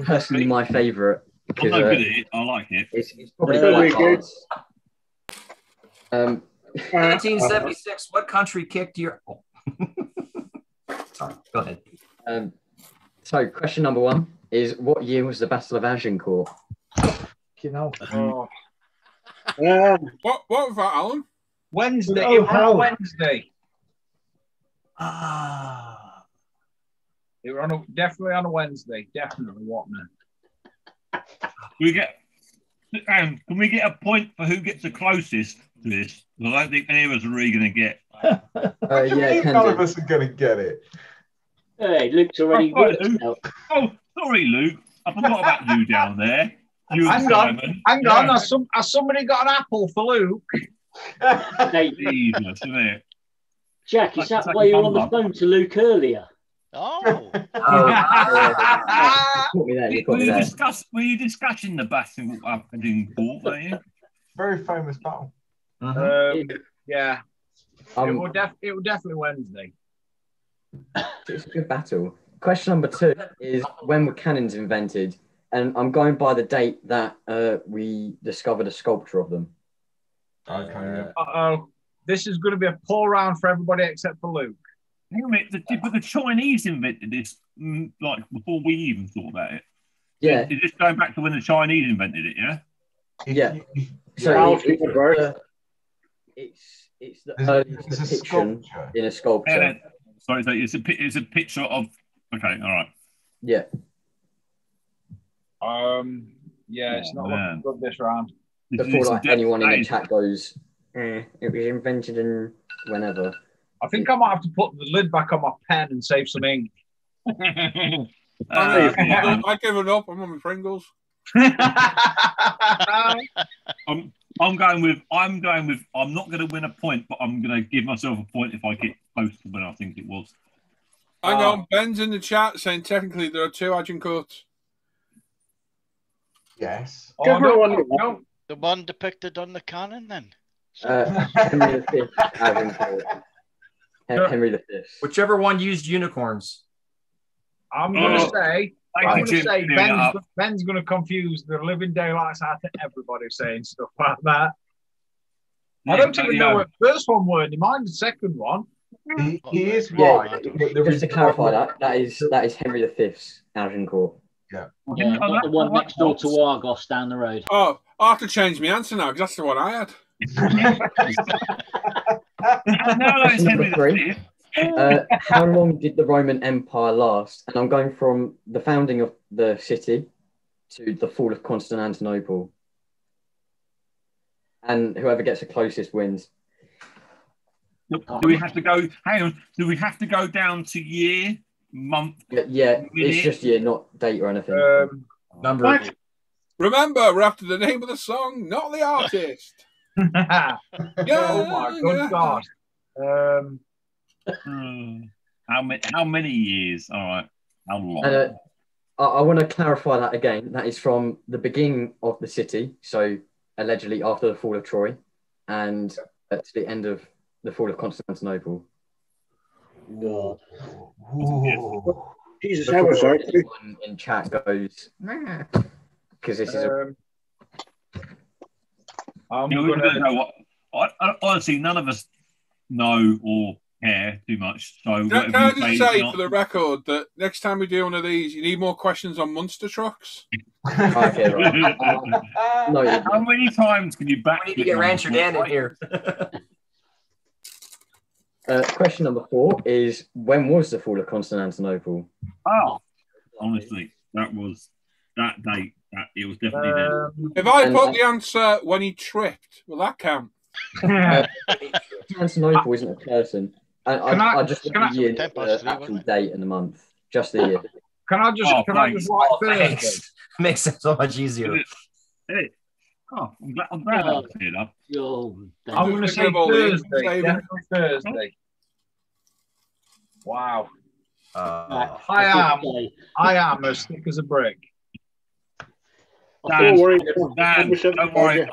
Personally, my favourite. Because, I'm not good at it. I like it. It's probably quite hard. 1976, what country kicked your... Oh. Sorry, go ahead. So, question number 1 is, what year was the Battle of Agincourt? What was that, Alan? Wednesday. Oh, it was Wednesday. It was definitely on a Wednesday. Definitely, wasn't it? Can we get a point for who gets the closest to this? Because I don't think any of us are really going to get. None of us are going to get it. Hey, Luke's already worked out. Oh, sorry, Luke. I forgot about you down there. You and Simon. Hang on. Has somebody got an apple for Luke? Jesus, isn't it? Jack, is that why you were on the phone to Luke earlier? Oh. Were you discussing the battle that happened in Court, were you? Very famous battle. Yeah. It was definitely Wednesday. It's a good battle. Question number 2 is, when were cannons invented? And I'm going by the date that we discovered a sculpture of them. Okay. Uh-oh. This is going to be a poor round for everybody except for Luke. Hang on a minute, the Chinese invented this like before we even thought about it. Yeah. Is this going back to when the Chinese invented it, yeah? Yeah. So it's the earliest There's a depiction sculpture. in a sculpture. Sorry, so it's a picture of. Okay, all right. Yeah. Yeah, it's not looking good this round. Before like anyone in the chat goes, it was invented in whenever. I think I might have to put the lid back on my pen and save some ink. I give it up. I'm on my Pringles. I'm going with. I'm not going to win a point, but I'm going to give myself a point if I get close to when I think it was. Hang on, Ben's in the chat saying technically there are 2 Agincourts. Yes. The one depicted on the cannon, then. Henry V. Agincourt. Henry V. Whichever one used unicorns. I'm going to say. Ben's going to confuse the living daylights out of everybody saying stuff like that. I don't even know what the first one were. Mind the second one. He is right. Just to clarify that is Henry V's Agincourt. Yeah. Not the one next door to Argos down the road. Oh, I have to change my answer now because that's the one I had. No, it's Henry V. How long did the Roman Empire last? And I'm going from the founding of the city to the fall of Constantinople. And whoever gets the closest wins. Do we have to go? Hang on. Do we have to go down to year, month? Yeah, it's just year, not date or anything. Number. Remember, we're after the name of the song, not the artist. Oh my good God. How many years? All right. How long? I want to clarify that again. That is from the beginning of the city, so allegedly after the fall of Troy, and to the end of the fall of Constantinople. Whoa. Jesus, Before I was sorry. anyone in chat goes, because this is honestly, none of us know or care too much. So can I just say for the record that next time we do one of these, you need more questions on monster trucks? Okay, right. How many times can you back? We need to get Rancher Dan in here. Question number 4 is, when was the fall of Constantinople? Honestly, that was that date. It was definitely there. If I put the answer when he tripped, will that count? Constantinople isn't a person. I just want the year, the actual date and the month, just the year. Can I just write Thursday? Makes it so much easier. I'm glad I cleared up. I'm going to say Thursday. Definitely Thursday. Wow. I am as thick as a brick. Dan, don't worry.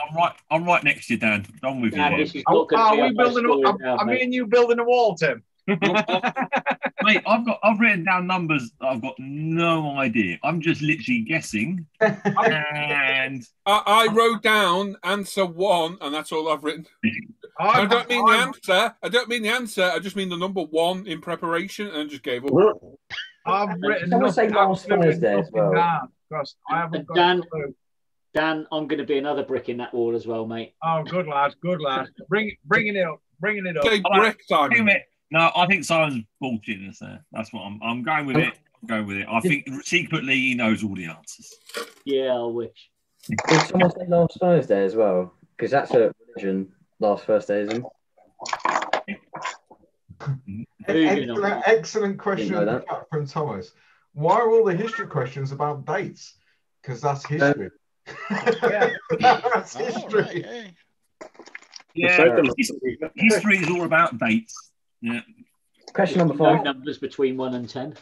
I'm right next to you, Dan. I'm with you. Are we building? Are me and you building a wall, Tim? Mate, I've written down numbers that I've got no idea. I'm just literally guessing. And I wrote down answer 1, and that's all I've written. I don't mean the answer. I don't mean the answer. I just mean the number 1 in preparation, and just gave up. I've written. Someone say last Thursday as well. I haven't got Dan, I'm going to be another brick in that wall as well, mate. Oh, good lad. Bringing it up. Say brick, Simon. No, I think Simon's bullshitting us there. That's what I'm going with it. I think secretly he knows all the answers. Yeah, I wish. Did someone say last Thursday as well? Because that's a religion, last Thursdayism. Excellent question from Thomas. Why are all the history questions about dates? Because that's history. That's history. History is all about dates. Yeah. Question number 5. Numbers between 1 and 10.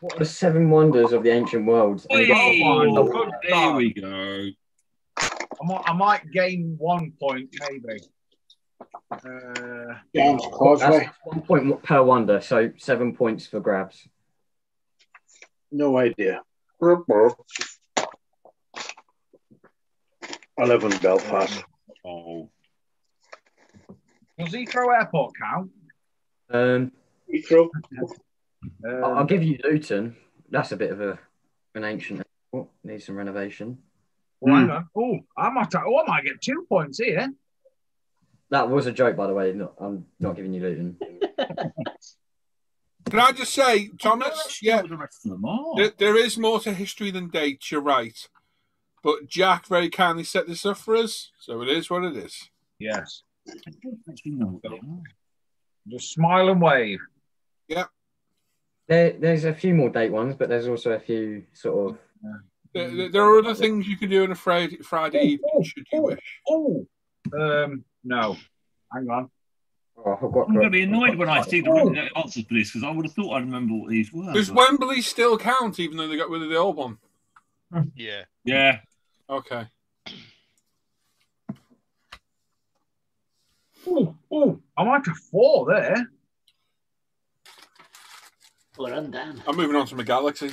What are the 7 wonders of the ancient world? There we go. I might gain 1 point, maybe. That's 1 point per wonder, so 7 points for grabs. No idea. 11 Belfast. Does Heathrow Airport count? Heathrow. I'll give you Luton. That's a bit of an ancient airport. Needs some renovation. Oh, hang on. Oh, I might get 2 points here. That was a joke, by the way. No, I'm not giving you Luton. Can I just say, Thomas? Yeah, there is more to history than dates. You're right, but Jack very kindly set this up for us, so it is what it is. Yes. Just smile and wave. Yeah. There's a few more date ones, but there's also a few sort of. There are other things you can do on a Friday evening, should you wish. No. Hang on. I'm going to be annoyed when I see the answers for this because I would have thought I'd remember what these were. Does Wembley still count, even though they got rid of the old one? Yeah. Yeah. Okay. I might have 4 there. Well, I'm down. I'm moving on to my Galaxy.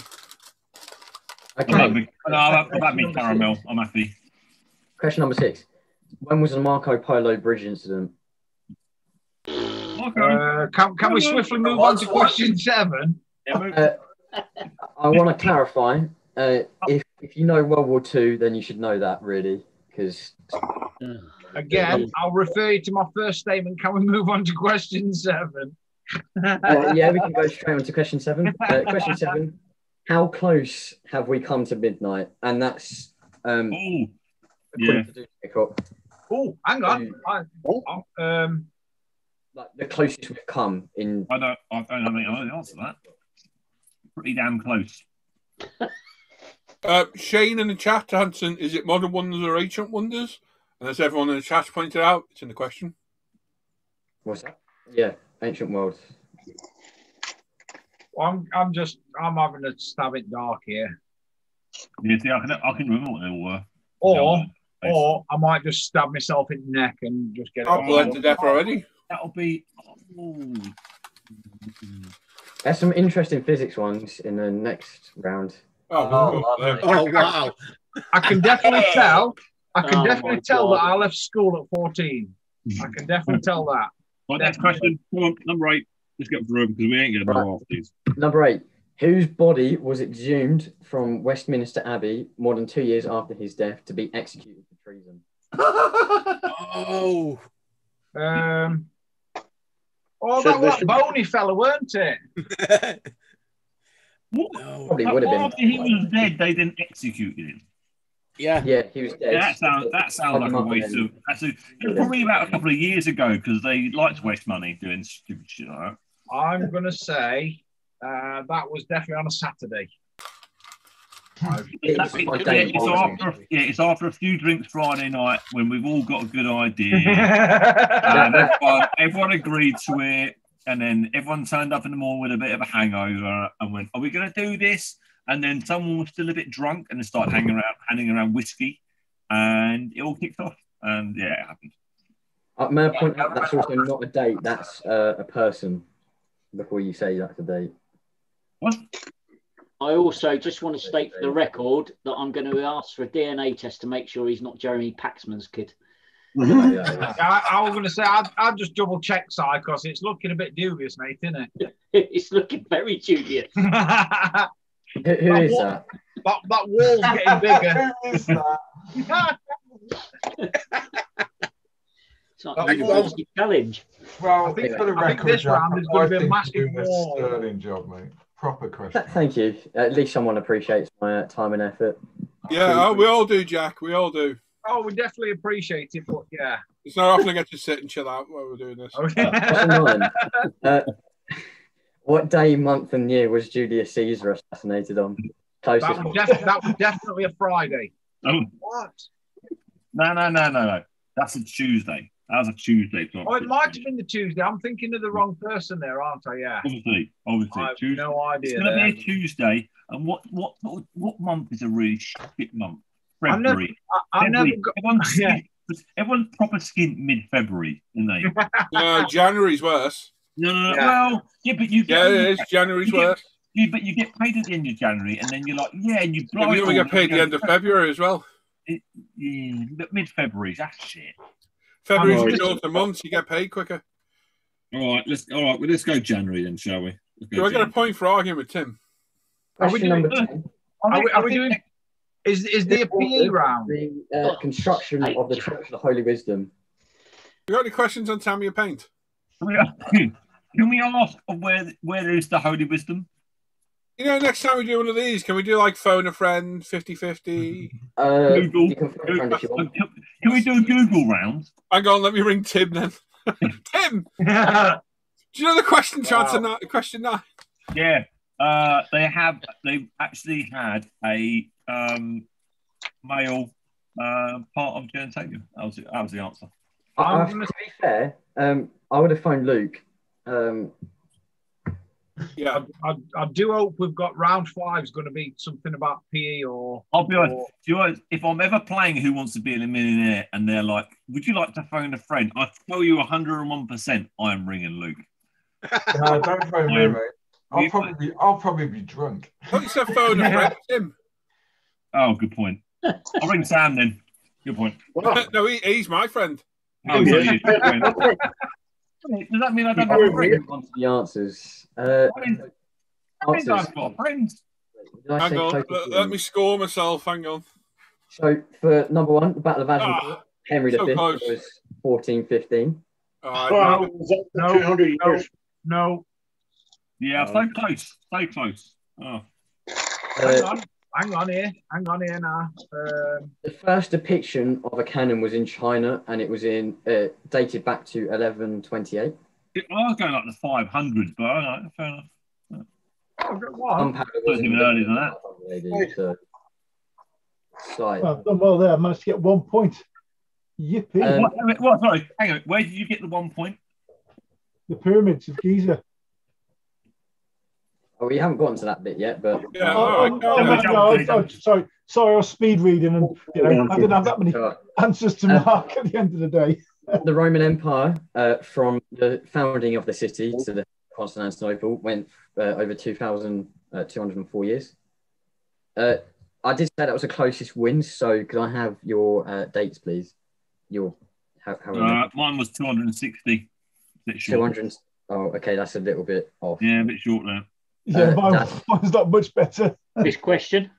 Okay. I've had me caramel. I'm happy. Question number 6. When was the Marco Polo bridge incident? Can we swiftly move on to question 7? I want to clarify. If you know World War II, then you should know that, really, because... Again, I'll refer you to my first statement. Can we move on to question 7? Yeah, we can go straight on to question 7. Question 7. How close have we come to midnight? And that's... yeah. Oh, hang on. Like the closest we've come in... I don't have the answer to that. Pretty damn close. Shane in the chat, Hanson, is it modern wonders or ancient wonders? And as everyone in the chat pointed out, it's in the question. What's that? Yeah, ancient world. Well, I'm having a stab at dark here. Yeah, see, I can remember what they all were. Or I might just stab myself in the neck and just get it. I've bled to death already. That'll be... There's some interesting physics ones in the next round. Wow. I can definitely tell. That I left school at 14. I can definitely tell that. Right, next question. Come on, number 8. Let's get through because we ain't going to know half these. Number 8. Whose body was exhumed from Westminster Abbey more than 2 years after his death to be executed for treason? That was that bony fella, weren't it? Probably would have been. After he was dead, they didn't execute him. Yeah, he was dead. Yeah, that sounds like a waste of. Probably about a couple of years ago because they like to waste money doing stupid shit like that. I'm gonna say that was definitely on a Saturday. It's after a few drinks Friday night when we've all got a good idea. And everyone agreed to it. And then everyone turned up in the morning with a bit of a hangover and went, "Are we going to do this?" And then someone was still a bit drunk and they started handing around whiskey. And it all kicked off. And yeah, it happened. May I point out that's also not a date, that's a person before you say that's a date. What? I also just want to state for the record that I'm going to ask for a DNA test to make sure he's not Jeremy Paxman's kid. I was going to say, I'll just double check, Si, because it's looking a bit dubious, mate, isn't it? It's looking very dubious. Who is that? That wall's getting bigger. Who is that? It's not a challenge. Well, I think for the record, this round there's going to be a massive wall. Sterling job, mate. Proper question. Thank you. At least someone appreciates my time and effort. Yeah, we all do, Jack. We all do. Oh, we definitely appreciate it, but yeah. It's not often I get to sit and chill out while we're doing this. What day, month, and year was Julius Caesar assassinated on? That was definitely a Friday. Oh. What? No. That's a Tuesday. That was a Tuesday. Oh, it might have been the Tuesday. I'm thinking of the wrong person there, aren't I? Yeah. Obviously. I have Tuesday. No idea. It's going to be a Tuesday. And what month is a really shit month? February. Everyone's proper skint mid-February, isn't they? January's worse. No. Yeah. Well, yeah, but you get... Yeah, it is. January's worse. But you get paid at the end of January, and then you're like, and you blow we it only get paid at the end of February as well. But mid-February, that's shit. February's the shorter months, you get paid quicker. All right, let's go January then, shall we? Do I get a point for arguing with Tim? Question number 10. Are we doing... Is the PE round? The construction of the Church of the Holy Wisdom. You got any questions on Tamia Paint? Can we ask where is the Holy Wisdom? You know, next time we do one of these, can we do like phone a friend, 50-50? Google. Can we do a Google round? Hang on, let me ring Tim then. Tim! Do you know the question chance in that? Question 9? Yeah. They've actually had a male part of genitalia. That was the answer. To be fair, I would have phoned Luke. Yeah, I do hope we've got round 5 is going to be something about PE or. I'll be honest. If I'm ever playing Who Wants to Be a Millionaire and they're like, "Would you like to phone a friend?" I tell you 101%, I am ringing Luke. No, don't phone me, mate. I'll probably be drunk. What you said phone a friend, Tim? Oh, good point. I'll ring Sam then. Good point. No, he's my friend. Oh, yeah. Does that mean I don't have a friend? The answers. I've got friends. Hang on, let me score myself. Hang on. So for number 1, the Battle of Agincourt, Henry V close. was 1415. No. Yeah, so close. So close. Oh. Hang on here now. The first depiction of a cannon was in China, and it was dated back to 1128. I was going like the 500s, but all right, fair enough. Gunpowder was even earlier than that. I've done well there. I managed to get 1 point. Yippee. What? Sorry, hang on. Where did you get the 1 point? The pyramids of Giza. Oh, we haven't gotten to that bit yet, but sorry, I was speed reading, and I didn't have that many answers to mark at the end of the day. The Roman Empire, from the founding of the city to the Constantinople, went over 2,204 years. I did say that was the closest win, so could I have your dates, please? Mine was 260. 200. Oh, okay, that's a little bit off. Yeah, a bit short there. Yeah, mine's not much better. This question?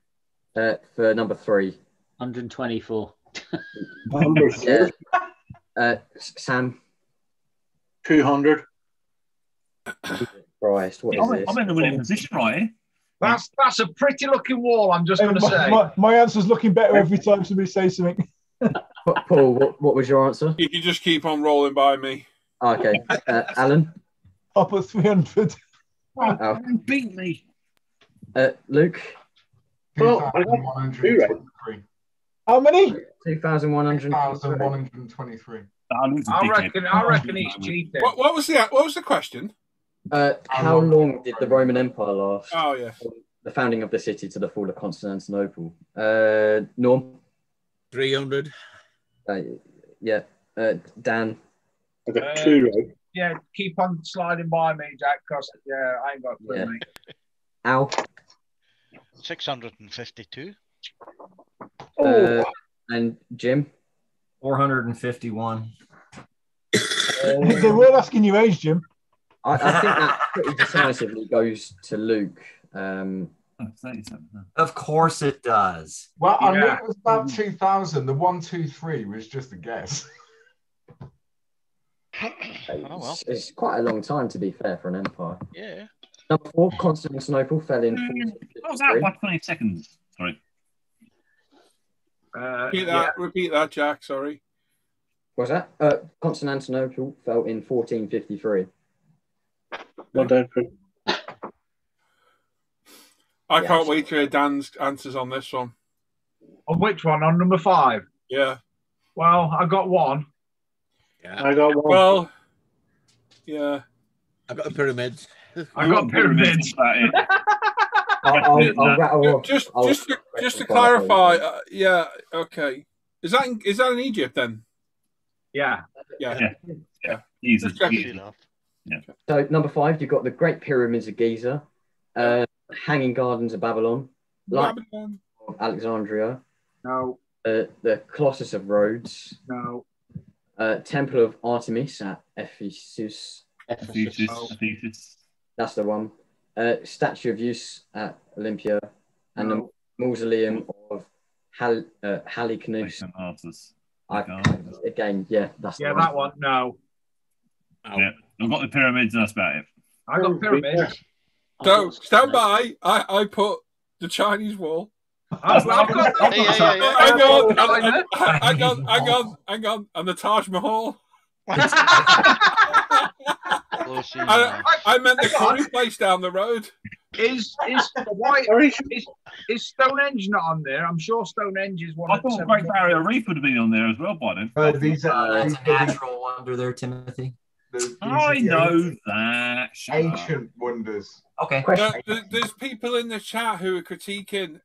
For number 3. 124. Number 4. Sam. 200. Christ, what is this? I'm in the winning position right here. That's a pretty looking wall, I'm just going to say. My answer's looking better every time somebody says something. Paul, what was your answer? You can just keep on rolling by me. Okay. Alan? I'll put 300. Oh, you beat me. Luke? Well, I got 2,123. How many? 2,123. I reckon he's cheating. What was the question? How long did the Roman Empire last? Oh, yeah. From the founding of the city to the fall of Constantinople. Norm? 300. Yeah. Dan? I got 2 right. Yeah, keep on sliding by me, Jack, because I ain't got clue, mate. Al? 652. And Jim? 451. They were asking your age, Jim. I think that pretty decisively goes to Luke. Of course it does. Well, I knew it was about 2,000. The 123 was just a guess. It's quite a long time, to be fair, for an empire. Yeah. Number 4, Constantinople fell in. I was out by 20 seconds. Sorry. Repeat that, Jack. Sorry. What was that? Constantinople fell in 1453. Well done. I can't wait to hear Dan's answers on this one. On which one? On number 5? Yeah. Well, I got 1. Yeah. I got 1. Well, yeah. I got the pyramids. I got pyramids. I'll rattle Just to clarify, yeah, okay. Is that in Egypt then? Yeah. Easy. Yeah. So number 5, you've got the Great Pyramids of Giza, Hanging Gardens of Babylon, Light of Alexandria. No. The Colossus of Rhodes. No. Temple of Artemis at Ephesus. That's the one. Statue of Zeus at Olympia, and the Mausoleum of Halicnus. Again, yeah, that's Yeah, the that one. No. Yeah, I've got the pyramids, and that's about it. I got pyramids. So stand by. I put the Chinese wall. I've got Hang on, and the Taj Mahal. I meant the curry place down the road. Is Stonehenge not on there? I'm sure Stonehenge is one. I thought Great Barrier Reef would have been on there as well by then. It's a natural wonder there, Timothy. I know that. Ancient wonders. Okay. There's people in the chat who are critiquing.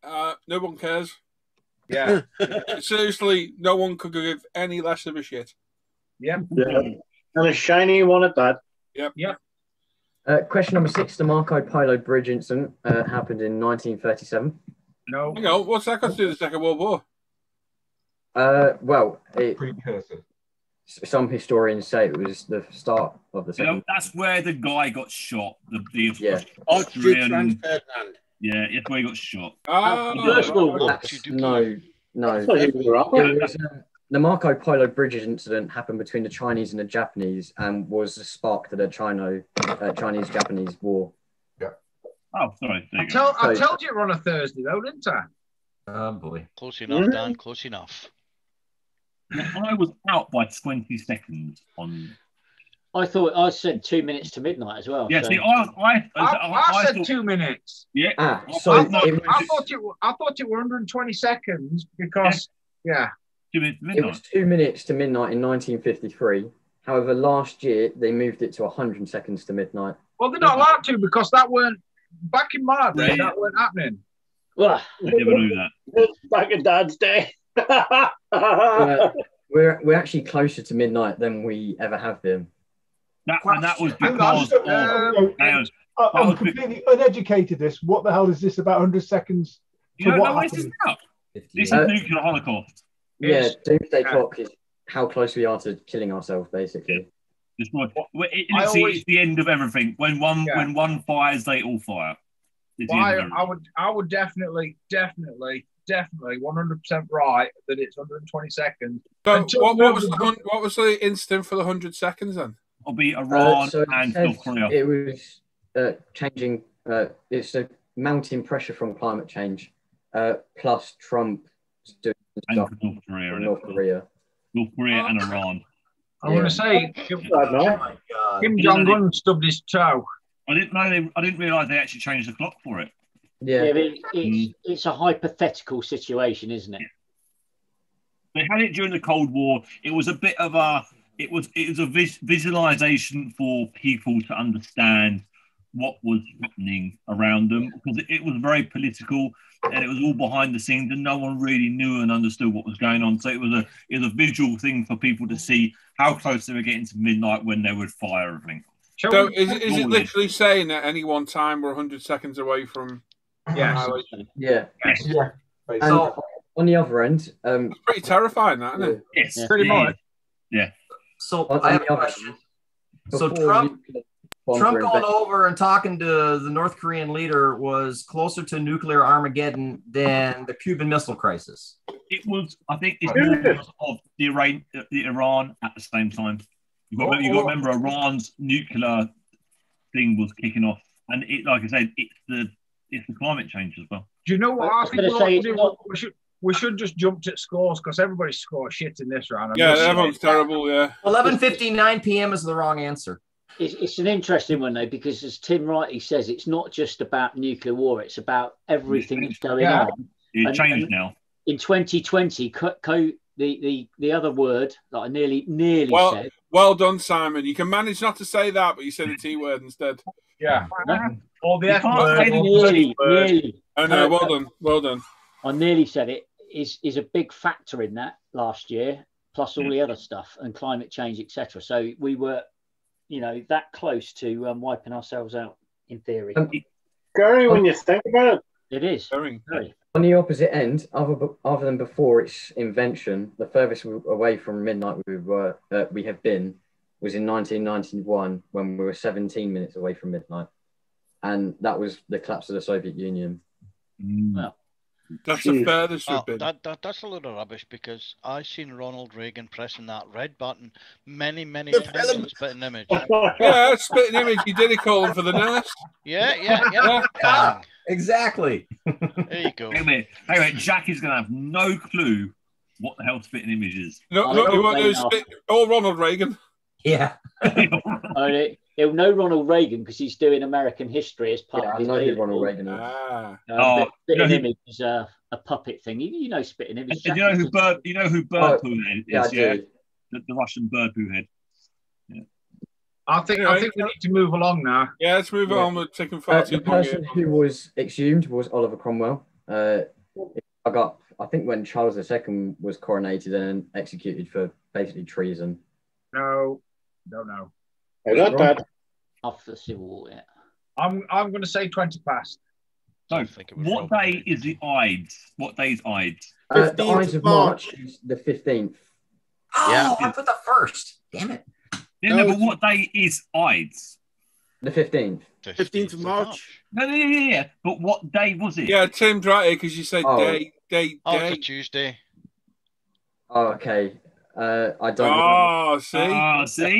No one cares. Yeah. Seriously, no one could give any less of a shit. Yeah. And a shiny one at that. Yep. Question number 6. The Marco Polo Bridge incident happened in 1937. No. Hang on, what's that got to do with the Second World War? Well, precursor. Some historians say it was the start of the second. That's where the guy got shot. Yeah. Ferdinand. Yeah, that's where he got shot. No. The Marco Polo Bridge incident happened between the Chinese and the Japanese and was the spark to the Chinese-Japanese war. Yeah. Oh, sorry. I told you it were on a Thursday, though, didn't I? Oh, boy. Close enough, Dan. Close enough. I was out by 20 seconds on. I thought I said 2 minutes to midnight as well. Yeah, so. see, I said thought 2 minutes. Yeah. I thought it were 120 seconds because 2 minutes to midnight. It was 2 minutes to midnight in 1953. However, last year they moved it to 100 seconds to midnight. Well, they're not allowed to because that weren't back in my day. That weren't happening. I never knew that. Back in Dad's day. We're actually closer to midnight than we ever have been. That was because I'm completely uneducated. What the hell is this about 100 seconds? You don't know what this is about? This is nuclear holocaust. Yeah, doomsday clock is how close we are to killing ourselves, basically. It's the end of everything. When one fires, they all fire. I would definitely 100% right that it's 120 seconds. So what was the instant for the 100 seconds then? It'll be Iran and South Korea. It was changing. It's a mounting pressure from climate change, plus Trump doing stuff North Korea, North Korea and Iran. I want to say, Kim Jong-un stubbed his toe. I didn't realise they actually changed the clock for it. Yeah, it's a hypothetical situation, isn't it? They had it during the Cold War. It was a bit of a visualization for people to understand what was happening around them, because it was very political and it was all behind the scenes and no one really knew and understood what was going on. So it was a visual thing for people to see how close they were getting to midnight when they would fire everything. So is it literally saying at any one time we're 100 seconds away from annihilation? Yeah. Basically. So on the other end, it's pretty terrifying, that, isn't it? Yes, pretty much. Yeah. So I have a question. So Trump going over and talking to the North Korean leader was closer to nuclear Armageddon than the Cuban Missile Crisis. It was. I think it's more because of the Iran at the same time. You got to remember Iran's nuclear thing was kicking off, and like I said, it's the climate change as well. Do you know what I think? We should just jump to scores because everybody scores shit in this round. Everyone's terrible. Yeah. 11:59 p.m. is the wrong answer. It's an interesting one though, because as Tim rightly says, it's not just about nuclear war; it's about everything that's going on. It changed now. In 2020, the other word that I nearly said. Well done, Simon. You can manage not to say that, but you said the T word instead. Yeah. Or the F word. Nearly. Oh no, well done. I nearly said it. Is a big factor in that last year, plus all the other stuff and climate change, etc. So we were, that close to wiping ourselves out in theory. Scary when you think about it. It is. Very. On the opposite end, other than before its invention, the furthest away from midnight we have been was in 1991 when we were 17 minutes away from midnight, and that was the collapse of the Soviet Union. Well, That's the furthest we've been. That's a load of rubbish because I seen Ronald Reagan pressing that red button many times in Spitting Image. Yeah, Spitting Image. He did call him for the nurse. Yeah. Exactly. There you go. Wait a minute. Jack is going to have no clue what the hell Spitting Image is. No, he won't know or Ronald Reagan. Yeah. He'll know Ronald Reagan because he's doing American history as part of his Ronald Reagan. Spitting Image is a puppet thing. You know Spitting Image. Do you know who Bird Poo is? Yeah, I do. The Russian Bird Poo head. Yeah. I think we need to move along now. Yeah, let's move on. We're taking far too long. The person who was exhumed was Oliver Cromwell. I think when Charles II was coronated and executed for basically treason. No. I got that. After the Civil War, yeah. I'm going to say 20 past. So, what day is the Ides? What day is Ides? The Ides of March is the 15th. Oh, I put the first. Damn it. Yeah, no, but what day is Ides? The 15th. 15th of March. No. But what day was it? Yeah, Tim's right here because you said day. Oh, it's a Tuesday. Oh, okay. I don't. Oh, see.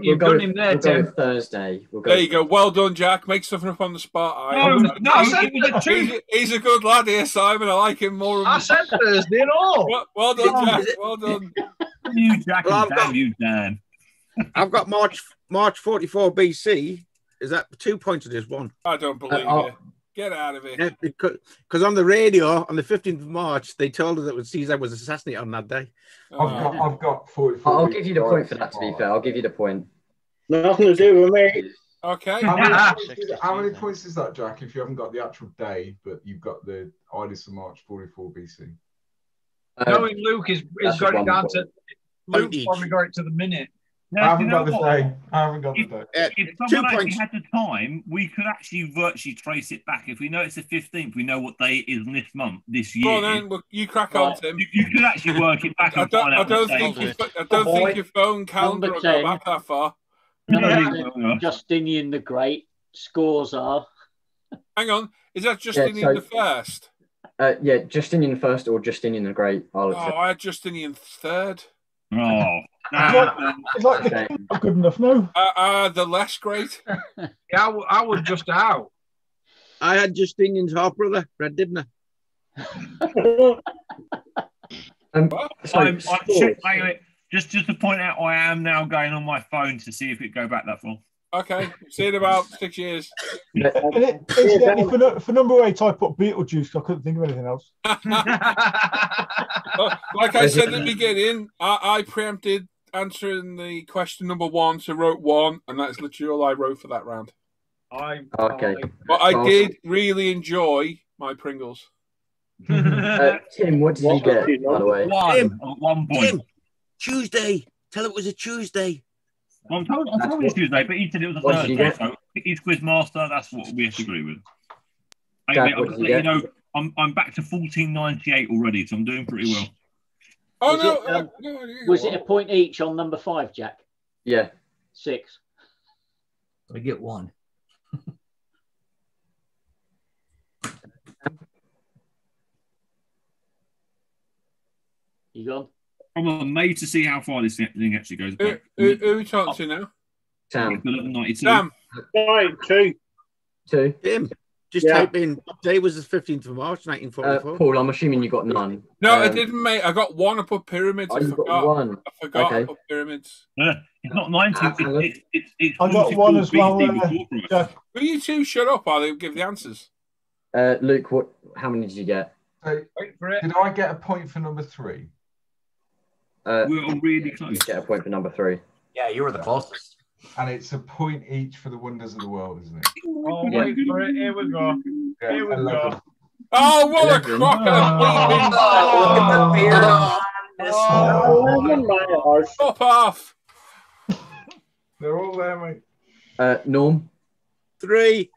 You've done him there, Tim. We'll go Thursday. There you go. Well done, Jack. Make something up on the spot. He's a good lad here, Simon. I like him more. I said Thursday and all. Well done, Jack. Well done. You, Jack, and you, Dan. I've got March 44 BC. Is that 2 points or just one? I don't believe you. Get out of here. Yeah, because on the radio on the 15th of March, they told us that Caesar was assassinated on that day. I've got 44. I'll give you the point for that, to be fair. I'll give you the point. Nothing to do with me. Okay. How many points is that, Jack, if you haven't got the actual day, but you've got the Ides of March 44 BC? Knowing Luke is got it down to... Luke's probably got it to the minute. I haven't got the day. If someone actually had the time, we could actually virtually trace it back. If we know it's the 15th, we know what day it is this month, this year. Well, then you crack on, Tim. You could actually work it back. I don't think your phone calendar will go back that far. Justinian the Great scores are. Hang on, is that Justinian the First? Yeah, Justinian the First or Justinian the Great. I had Justinian Third. Oh. It's like not good enough, no? The less great. Yeah, I was just out. I had Justinian's half brother, Fred, didn't I? Just to point out, I am now going on my phone to see if it go back that far. Okay, see in about 6 years. Incidentally, for number 8, I put Beetlejuice. I couldn't think of anything else. Like I said at the beginning, I preempted answering the question number 1, so wrote 1, and that's literally all I wrote for that round. Okay. But I did really enjoy my Pringles. Tim, what did you get, by the way? 1 point. Tim, Tuesday. Tell it was a Tuesday. I'm told it was Tuesday, but he said it was a Thursday. So he's Quizmaster. That's what we have to agree with. Jack, I'm back to 1498 already, so I'm doing pretty well. Was it a point each on number 5, Jack? Yeah. 6. I get 1. You gone? I'm amazed to see how far this thing actually goes back. Who are we talking to now? Sam. 92. Sam. 2. Tim, just type in, what day was the 15th of March, 1944? Paul, I'm assuming you got none. No, I didn't, mate. I got 1. I put pyramids. I got 1. I forgot I put pyramids. It's not 19. It's I got 1 as well. Will you two shut up while they give the answers? Luke, how many did you get? So, did I get a point for number 3? We're really close. You get a point for number 3. Yeah, you were the closest. And it's a point each for the wonders of the world, isn't it? Oh, wait for it. Here we go. Here we go. Oh, what a crock of Stop off. They're all there, mate. Norm? 3.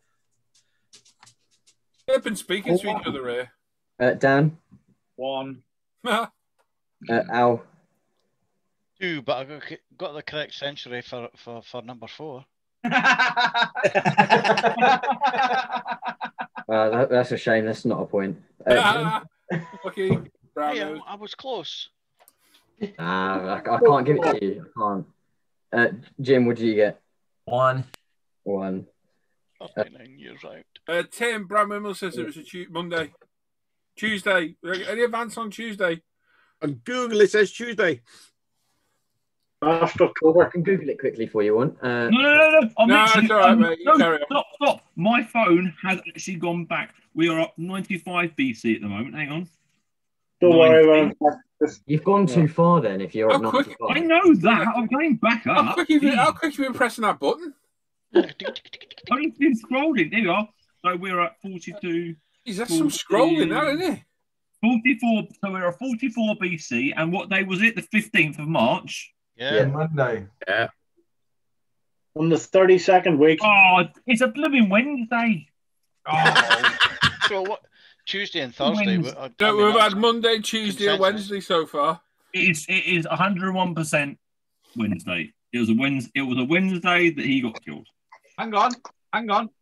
They've been speaking to each other here. Dan? 1. Al? 2, but I got the correct century for number 4. That's a shame. That's not a point. Lucky. Hey, I was close. I can't give it to you. I can't. Jim, what did you get? 1. 1. 39 years out. Tim, Brad Mimmel says it was a Monday. Tuesday. Any advance on Tuesday? On Google, it says Tuesday. Last October. I can Google it quickly for you, one. No. It's all right, mate. You carry on. Stop. My phone has actually gone back. We are up 95 BC at the moment. Hang on. Don't worry about it. You've gone too far then if you're How at quick? 95. I know that. I'm going back up. How quick have you been pressing that button? I've just been scrolling. There you are. So we're at 42. Is that some scrolling now, isn't it? 44. So we're at 44 BC. And what day was it? The 15th of March. Yeah. Monday. Yeah. On the 32nd week. Oh, it's a blooming Wednesday. Oh. So what? Tuesday and Thursday. No, we've had Monday, Tuesday, and Wednesday so far. It is 101% Wednesday. It was a Wednesday that he got killed. Hang on.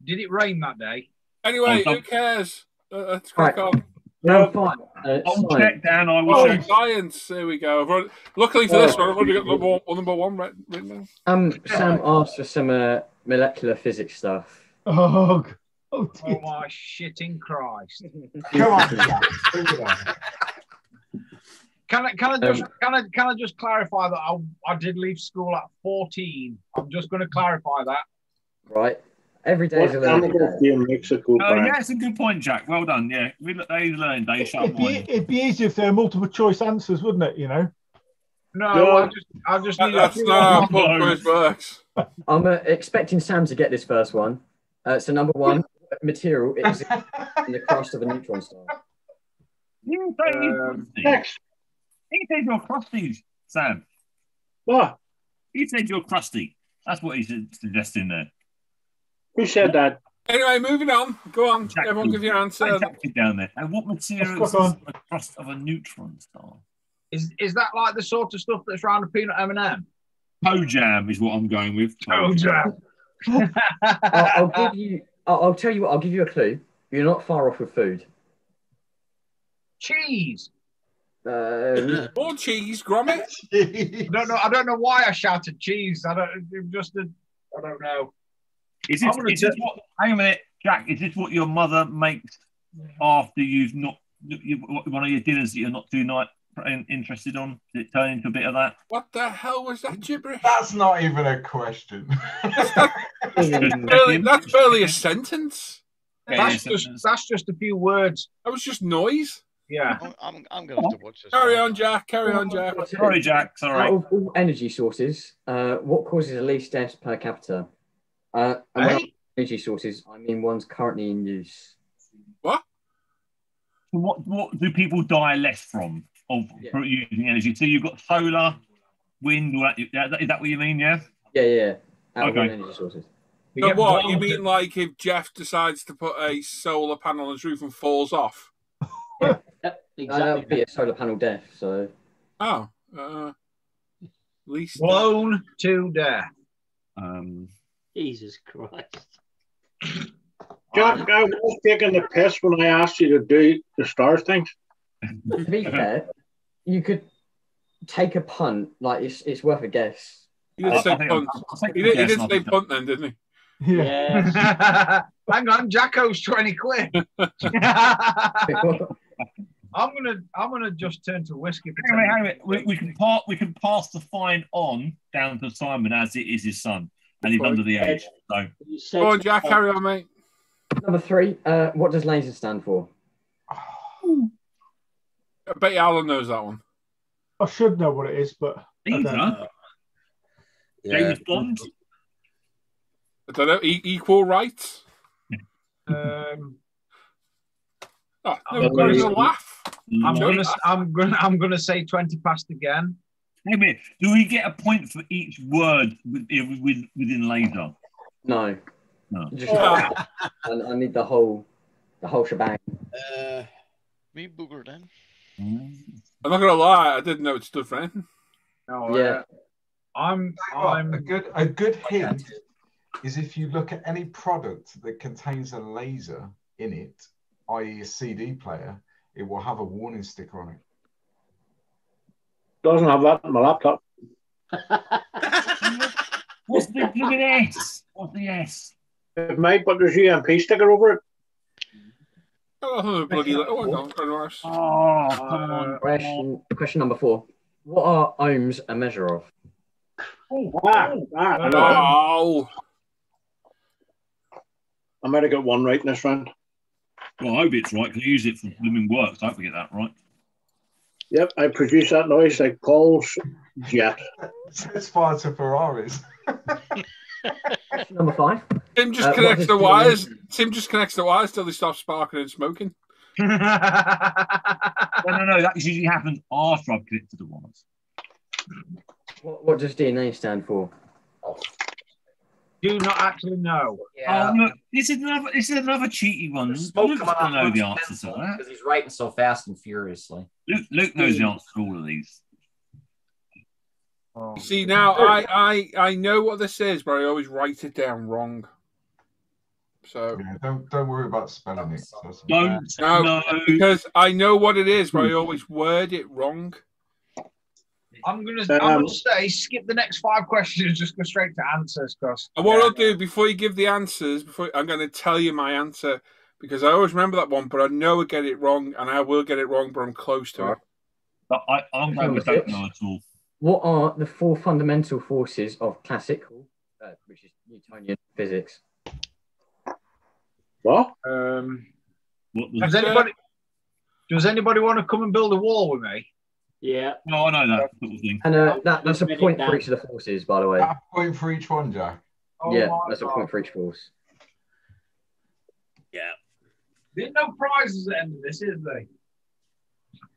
Did it rain that day? Anyway, who cares? Let's crack on. No, fine. I'll check, Dan. I will check. Science. There we go. Luckily for this one, I've already got number one written down. Sam asked for some molecular physics stuff. Oh, my shitting Christ! Come on. Can I just clarify that I did leave school at 14? I'm just going to clarify that. Right. Every day is a learning day. Yeah, it's a good point, Jack. Well done. Yeah, day's learning day. It'd be easier if there were multiple choice answers, wouldn't it? You know. No, I just need. That's not how it works. I'm expecting Sam to get this first one. So number 1, material is in the crust of a neutron star. Next. He said you're crusty, Sam. What? He said you're crusty. That's what he's suggesting there. Who said that? Anyway, moving on. Go on. Jack, Everyone give your answer. Down there. And what material is the crust of a neutron star? Is that like the sort of stuff that's around a peanut M&M? Toe jam is what I'm going with. Toe jam. I'll tell you what. I'll give you a clue. You're not far off with food. Cheese. More cheese, Gromit. I don't know why I shouted cheese. I don't know. Is this what? Hang a minute, Jack. Is this what your mother makes after you've not one of your dinners that you're not too interested on? Did it turn into a bit of that? What the hell was that gibberish? That's not even a question. That's barely a sentence. That's just a few words. That was just noise. Yeah. I'm going to have to watch this. Carry on, Jack. Sorry, Jack. Sorry. Out of all energy sources, what causes the least deaths per capita? And energy sources, I mean ones currently in use. What? What do people die less from using energy? So you've got solar, wind. Is that what you mean? Yeah. Yeah. Out of all energy sources. So what? You mean like if Jeff decides to put a solar panel on his roof and falls off? Exactly. That would be a solar panel death. So. Least blown to death. Jesus Christ. Jack, I was taking the piss when I asked you to do the star things. To be fair, you could take a punt. Like it's worth a guess. He did say punt. He did say punt then, didn't he? Yeah. Hang on, Jacko's 20 quid. I'm gonna just turn to whiskey. Anyway, we can pass the fine on down to Simon as it is his son. And he's under the age. So. Go on, Jack. Carry on, mate. Number 3. What does laser stand for? I bet you Alan knows that one. I should know what it is, but James Bond. I don't know. Equal rights. I'm gonna say 20 past again. Wait a minute. Do we get a point for each word within laser? No. I need the whole shebang. Me booger then. I'm not gonna lie. I didn't know it stood for anything. No, yeah. A good hint is if you look at any product that contains a laser, in it, i.e. a CD player, it will have a warning sticker on it. Doesn't have that on my laptop. What's the blooming S? What's the S? It might, but there's UMP sticker over it. Oh, bloody little one. Oh, come on. Question number 4. What are ohms a measure of? Oh. I might have got one right in this round. Well, I hope it's right because I use it for blooming work. So I hope we get that right. Yep, I produce that noise like Paul's jet. It's far to Ferraris. Question number 5. Tim just connects the wires. Tim just connects the wires till they stop sparking and smoking. No, that usually happens after I've connected the wires. What does DNA stand for? Do not actually know. Yeah. Oh, look, this is another cheaty one. Smoke Luke's coming gonna off know the Luke's answer to pencil that. because he's writing so fast and furiously. Luke knows the answer to all of these. You see, now I know what this is, but I always write it down wrong. So yeah, don't worry about spelling it. No, because I know what it is, but I always word it wrong. I'm gonna say skip the next 5 questions, just go straight to answers. And what I'll do before you give the answers, I'm going to tell you my answer because I always remember that one, but I know I get it wrong, and I will get it wrong, but I'm close to it. But I'm going with don't know at all. What are the 4 fundamental forces of classical, which is Newtonian physics? What? Does anybody want to come and build a wall with me? Yeah. No, I know that sort of thing. And that's a point for each of the forces, by the way. A point for each one, Jack. Yeah, that's a point for each force. Yeah. There's no prizes at the end of this, is there?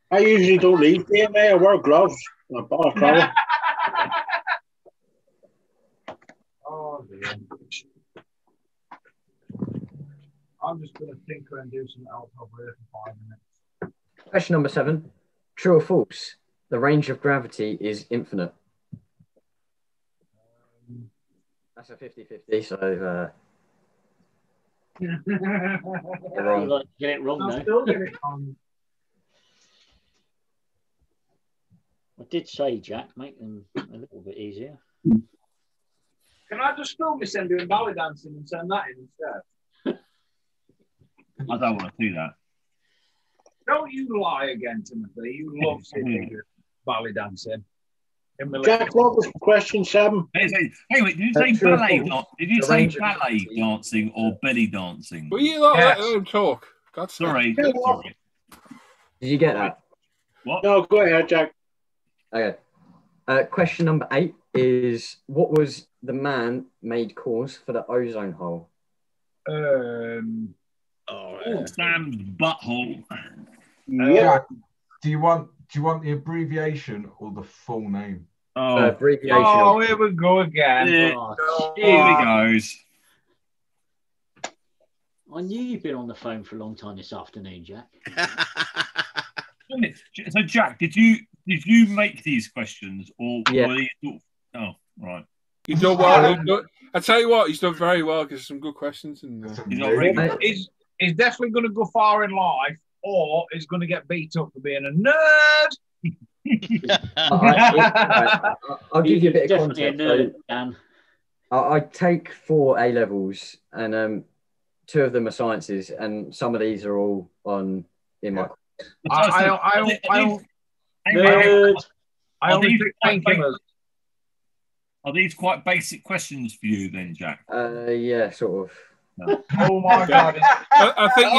I usually don't leave DNA. I wear gloves. I bought a collar. Oh, dear. I'm just going to tinker and do something else over here for 5 minutes. Question number 7. True or false? The range of gravity is infinite. That's a 50-50, so... wrong. Get it wrong, though. I did say, Jack, make them a little bit easier. Can I just film myself doing ballet dancing and send that in instead? I don't want to do that. Don't you lie again, Timothy. You love seeing ballet dancing. Jack, what was question 7? Hey, wait, did you say ballet? Did you say ballet dancing or belly dancing? Will you let them talk? God, sorry. Did you get that? What? No, go ahead, Jack. Okay. Question number 8 is: what was the man-made cause for the ozone hole? Sam's butthole. Yeah. Do you want the abbreviation or the full name? Abbreviation. Oh, here we go again. Here we goes. I knew you'd been on the phone for a long time this afternoon, Jack. So, Jack, did you make these questions or yeah? Were these... Oh, right. He's done well. I tell you what, he's done very well because some good questions. And he's definitely going to go far in life, or he's going to get beat up for being a nerd. I'll give you a bit of context. I take 4 A levels, and 2 of them are sciences, and some of these are all on in my. I only take painkillers. Are these quite basic questions for you then, Jack? Yeah, sort of. No. Oh my God! I think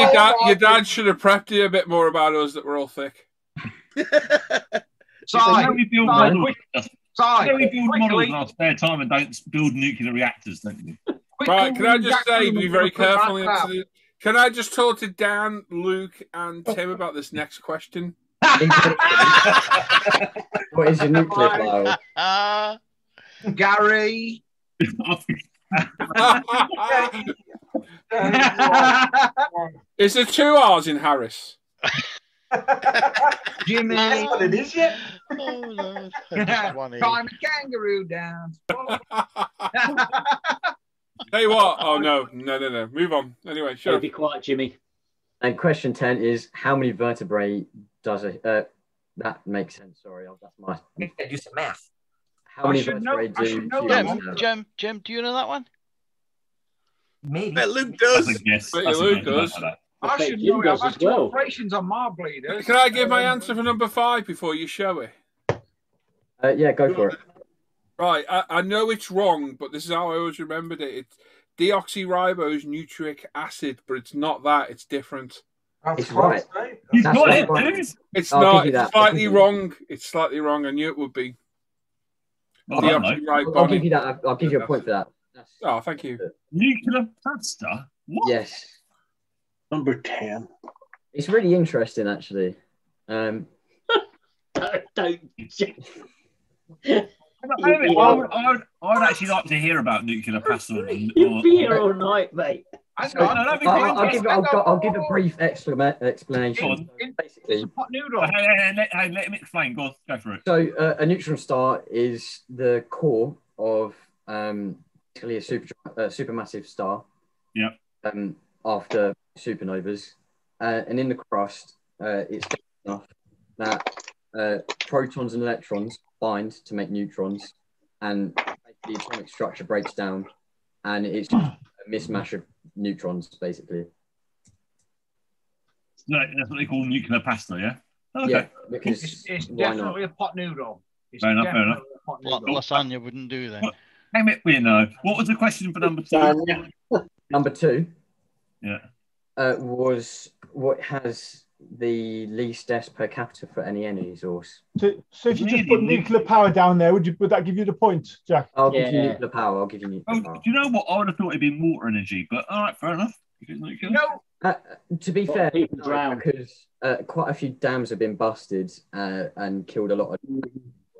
your dad should have prepped you a bit more about us that we're all thick. We build models in our spare time and don't build nuclear reactors, don't you? Right, can I just say, be very careful. Can I just talk to Dan, Luke, and Tim about this next question? What is a nuclear file? Gary. Is there 2 R's in Harris? Jimmy. That's what it is, yet? Oh, no. Time a kangaroo dance. Tell you what. Oh, no. Move on. Anyway, sure. Be quiet, Jimmy. And question 10 is how many vertebrae does it? That makes sense. Sorry, that's my. Do some math. How many vertebrae do humans have? Jim, do you know that one? Maybe. Luke does. Yes, Luke does. I should know it. I've had 2 operations on my bleeders. Can I give my answer for number 5 before you show it? Yeah, go for it. Right, I know it's wrong, but this is how I always remembered it. It's deoxyribose nucleic acid, but it's not that. It's different. That's right. You've got it, dude. It's I'll not. give you It's that. slightly wrong. It's slightly wrong. I knew it would be. I'll give you that. I'll give you a point for that. Oh, thank you. Nuclear pasta? What? Yes. Number 10. It's really interesting, actually. Don't. I would actually like to hear about nuclear pasta. You'll be here all night, mate. I'll give a brief explanation. Basically, pot noodle. Hey, let me explain. Go for it. So a neutron star is the core of basically a supermassive star. Yep. After supernovas, and in the crust, it's enough that protons and electrons bind to make neutrons, and the atomic structure breaks down, and it's just a mismatch of neutrons, basically. No, that's what they call nuclear pasta, yeah? Okay. Yeah, because it's definitely a pot noodle. Fair enough. Lasagna wouldn't do then. We know. What was the question for number 2? Number 2. Yeah. Was what has the least deaths per capita for any energy source. So if you just put nuclear power down there, would that give you the point, Jack? I'll give you nuclear power. I'll give you nuclear power. Do you know what? I would have thought it'd be water energy, but all right, fair enough. To be fair, because quite a few dams have been busted and killed a lot of people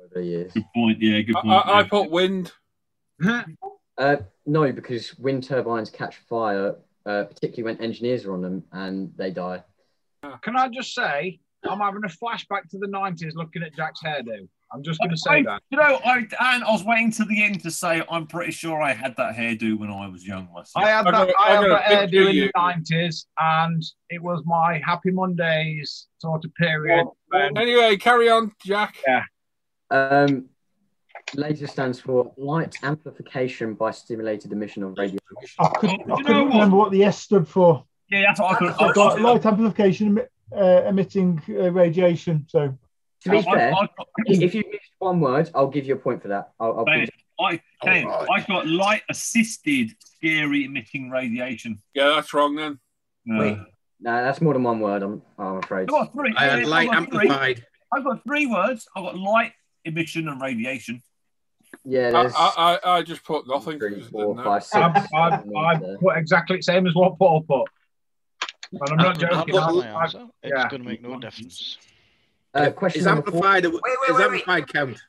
over the years. Good point. Yeah, good point. I put wind. No, because wind turbines catch fire, particularly when engineers are on them, and they die. Can I just say, I'm having a flashback to the 90s looking at Jack's hairdo. I'm just going to say that. You know, I was waiting to the end to say I'm pretty sure I had that hairdo when I was young myself. I had that hairdo in the 90s, and it was my Happy Mondays sort of period. Anyway, carry on, Jack. Yeah. Laser stands for light amplification by stimulated emission of radiation. I couldn't remember what the S stood for. Yeah, that's what I got light amplification emitting radiation. So, to be fair, if you missed one word, I'll give you a point for that. I got light assisted scary emitting radiation. Yeah, that's wrong then. No, that's more than one word. I'm afraid. I got 3. I had light amplified. I've got 3 words. I've got light emission and radiation. Yeah, there's I just put nothing. 3, 4, 5, 6. I put exactly the same as what Paul put. And I'm not joking. It's going to make no difference. Question is number 4. amplified? Is amplified count?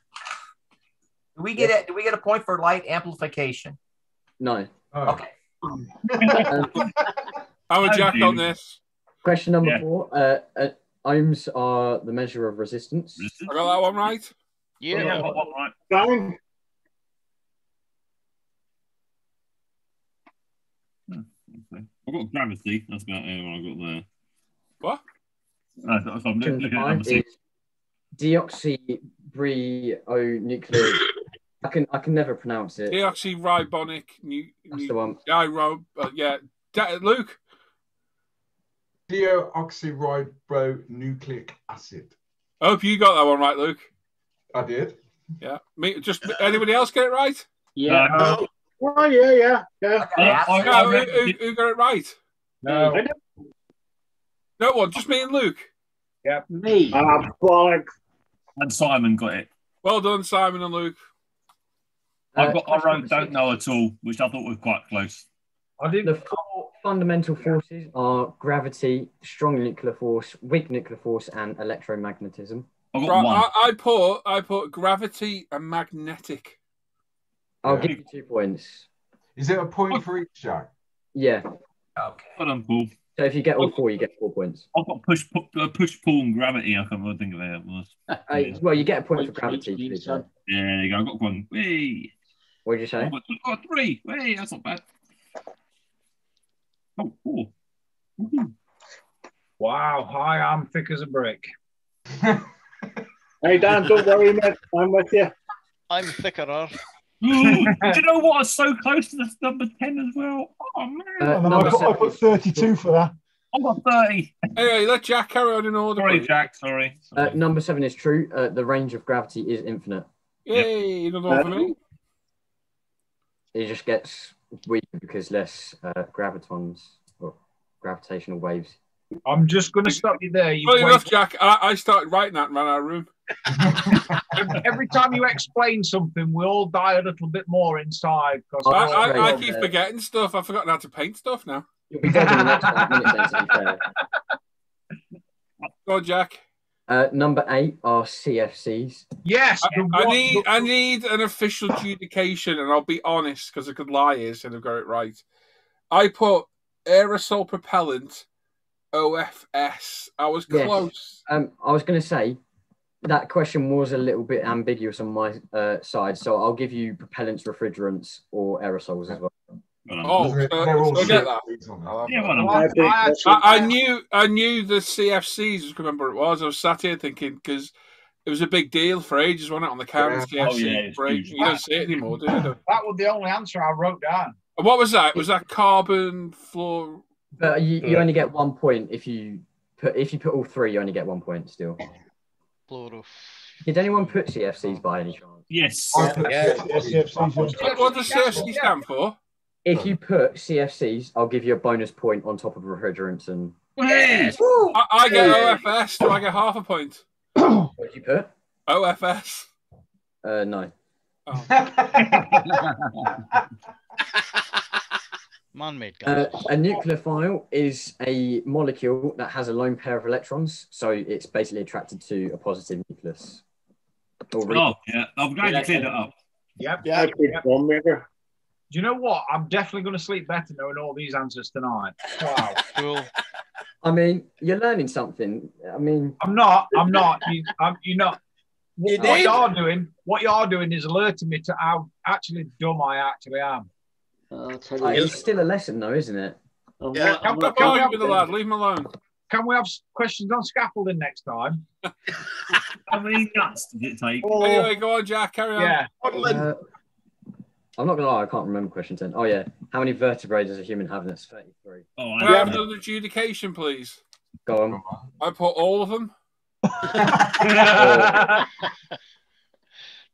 Do we get a point for light amplification? No. Okay. How would Jack on this? Question number 4. Ohms are the measure of resistance. I got that one right. Yeah, I got one right. I've got gravity. That's about what I got there. What? So I'm looking at number 6. Deoxyribonucleic. I can never pronounce it. Deoxyribonic. That's the one. Yeah. Luke. Deoxyribonucleic acid. I hope you got that one right, Luke. I did. Yeah. Anybody else get it right? Yeah. Well, yeah. Who got it right? No. No one, just me and Luke. Yeah. Me. And Simon got it. Well done, Simon and Luke. I wrote don't know at all, which I thought was quite close. The 4 fundamental forces are gravity, strong nuclear force, weak nuclear force, and electromagnetism. I got 1. I put gravity and magnetic. I'll give you 2 points. Is it a point for each, Jack? Yeah. Okay. Well done, Paul. So if you get all 4, you get 4 points. I've got push, pull, and gravity. I can't think of how it was. Well, you get a point for gravity. Yeah, there you go. I got 1. Whee! What did you say? I got 3. Whee! That's not bad. Oh, 4. Wow, hi, I'm thick as a brick. Hey, Dan, don't worry, mate. I'm with you. I'm thickerer. Do you know what? I was so close to this number 10 as well. Oh, man. No, I put 32 for that. I got 30. Anyway, let Jack carry on in order. Sorry, please. Jack. Sorry. Number 7 is true. The range of gravity is infinite. Yay, another one for me. It just gets weaker because less gravitons or gravitational waves. I'm just going to stop you there. Well enough, Jack. I started writing that and ran out of room. Every time you explain something, we all die a little bit more inside. I keep forgetting stuff. I've forgotten how to paint stuff now. You'll be dead in the next 5 minutes, then, to be fair. Go on, Jack. Number 8 are CFCs. Yes. I need an official adjudication, and I'll be honest because I could lie here and I've got it right. I put aerosol propellant OFS. I was close. I was going to say that question was a little bit ambiguous on my side, so I'll give you propellants, refrigerants, or aerosols as well. Oh, I get that. I knew the CFCs. I remember it was. I was sat here thinking because it was a big deal for ages, wasn't it, on the camera? CFC break. You don't see it anymore, do you? That was the only answer I wrote down. And what was that? Was that carbon floor? But you only get 1 point if you put all 3. You only get 1 point still. Did anyone put CFCs by any chance? Yes. What does CFC stand for? If you put CFCs, I'll give you a bonus point on top of refrigerants and. Yes. I get OFS. Do I get half a point? What did you put? OFS. No. Oh. Man-made gas. A nucleophile is a molecule that has a lone pair of electrons, so it's basically attracted to a positive nucleus. Oh, yeah. I'm glad you cleared that up. Yep. Yeah, good bomb maker. Do you know what? I'm definitely going to sleep better knowing all these answers tonight. Wow. Cool. I mean, you're learning something. I mean, I'm not. You're not. What you're doing is alerting me to how actually dumb I actually am. It's still a lesson, though, isn't it? Leave him alone. Can we have questions on scaffolding next time? How many nuts did it take? Anyway, go on, Jack. Carry on. Yeah. I'm not going to lie, I can't remember question 10. Oh, yeah. How many vertebrae does a human have? That's 33. Oh, I have another adjudication, please. Go on. I put all of them.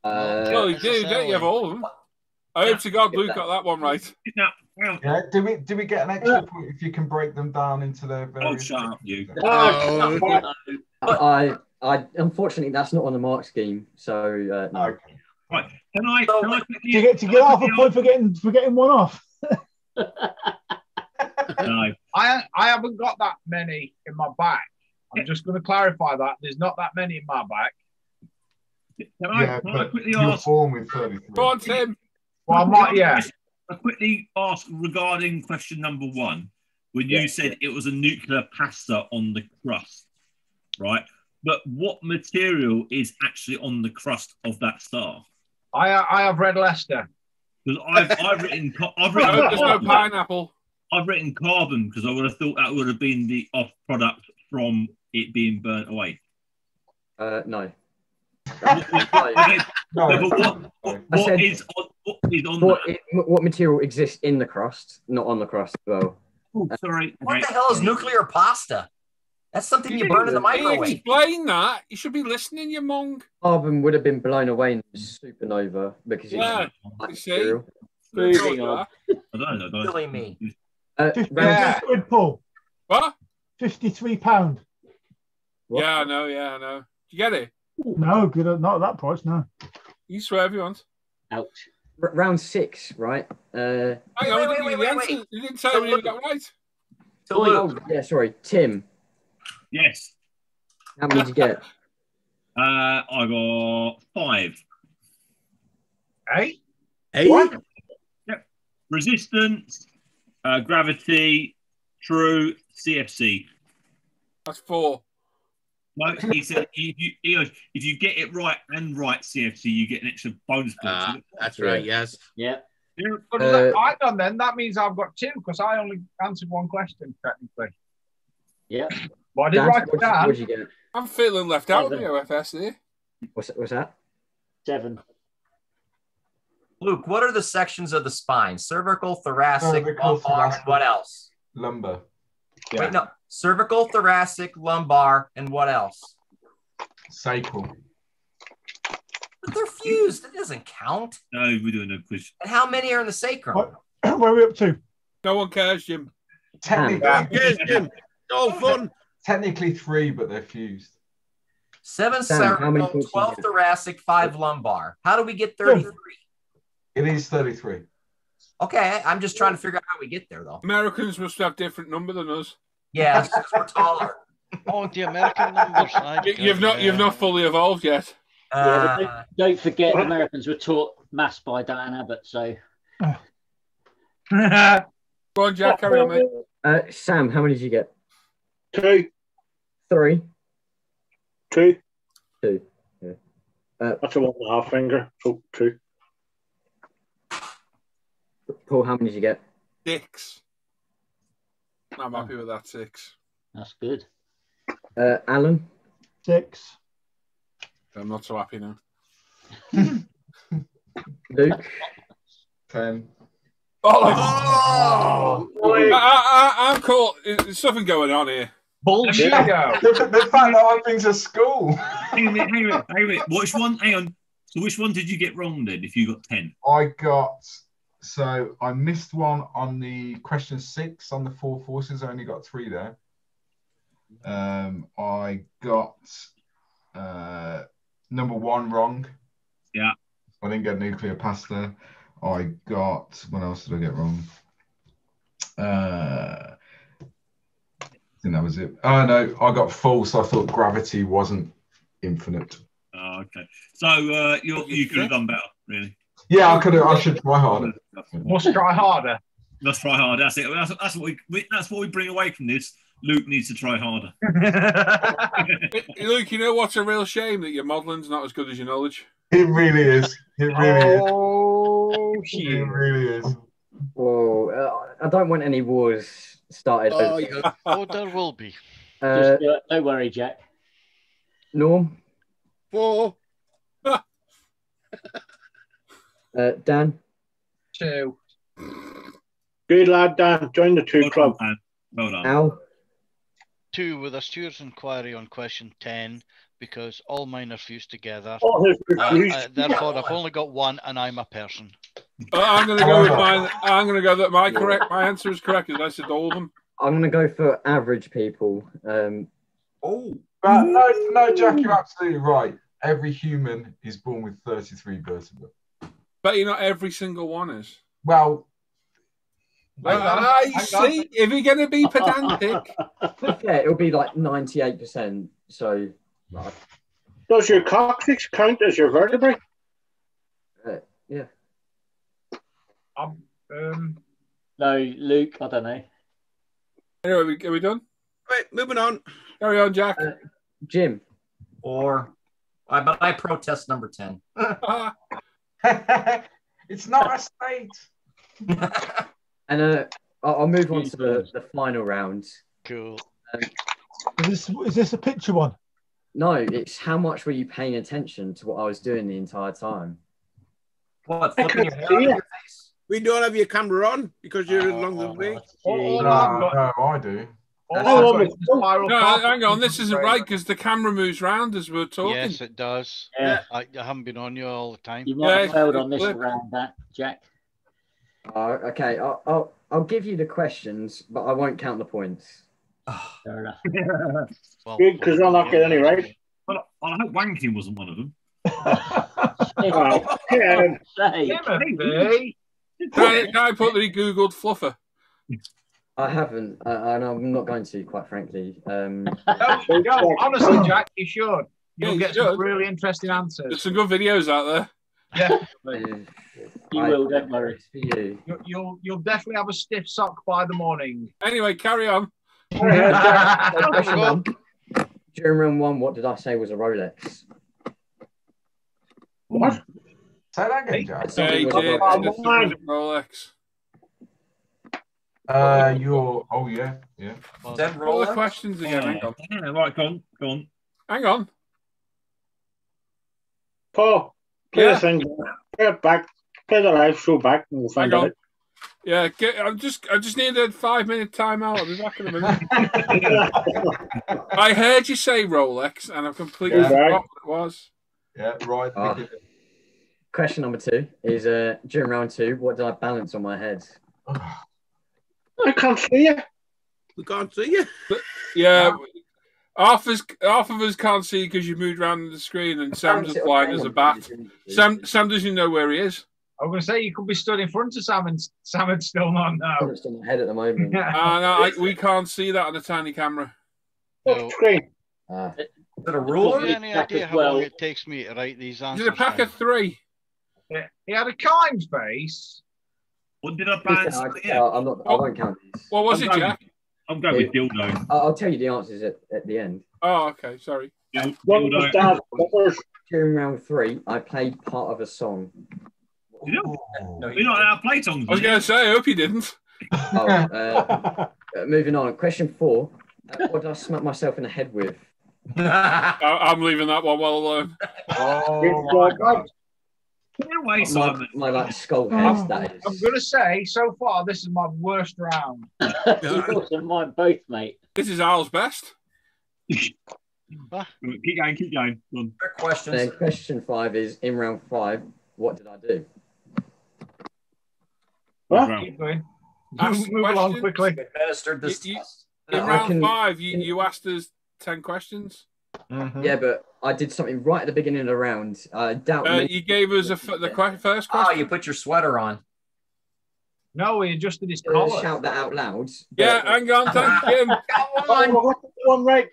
No, you do, don't you have all of them? I hope to God Luke got that one right. Yeah, do we get an extra point if you can break them down into their various... shut up, you. I unfortunately, that's not on the mark scheme, so no. Okay. Right. Can I to get half a point for getting one off? No. I haven't got that many in my back. I'm just going to clarify that. There's not that many in my back. Can I quickly ask? With 33. Go on, Tim. Well, I might, yeah. I quickly ask regarding question number 1, when you said it was a nuclear pasta on the crust, right? But what material is actually on the crust of that star? I have read Leicester. Because I've written there's no pineapple. I've written carbon because I would have thought that would have been the off product from it being burnt away. No. What material exists in the crust, not on the crust as well? Sorry. What the hell is nuclear pasta? That's something you burn in the microwave. Explain that. You should be listening, you mong. Carbon would have been blown away in supernova because it's material. Moving on. I don't know. Silly me. 50 quid, Paul. What? £53. Yeah, I know. Did you get it? No, good. Not at that price, no. You swear if you want. Ouch. Round 6, right? Hang on, wait. You didn't tell me you got right. Yeah, sorry. Tim. Yes. How many did you get? I got 5. 8? What? Yep. Resistance, gravity, true, CFC. That's 4. No, he said if you get it right and right CFC, you get an extra bonus point. That's right, yes. Yeah. I've done then. That means I've got 2 because I only answered 1 question technically. Yeah. Well, I did Dan, write it what down. did you get? I'm feeling left out of the 7. OFS here. What's that? 7. Luke, what are the sections of the spine? Cervical, thoracic, Cervical, lumbar, thoracic. and what else? Lumbar. Yeah. Wait, no. Cervical, thoracic, lumbar, and what else? Sacral. But they're fused. It doesn't count. No, we're doing a quiz. And how many are in the sacrum? Where are we up to? No one cares, Jim. Technically, Yes, Jim. All fun. technically 3, but they're fused. 7 Sam, how many cervical, points 12 did you get? thoracic, 5 lumbar. How do we get 33? It is 33. Okay, I'm just trying to figure out how we get there, though. Americans must have different number than us. Yeah, it's 'cause we're taller. Oh, the American numbers. You've not fully evolved yet. Yeah, but don't forget, Americans were taught maths by Dan Abbott, so. Go on, Jack, carry on, mate. Sam, how many did you get? 2. 3. 2. 2. Yeah. That's a 1.5 finger. So 2. Paul, how many did you get? 6. I'm happy with that 6. That's good. Alan? 6. I'm not so happy now. Luke? 10. Oh! I'm caught. There's something going on here. Bullshit. The fact that I've been to school. Hang on a minute. Which one? Hang on. So which one did you get wrong then? If you got 10, So I missed one on the question 6 on the 4 forces. I only got 3 there. I got number 1 wrong. Yeah. I didn't get nuclear pasta. I got, what else did I get wrong? I think that was it. Oh no, I got false. I thought gravity wasn't infinite. Oh, okay. So you could have done better, really. Yeah, I should try harder. Must try harder. Let's try harder. That's it. That's what we bring away from this. Luke needs to try harder. Luke, you know what's a real shame? That your modelling's not as good as your knowledge. It really is. It really is. Oh, shit. It really is. Whoa, I don't want any wars started. Oh, there will be. Just, don't worry, Jack. Norm? 4. Dan? 2. Good lad, Dan. Join the 2 club. Well done. Al? 2 with a steward's inquiry on question 10 because all mine are fused together. Therefore, I've only got 1 and I'm a person. I'm going to go with mine. I'm going to go that my answer is correct because I said all of them. I'm going to go for average people. But no, Jack, you're absolutely right. Every human is born with 33 vertebrae. But you know, every single one is. Well, I see. If you're going to be pedantic, yeah, it'll be like 98%. So, does your coccyx count as your vertebrae? Yeah. No, Luke, I don't know. Anyway, are we done? Right, moving on. Carry on, Jack. Jim. But I protest number 10. It's not a state. And I'll move on to the final round. Cool. Is this a picture one? No, it's how much were you paying attention to what I was doing the entire time? What, flipping your hair out of your face? We don't have your camera on because you're along the way. No, I do. No, hang on. This isn't right because the camera moves round as we're talking. Yes, it does. Yeah. I haven't been on you all the time. You might have failed on this round, Jack. Okay, I'll give you the questions, but I won't count the points. Fair enough. Good, because I'll not get any right. Well, I hope wanking wasn't one of them. Can I put that he Googled fluffer? I haven't, and I'm not going to, quite frankly. No, honestly, Jack, you should. You'll get some really interesting answers. There's some good videos out there. Yeah. You will, don't worry. You'll definitely have a stiff sock by the morning. Anyway, carry on. Question 1. During round 1, what did I say was a Rolex? What? Say that again, Jack. Hey, Rolex. Rolex. You're. Oh yeah. Then All roll the questions again. Hang on. Yeah, right, go on. Hang on. Paul, play Yeah. the thing. Play it back. Play the live show back, and we'll find Hang on. out. Yeah, I just need a 5-minute timeout. I'll be back in a minute. I heard you say Rolex, and I've completely forgot what it was. Yeah, right. Question number 2 is during round 2, what did I balance on my head? I can't see you. We can't see you. Yeah, half of us can't see because you moved around the screen, and Sam's as blind as a bat. Sam doesn't know where he is. I was going to say you could be stood in front of Sam and Sam still not know. It's on my head at the moment. No, we can't see that on a tiny camera. What screen? Is it a ruler? Have you any idea how long it takes me to write these answers? Is it a pack of 3? Yeah, he had a kind face. What did I balance? I won't count these. What was it, Jack? I'm going with dildo. I'll tell you the answers at the end. Oh, okay. Sorry. Dildo. During round 3, I played part of a song. You're not allowed to play songs. I was going to say, I hope you didn't. Moving on. Question 4. What did I smack myself in the head with? I'm leaving that one well alone. Oh, God. Away, Simon. My like skull heads, that is. I'm going to say, so far, this is my worst round. Yours and mine both, mate. This is Al's best. Keep going. Go on. Questions. Then question 5 is, in round 5, what did I do? Keep going. Move along quickly. Administered this test. In round 5, you asked us 10 questions. Yeah, but I did something right at the beginning of the round. I doubt you gave us the first question. Oh, you put your sweater on. No, he adjusted his collar. collar. Shout that out loud. Yeah, hang on, thank Jim. One right.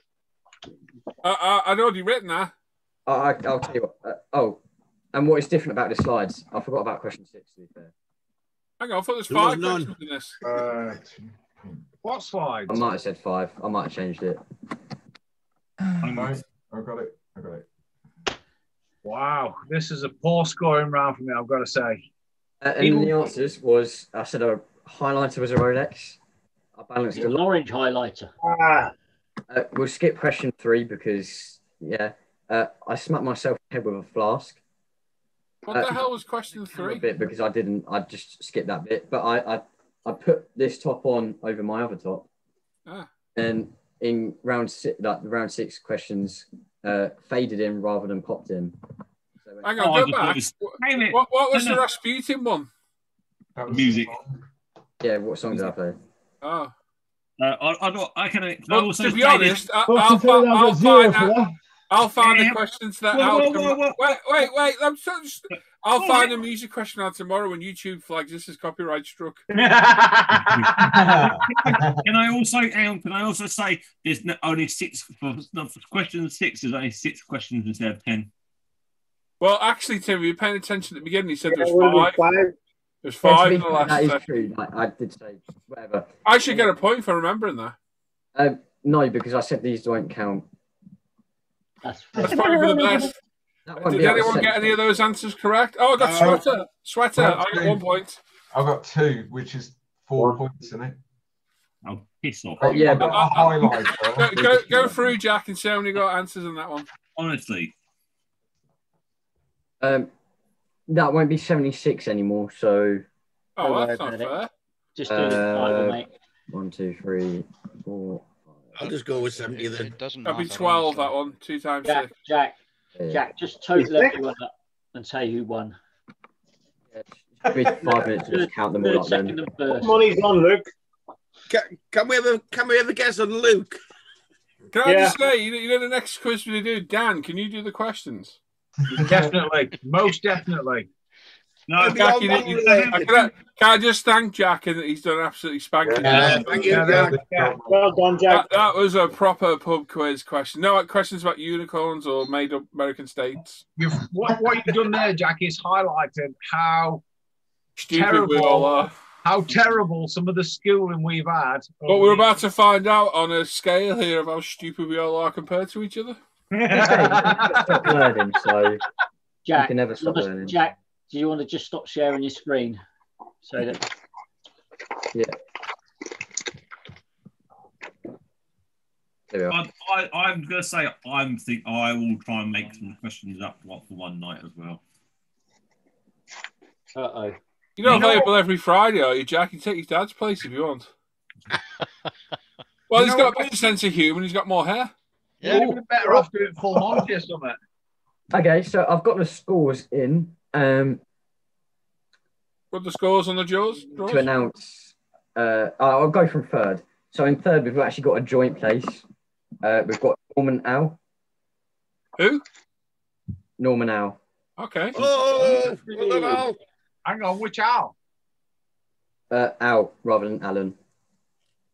I'd already written that. I'll tell you what. And what is different about the slides? I forgot about question 6, to be fair. Hang on, I thought there's 5 questions in this. What slides? I might have said 5. I might have changed it. I got it. Wow, this is a poor scoring round for me, I've got to say. And the answers was, I said a highlighter was a Rolex. I balanced an orange highlighter. We'll skip question 3 because, I smacked myself in the head with a flask. What the hell was question 3? A bit because I just skipped that bit. But I put this top on over my other top. And in round 6 questions, faded in rather than popped in. So hang on, go back. What was the Rasputin one? Music. Yeah, what song did I play? Oh. I can to be honest, I'll find the questions that Wait. I'll find a music question out tomorrow when YouTube flags this as copyright struck. Can I also say there's only 6 for question 6 is only 6 questions instead of 10. Well, actually, Tim, if you're paying attention at the beginning, you said there was 5. There's 5 in the last. That is true. I did say whatever. I should get a point for remembering that. No, because I said these don't count. That's probably for the best. Did anyone get any of those answers correct? Oh, I got Sweater. I got 1 point. I got 2, which is 4 points in it. Oh, piss off. Yeah, but go through, Jack, and see how many got answers on that one. Honestly. That won't be 76 anymore, so... Oh, that's not fair. Just do it, mate. 1, 2, 3, 4... I'll just go with 70 then. That'll be 12, that one. 2 times 6. Jack, just total everyone up and say who won. Give me 5 minutes to just count them all up then. Money's on, Luke. Can we have a guess on Luke? Can I just say, you know the next quiz we do, Dan, can you do the questions? Definitely. Most definitely. No, Jack, can I just thank Jack and he's done absolutely spanking. Thank you, Jack. Well done, Jack. That was a proper pub quiz question. No questions about unicorns or made up American states. What you've done there, Jack, is highlighted how stupid we all are. How terrible some of the schooling we've had. But we're about to find out on a scale here of how stupid we all are compared to each other. Stop learning, so Jack, you can never stop learning. Jack, do you want to just stop sharing your screen? So that I'm going to say I will try and make some questions up for one night as well. Uh-oh. You're not available every Friday, are you, Jack? You take your dad's place if you want. Well, he's got a better sense of humour. He's got more hair. Yeah, you'd be better off doing full Monty or something. Okay, so I've got the scores in. What the scores on the draws? To announce. I'll go from third. So in third, we've actually got a joint place. We've got Norman Al. Who? Norman Al. Okay. Oh, Al. Hang on, which Al? Al rather than Alan.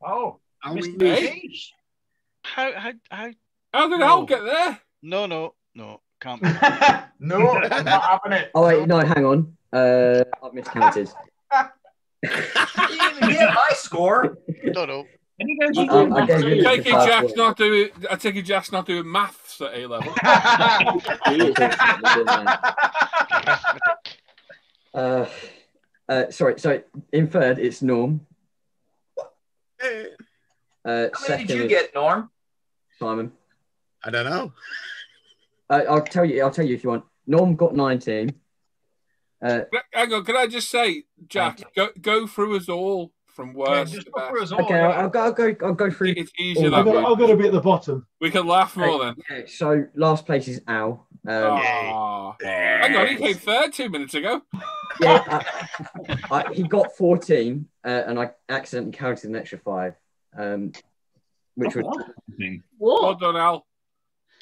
Oh, Mr. H. How did Al get there? No, can't be. No, I'm not having it. Oh wait, no, hang on. I've miscounted. You didn't even get my score. No. I take it Jack's not doing maths at A level. Sorry. So in third, it's Norm. How many Second did you is get, Norm? Simon. I don't know. I'll tell you if you want. Norm got 19. Hang on, can I just say, Jack, go through us all from worst to best. Okay, I'll go through. It's easier. I've got to be at the bottom. We can laugh more then. Yeah, so last place is Al. Hang on, he came third 2 minutes ago. Yeah, he got 14, and I accidentally counted an extra 5. Which was well done, Al.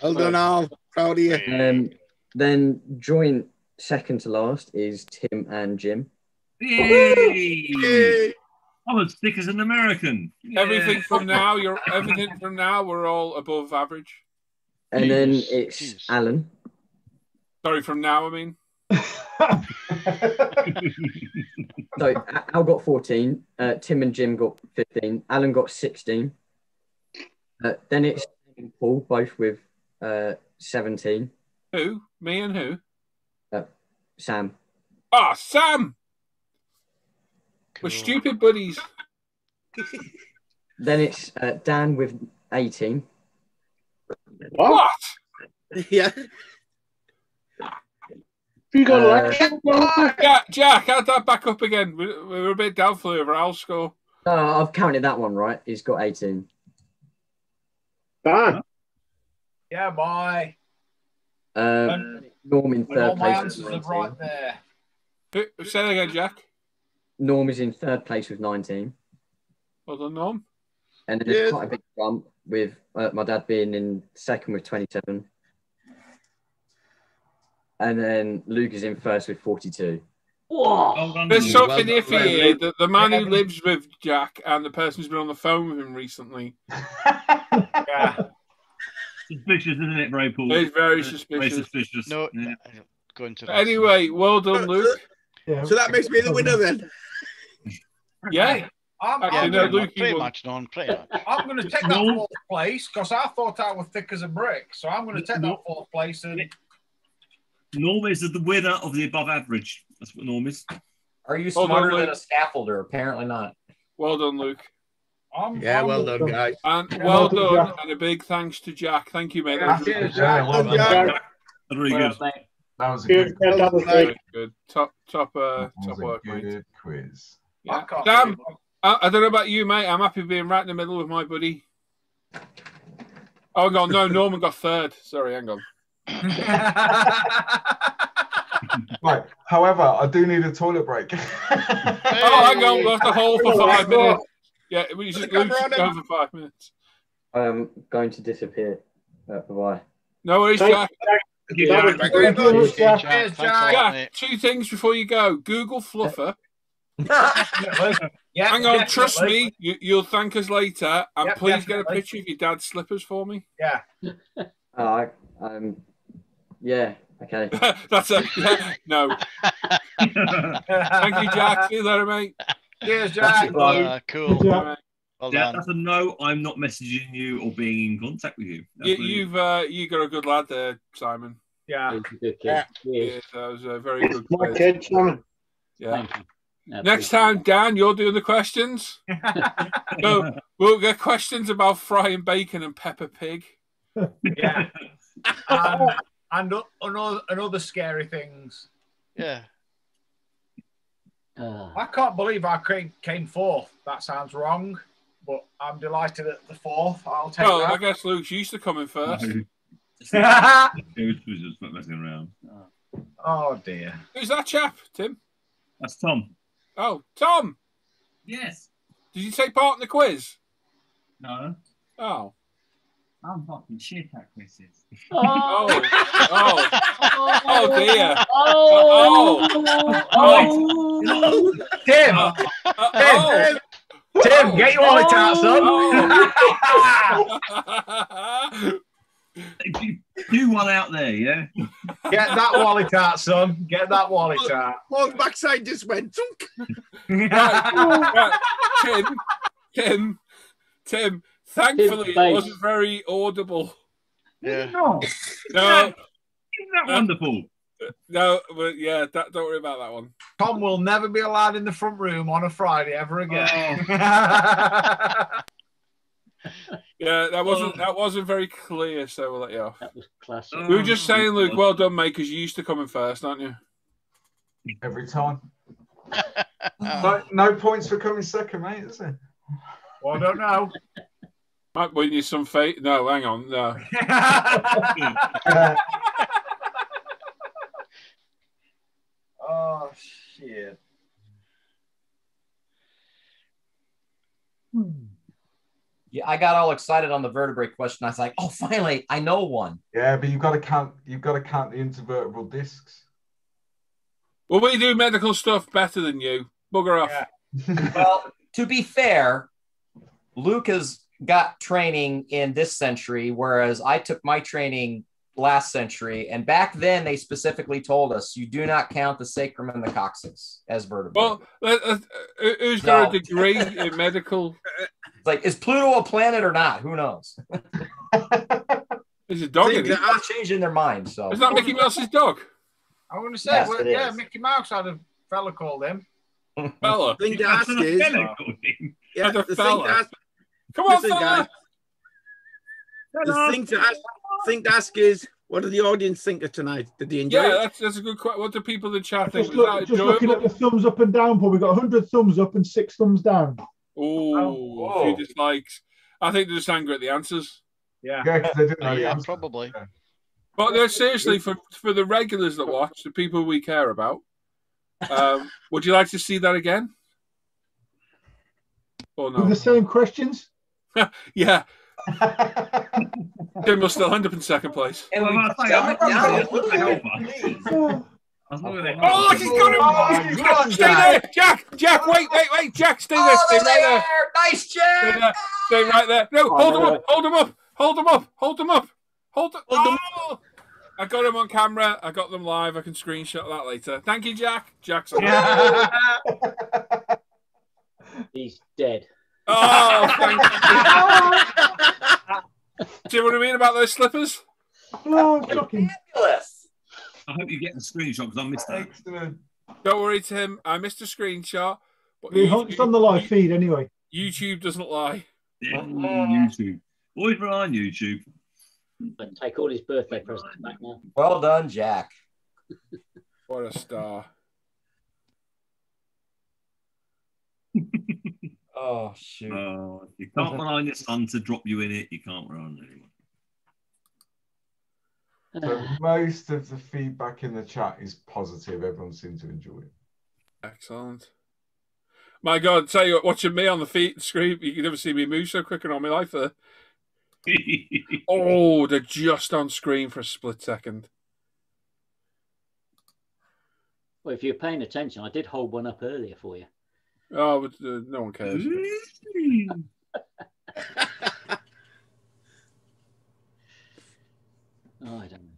Well done, Al. Proud of you. Then joint second to last is Tim and Jim. Yay! I'm as thick as an American. Yeah. Everything from now, we're all above average. And then it's Alan. Sorry, from now, I mean. So Al got 14, Tim and Jim got 15, Alan got 16. Then it's Paul, both with 17. Who? Me and who? Sam. Ah, Sam! Cool. We're stupid buddies. Then it's Dan with 18. What? Yeah. You got Jack, add that back up again. We're a bit doubtful over Al's score. No, I've counted that one right. He's got 18. Dan. Yeah, boy. Norm in third all my place. answers are right there. Say that again, Jack. Norm is in third place with 19. Well done, Norm. And then there's quite a big jump with my dad being in second with 27. And then Luke is in first with 42. Whoa. There's something iffy here. The man who lives with Jack and the person who's been on the phone with him recently. Yeah. Suspicious, isn't it, very Paul? It's very suspicious. Very suspicious. No, yeah. Going to. Anyway, well done, Luke. Yeah. So that makes me the winner then. Yeah. I'm pretty much. I'm going to take that fourth place because I thought I was thick as a brick. So I'm going to take that fourth place. And Norm is the winner of the above average. That's what Norm is. Are you smarter than a scaffolder? Apparently not. Well done, Luke. Well done, guys. And well done, and a big thanks to Jack. Thank you, mate. That was really good. Well done, Jack. Really good. That was a good quiz. Very good. Top work, mate. Good quiz. Yeah. Damn. I don't know about you, mate. I'm happy being right in the middle with my buddy. Oh, hang on. No, Norman got third. Sorry, hang on. Right. However, I do need a toilet break. Oh, hang on. We'll have to hold for 5 minutes. Yeah, we should go for 5 minutes. I'm going to disappear. Bye. No worries, Jack. Cheers, Jack, 2 things before you go. Google Fluffer. Hang on, trust me. You'll thank us later. And please get a picture of your dad's slippers for me. Yeah. Yeah. Okay. That's a no. Thank you, Jack. See you later, mate. Cheers, Jack. Cool. Well done. That's a no. I'm not messaging you or being in contact with you. You got a good lad there, Simon. Yeah. Yeah, that was a very good. My kid, Simon. Yeah. Next time, Dan, you're doing the questions. So we'll get questions about frying bacon and Peppa Pig. Yeah. And other scary things. Yeah. I can't believe I came fourth. That sounds wrong, but I'm delighted at the fourth. I'll take that. I guess Luke's used to coming first. It was just messing around. Oh dear. Who's that chap, Tim? That's Tom. Oh, Tom. Yes. Did you take part in the quiz? No. Oh. I'm fucking shit at quizzes. Oh dear. Tim, get your wallet out, son. Do one out there, yeah? Get that wallet out, son. Get that wallet out. Paul's backside just went. Right. Tim. Thankfully, it wasn't very audible. Yeah. No. Isn't that wonderful? No, but yeah, don't worry about that one. Tom will never be allowed in the front room on a Friday ever again. Yeah, that wasn't very clear, so we'll let you off. That was classic. We were just saying, Luke, well done, mate, because you used to coming first, aren't you? Every time. No points for coming second, mate, is it? Well, I don't know. Might win you some fate. No, hang on, no. Oh shit. Yeah, I got all excited on the vertebrae question. I was like, "Oh, finally, I know one." Yeah, but you've got to count. You've got to count the intervertebral discs. Well, we do medical stuff better than you. Bugger off. Yeah. Well, to be fair, Luke has got training in this century, whereas I took my training last century. And back then, they specifically told us you do not count the sacrum and the coccyx as vertebrae. Well, who's got a degree in medical? It's like, is Pluto a planet or not? Who knows? Is a dog? They're all changing their mind. So is that Mickey Mouse's dog? I want to say, Yes, well, it yeah, is. Mickey Mouse had a fella called him. Fella. The thing to ask is, Had a the thing fella. to ask, Come on, listen, fella. guys, the thing to ask is, what do the audience think of tonight? Did they enjoy it? That's a good question. What do people in the chat think? Just looking at the thumbs up and down, Paul, we've got 100 thumbs up and 6 thumbs down. Oh, a few dislikes. I think they're just angry at the answers. Yeah, because they didn't know the answer. Probably. Yeah. But no, seriously, for the regulars that watch, the people we care about, would you like to see that again? Or no? With the same questions? Yeah. Tim was still 100 in second place. And we Oh, look, he's got him! Stay there, Jack! Jack, wait, Jack, stay there, stay right there. Nice, Jack! Stay right there. No, hold him up. I got him on camera. I got them live. I can screenshot that later. Thank you, Jack. Jack's on. He's dead. Oh, thank you. Do you know what I mean about those slippers? Oh, shocking. I hope you get the screenshot because I missed that. Don't worry, Tim. I missed a screenshot. But It's on the live feed anyway. YouTube doesn't lie. Yeah, YouTube. Always rely on YouTube. But take all his birthday presents back now. Well done, Jack. What a star. Oh, shoot. You can't rely on your son to drop you in it. You can't rely on anyone. So most of the feedback in the chat is positive. Everyone seems to enjoy it. Excellent. My God, tell you what, watching me on the screen, you can never see me move so quick in all my life there. Oh, they're just on screen for a split second. Well, if you're paying attention, I did hold one up earlier for you. Oh, but no one cares. Oh, I don't know.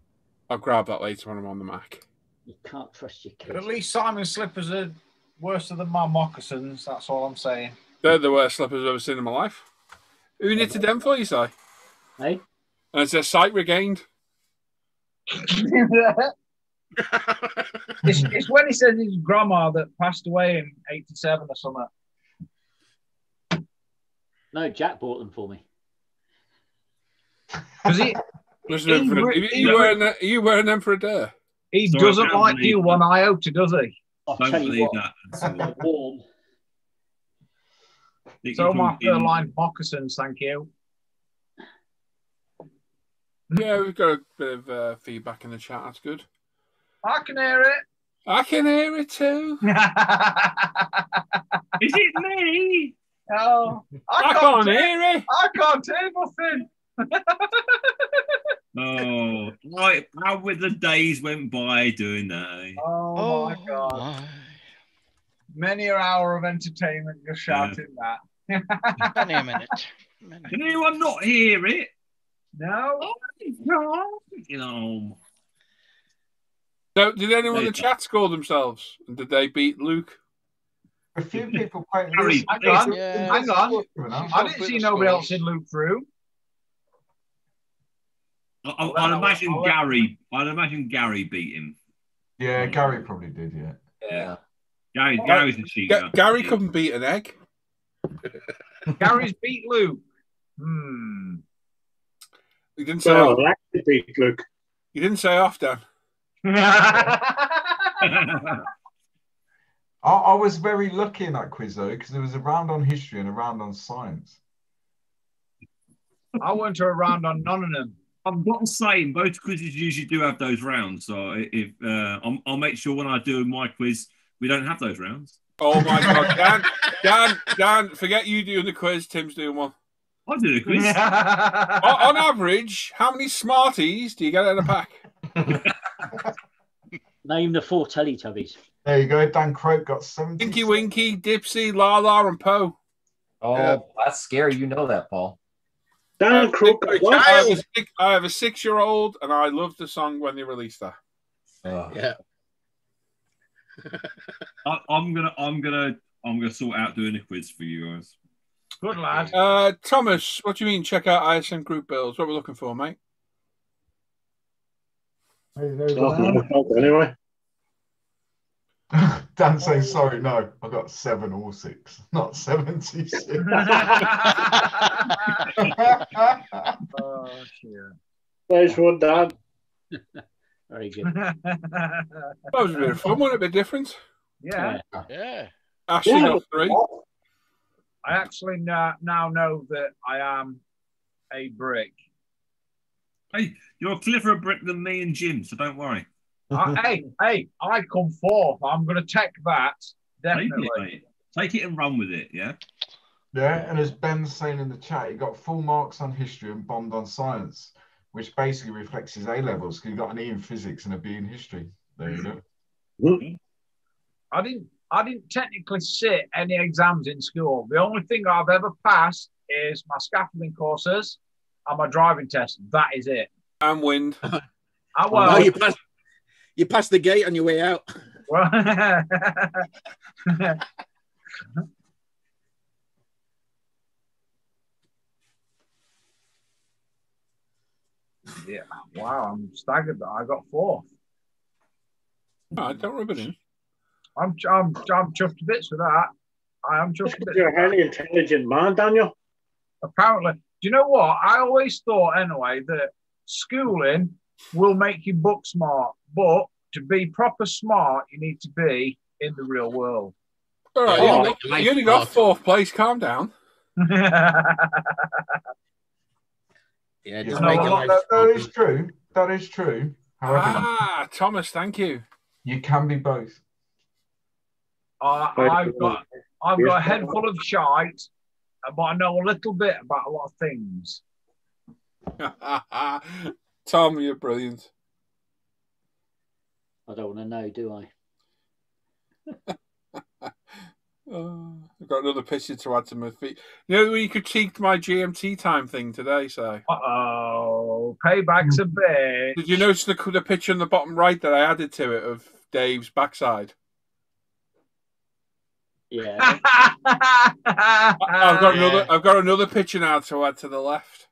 I'll grab that later when I'm on the Mac. You can't trust your kids. But at least Simon's slippers are worse than my moccasins. That's all I'm saying. They're the worst slippers I've ever seen in my life. Who knitted them for you, Si? Hey? And it's their sight regained. It's when he says his grandma that passed away in '87 or something. No, Jack bought them for me. Because you wearing them for a day? He doesn't like you one iota, does he? Don't believe that. They're warm. So my fur-lined moccasins, thank you. Yeah, we've got a bit of feedback in the chat. That's good. I can hear it. I can hear it too. Is it me? Oh, I can't hear it. I can't hear nothing. Oh, right. How the days went by doing that? Oh my God. Many an hour of entertainment just shouting that. Only a minute. Can anyone not hear it? No. You know. So, did anyone in the chat score themselves? And did they beat Luke? A few people playing. Hang on. Hang on. I didn't see nobody else in Luke's room. I'd imagine Gary. I'd imagine Gary beat him. Yeah, Gary probably did. Yeah. Gary's a cheater. Gary couldn't beat an egg. Gary's beat Luke. He didn't say off. Beat Luke. He didn't say off, Dan. I was very lucky in that quiz though, because there was a round on history and a round on science. I went to a round on none of them. I've got to say, both quizzes usually do have those rounds. So if I'll make sure when I do my quiz, we don't have those rounds. Oh my God, Dan, forget you doing the quiz. Tim's doing one. I do the quiz. On average, how many Smarties do you get in a pack? Name the 4 Teletubbies. There you go. Dan Croak got 70. Tinky Winky, Dipsy, Lala, and Poe. Oh, that's scary. You know that, Paul. Dan Croak. I have a 6-year-old, and I love the song when they released that. Yeah. I'm gonna sort out doing a quiz for you guys. Good lad. Thomas, what do you mean? Check out ISM group bills. What we're looking for, mate? Anyway. Dan says sorry. No, I got 7 or 6, not 76. Oh shit! Nice one, Dan. Very good. That was a bit of fun, wasn't it? A bit different. Yeah. Ashley got 3. I actually now know that I am a brick. Hey, you're a cleverer brick than me and Jim, so don't worry. Hey, I come forth. I'm going to take that. Definitely. Take it and run with it, yeah? Yeah, and as Ben's saying in the chat, he got full marks on history and bombed on science, which basically reflects his A-levels, because he got an E in physics and a B in history. There you go. I didn't technically sit any exams in school. The only thing I've ever passed is my scaffolding courses and my driving test. That is it. And wind. Well, you passed the gate on your way out. Well, yeah. Wow, I'm staggered that I got 4th. Oh, don't rub it in. I'm chuffed to bits with that. I am chuffed to bits. You're a highly intelligent man, Daniel. Apparently. Do you know what? I always thought, anyway, that schooling will make you book smart, but to be proper smart, you need to be in the real world. All right, you only got 4th place. Calm down. Yeah, that is true. That is true. However, Thomas, thank you. You can be both. I've got a head full of shite, but I know a little bit about a lot of things. Tom, you're brilliant. I don't want to know, do I? I've got another picture to add to my feet. You know, you critiqued my GMT time thing today, so. Payback's a bit. Did you notice the picture in the bottom right that I added to it of Dave's backside? Yeah. I've got another picture now to add to the left.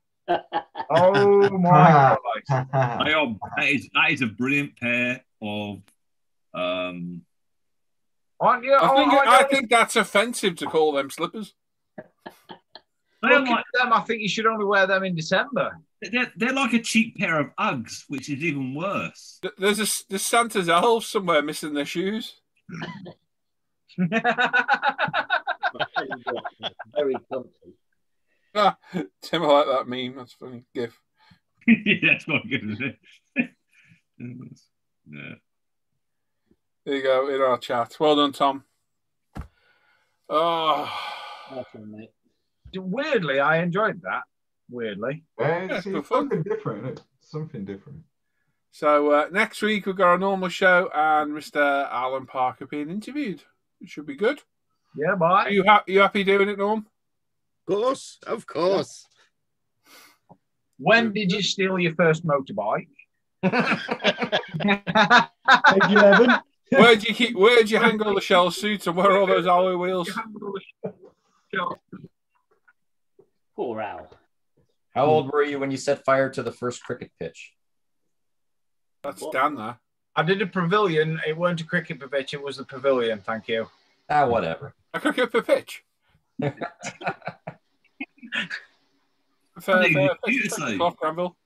Oh my God! That is a brilliant pair of Aren't you? I think that's offensive to call them slippers. they're Look like, at them. I think you should only wear them in December. they're like a cheap pair of Uggs, which is even worse. There's Santa's elves somewhere missing their shoes. Very comfy. Tim, I like that meme. That's funny. GIF. Yeah, that's quite good, isn't it? Yeah. There you go, in our chat. Well done, Tom. Oh, Awesome, mate. Weirdly, I enjoyed that. Weirdly. It's good fun. something different, isn't it? Something different. So next week we've got our normal show and Mr. Alan Parker being interviewed. It should be good. Yeah, bye. Are you happy doing it, Norm? Of course. When did you steal your first motorbike? Age 11. Where'd you hang all the shell suits and where are all those alloy wheels? Poor Al. How old were you when you set fire to the first cricket pitch? That's Dan there. I did a pavilion. It weren't a cricket pitch. It was the pavilion. Thank you. Whatever. A cricket pitch. Fair. Granville.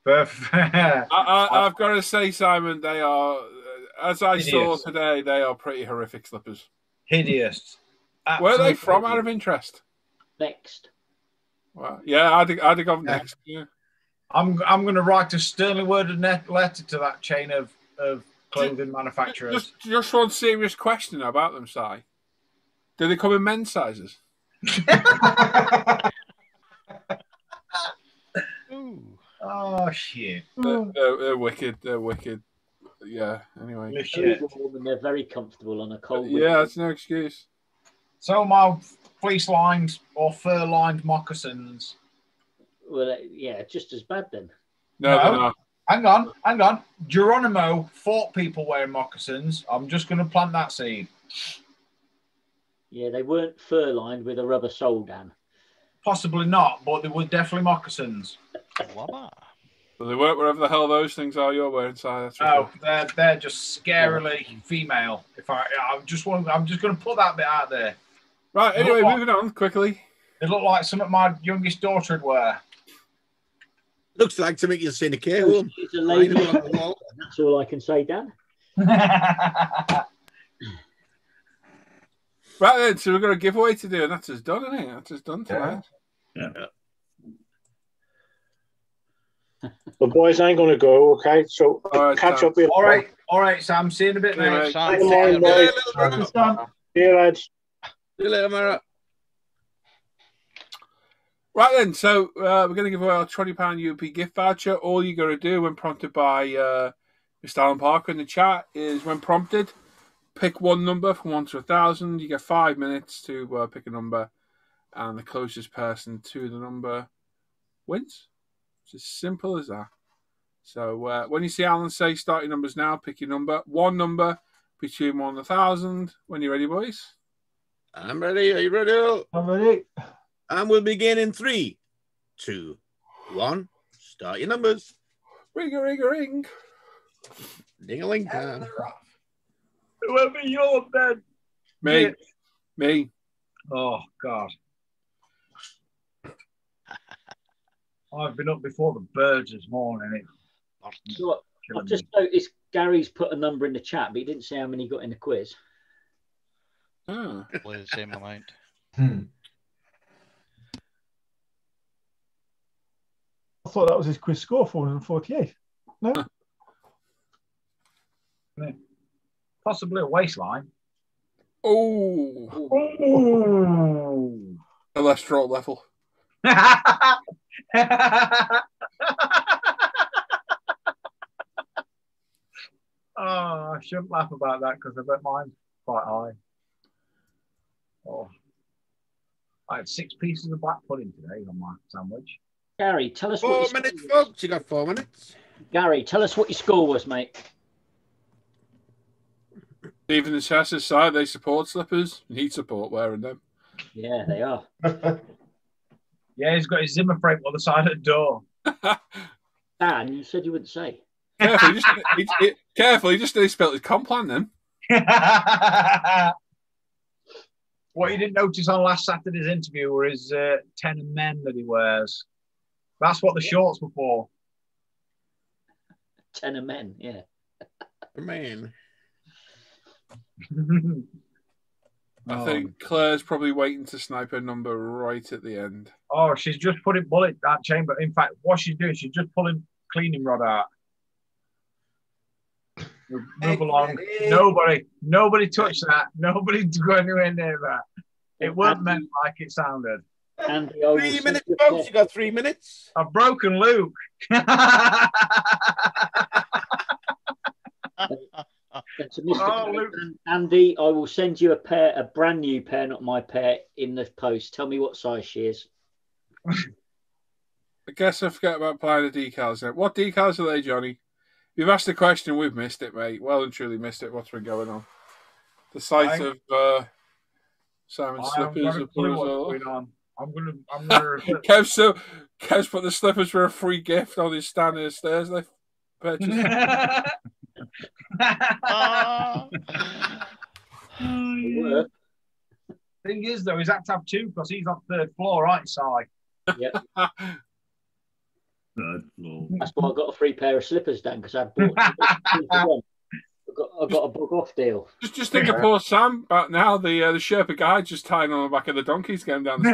I've got to say, Simon, they are, as I saw today, they are pretty horrific slippers. Hideous. Where are they from, out of interest? Next. Well, yeah, I'd have gone next. Yeah. I'm going to write a sternly worded letter to that chain of clothing manufacturers. Just one serious question about them, Si. Do they come in men's sizes? Oh shit! They're wicked. They're wicked. Yeah. Anyway. They're very comfortable on a cold. Yeah, that's no excuse. So my fleece-lined or fur-lined moccasins. Well, yeah, just as bad then. No, they're not. Hang on. Geronimo fought people wearing moccasins. I'm just going to plant that seed. Yeah, they weren't fur-lined with a rubber sole, Dan. Possibly not, but they were definitely moccasins. Well, they work wherever the hell those things are you're wearing, Si. That's sure. They're just scarily female. I'm just going to put that bit out there. Right. Anyway, moving on quickly. They look like something my youngest daughter would wear. Looks like something you'll see in a care home. She's a lady. That's all I can say, Dan. Right then, so we've got a giveaway to do, and that's us done, isn't it? That's us done tonight. Yeah. The boys ain't going to go, okay? So catch up with you. All right, Sam. See you in a bit, mate. See you, lads. See you later, Mara. Right then, so we're going to give away our £20 UP gift voucher. All you got to do when prompted by Mr. Alan Parker in the chat is, when prompted, pick one number from 1 to 1,000. You get 5 minutes to pick a number, and the closest person to the number wins. It's as simple as that. So when you see Alan say start your numbers now, pick your number. One number between 1 and 1,000. When you're ready, boys? I'm ready. Are you ready? I'm ready. And we'll begin in 3, 2, 1. Start your numbers. Ring a ring a ring. Ding-a-ling time. Whoever you're, Ben. Me. Me. Oh, God. I've been up before the birds this morning. So, I've just noticed Gary's put a number in the chat, but he didn't say how many he got in the quiz. Oh. Play the same amount. I thought that was his quiz score, 448. No? Possibly a waistline. Oh. Cholesterol level. Oh, I shouldn't laugh about that because I bet mine's quite high. Oh, I had 6 pieces of black pudding today on my sandwich. Gary, tell us 4 minutes, folks. You got 4 minutes. Gary, tell us what your score was, mate. Even the Chassis side, they support slippers. He'd support wearing them. Yeah, they are. Yeah, he's got his Zimmer frame on the side of the door. Dan, you said you wouldn't say. Careful, he just nearly spilled his complan then. What you didn't notice on last Saturday's interview were his tenor men that he wears. That's what the shorts were for. Tenor men, yeah. Man. I think Claire's probably waiting to snipe her number right at the end. Oh, she's just putting bullet that chamber. In fact, what she's doing, she's just pulling cleaning rod out. Move along. Nobody touch that. Nobody go anywhere near that. It weren't meant like it sounded. And 3 minutes, folks. You got 3 minutes. I've broken Luke. To Mr. Andy, I will send you a brand new pair, not my pair, in the post. Tell me what size she is. I guess I forget about applying the decals now. What decals are they, Johnny? You've asked the question, we've missed it, mate. Well and truly missed it. What's been going on? The site of Simon's slippers are put as well. I'm gonna Kev's put the slippers for a free gift on his stand in the stairs they purchased. Thing is, though, he's had to have two because he's on third floor, right side. Yep. Third floor. That's why I got a free pair of slippers, Dan, because I bought one. I got a bug off deal. Just think of poor Sam back now. The Sherpa guy just tying on the back of the donkeys going down the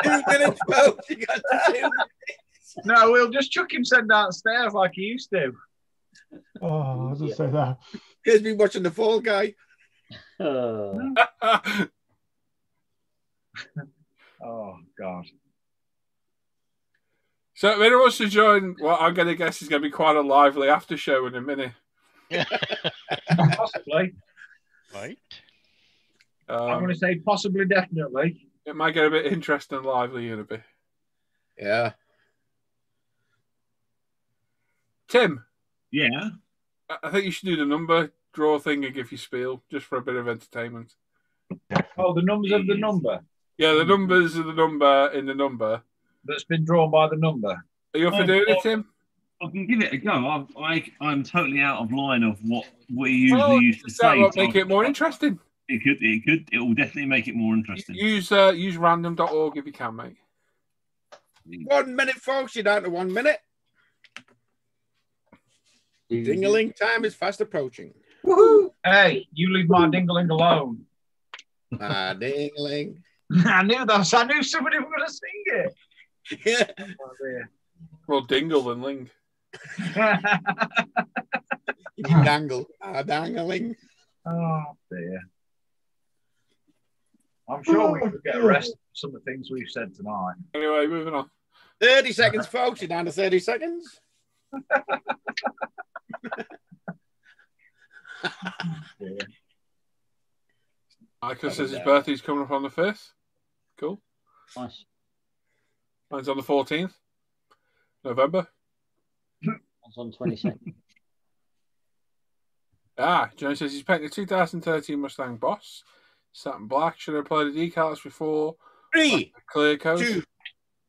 stairs. 2 minutes, folks. You got 2 minutes. No, we'll just chuck him send downstairs like he used to. Oh, I was just say that. He's been watching the Fall Guy. Oh God. So if anyone wants to join, well, I'm going to guess it's going to be quite a lively after show in a minute. Possibly. Right. I'm going to say possibly, definitely. It might get a bit interesting and lively in a bit. Yeah. Tim. Yeah. I think you should do the number draw thing and give you spiel just for a bit of entertainment. Oh, the numbers of the number? Yeah, the numbers of the number in the number. That's been drawn by the number. Are you up for doing it, Tim? I can give it a go. I'm totally out of line of what we usually used to say. That will make it more interesting. It will definitely make it more interesting. Use random.org if you can, mate. 1 minute, folks. You're down to 1 minute. Ding-a-ling time is fast approaching. Woohoo! Hey, you leave my ding-a-ling alone. Ah, ding-a-ling. I knew that. I knew somebody was going to sing it. Yeah. Oh, dear. Well, dingle and ling. You mean dangle. Ah, dang-a-ling. Oh, dear. I'm sure we could get arrested for some of the things we've said tonight. Anyway, moving on. 30 seconds, folks. You're down to 30 seconds. Michael says his birthday's coming up on the 5th. Cool. Nice. Mine's on the 14th. November. Mine's on 22nd. Jones says he's painting a 2013 Mustang Boss. Satin black. Should I apply the decals before? 3, clear coat. 2,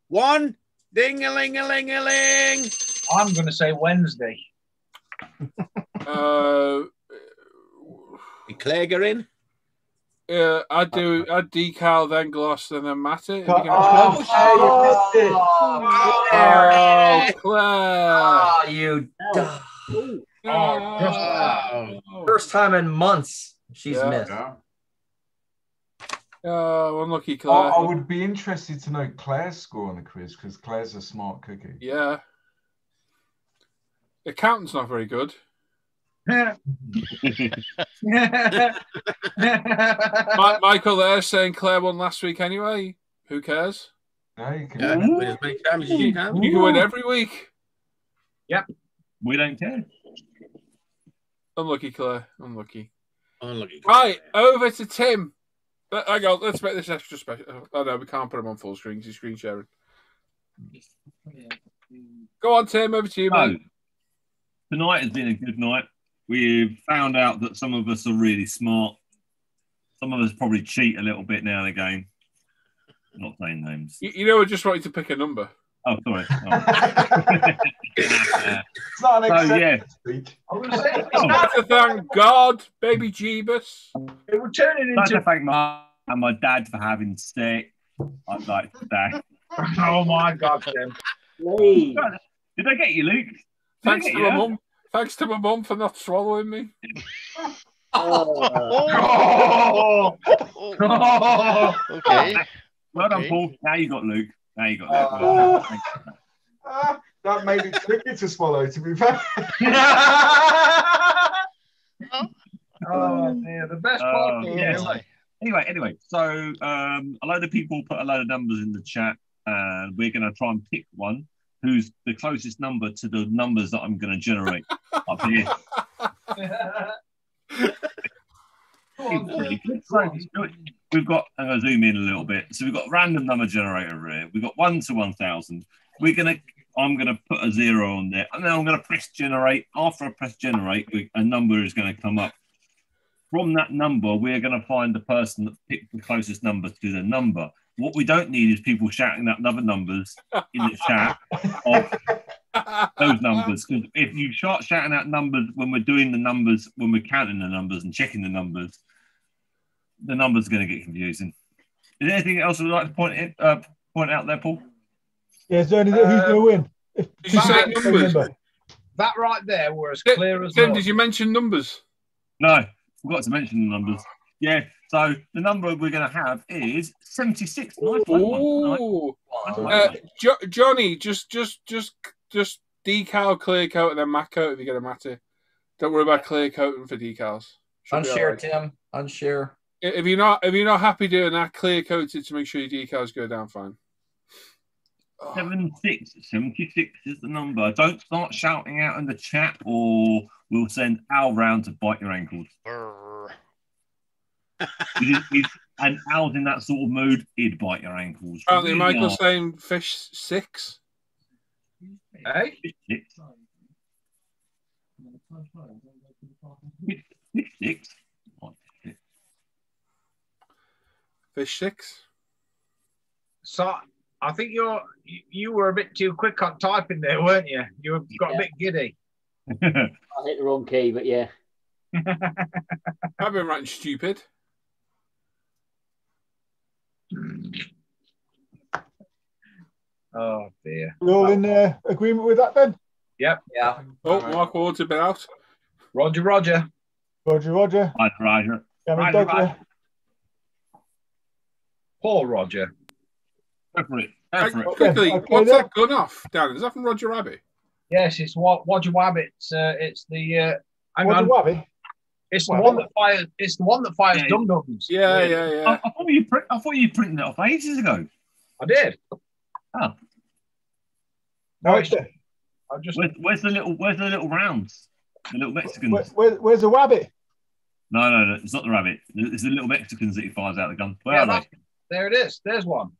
1. Ding-a-ling-a-ling-a-ling. I'm going to say Wednesday. Clager in? Yeah, I'd decal, then gloss, and then matte it. Claire! Oh, you. First time in months she's missed. Oh, unlucky Claire. I would be interested to know Claire's score on the quiz because Claire's a smart cookie. Yeah. Accountant's not very good. Michael there saying Claire won last week anyway. Who cares? No, you can win as many times as you can. You can win every week. Yep. We don't care. Unlucky Claire. Unlucky. Claire. Right, over to Tim. Hang on, let's make this extra special. Oh no, we can't put him on full screen because he's screen sharing. Go on, Tim, over to you, mate. Tonight has been a good night. We've found out that some of us are really smart. Some of us probably cheat a little bit now and again. I'm not saying names. You know, I just wanted to pick a number. Oh, sorry. It's not an So, yeah. speak. I was going to say, To thank God, baby Jeebus. it would turn it I'd like to into. thank my dad for having steak. I'd like to thank. Oh my God, Tim. Did I get you, Luke? Thanks to my mum. Thanks to my mum for not swallowing me. Okay. Well done, Paul. Now you got Luke. Now you got Luke. That made it tricky to swallow, to be fair. Oh dear, the best part. Anyway. So a load of people put a load of numbers in the chat, and we're going to try and pick one who's the closest number to the numbers that I'm going to generate up here. So we've got, I'm going to zoom in a little bit. So we've got a random number generator here. We've got 1 to 1,000. I'm going to put a 0 on there, and then I'm going to press generate. After I press generate, a number is going to come up. From that number, we're going to find the person that picked the closest number to the number. What we don't need is people shouting out other numbers in the chat of those numbers. Because if you start shouting out numbers when we're doing the numbers, when we're counting the numbers and checking the numbers are going to get confusing. Is there anything else you'd like to point out there, Paul? Yeah, is there anything who's going to win? Did you say numbers? That right there were as clear as Tim, mud. did you mention numbers? No, forgot to mention the numbers. Yeah, so the number we're going to have is 76. Nice one. Johnny, just decal, clear coat, and then matte coat if you get a matte. Don't worry about clear coating for decals. Unshare, Tim. Unshare. If you're not happy doing that, clear coat it to make sure your decals go down fine. 76 is the number. Don't start shouting out in the chat, or we'll send Al round to bite your ankles. And Al's in that sort of mood, he'd bite your ankles. Apparently, Michael's saying fish 6. Hey? Fish 6. Fish 6. So I think you were a bit too quick on typing there, weren't you? You got a bit giddy. I hit the wrong key, but yeah. I've been writing stupid. Oh dear. We're all in agreement with that then? Yep. Yeah. Oh, Mark Ward's a bit out. Roger. Roger. Roger. Roger. Paul Roger. Go for it. Quickly, what's that gun off, Dan? Is that from Roger Rabbit? Yes, it's Roger Rabbit. It's the Roger Rabbit. It's the one that fires. It's the one that fires dum-dums. Yeah. I thought you printed it off ages ago. I did. Oh. No, it's there. Where's the little rounds? The little Mexicans. Where's the rabbit? No, it's not the rabbit. It's the little Mexicans that he fires out the gun. Where are they? There it is. There's one.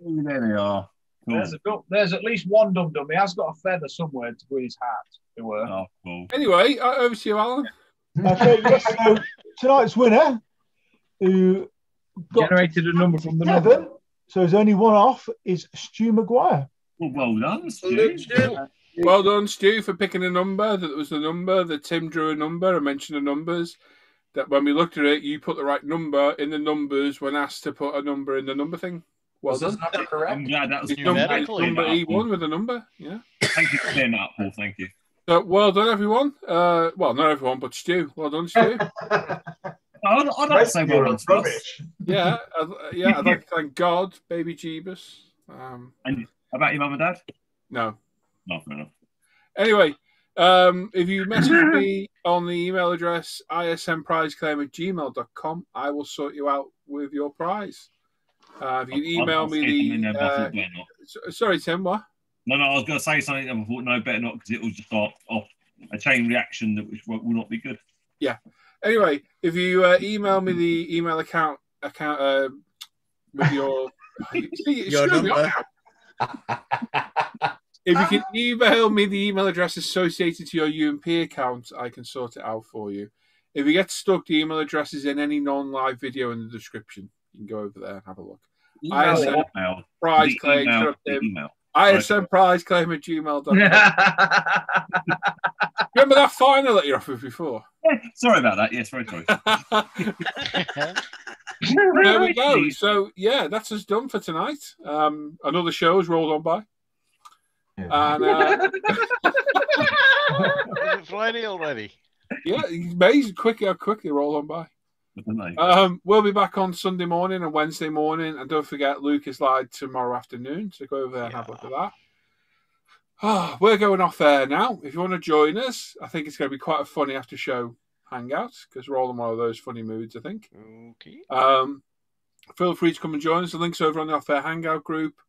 Oh, there they are. Cool. There's at least one dum-dum. He has got a feather somewhere to put his hat. Oh, cool. Anyway, over to you, Alan. Okay, yes. So tonight's winner, who generated a number from the 7, number. so there's only one off, is Stu Maguire. Well done, Stu. Well done, Stu, for picking a number. That was the number that Tim drew a number and mentioned the numbers. That when we looked at it, you put the right number in the numbers when asked to put a number in the number thing. Well Was done. this number correct? I'm glad that was number he won with a number. Yeah. Thank you for clearing that up, Paul. Thank you. So well done, everyone. Well, not everyone, but Stu. Well done, Stu. I'd like to say well done to us. Yeah. I'd like to thank God, baby Jeebus. And about your mum and dad? No. Not fair enough. Anyway, if you message me on the email address ismprizeclaim@gmail.com, I will sort you out with your prize. If you email me sorry, Tim, what? No, I was going to say something, and I thought, no, better not, because it will just start off a chain reaction that will not be good. Yeah. Anyway, if you email me the email account with your number. If you can email me the email address associated to your UMP account, I can sort it out for you. If you get stuck, the email address is in any non-live video in the description. You can go over there and have a look. ISM Prize Claim. ISM prize claim at gmail.com. Remember that final that you offered before? Yeah, sorry about that. Yes, very sorry. There we go. So, yeah, that's us done for tonight. Another show's rolled on by. And, Is it Friday already? Yeah, it's amazing how quickly roll on by. We'll be back on Sunday morning and Wednesday morning. And don't forget, Luke is live tomorrow afternoon. So go over there and have a look at that. Oh, we're going off there now. If you want to join us, I think it's going to be quite a funny after show hangout because we're all in one of those funny moods, I think. Okay. Feel free to come and join us. The link's over on the Off Air Hangout group.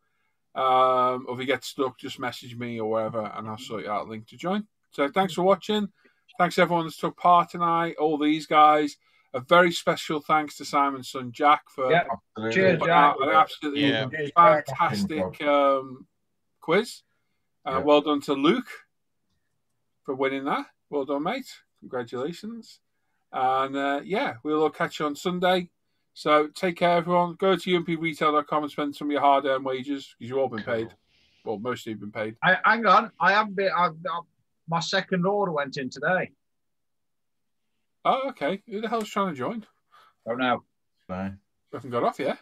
Or if you get stuck, just message me or wherever, and I'll sort you out a link to join. So thanks for watching. Thanks everyone that's took part tonight. All these guys. A very special thanks to Simon's son Jack for Cheers, Jack. an absolutely fantastic quiz. Well done to Luke for winning that. Well done, mate. Congratulations. And we'll all catch you on Sunday. So take care, everyone. Go to umpretail.com and spend some of your hard-earned wages because you've all been paid. Well, most of you have been paid. Hang on. I haven't been. My second order went in today. Oh, okay. Who the hell's trying to join? Don't know. No. We haven't got off yet.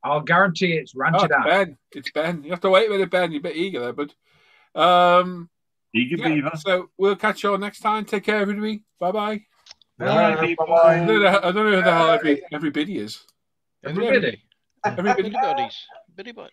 I'll guarantee it's ranted out. Ben. It's Ben. You have to wait a minute, Ben. You're a bit eager there, bud. Eager beaver. So we'll catch you all next time. Take care, everybody. Bye-bye. Bye-bye. I don't know who the hell everybody is. Everybody. Everybody's. Everybody.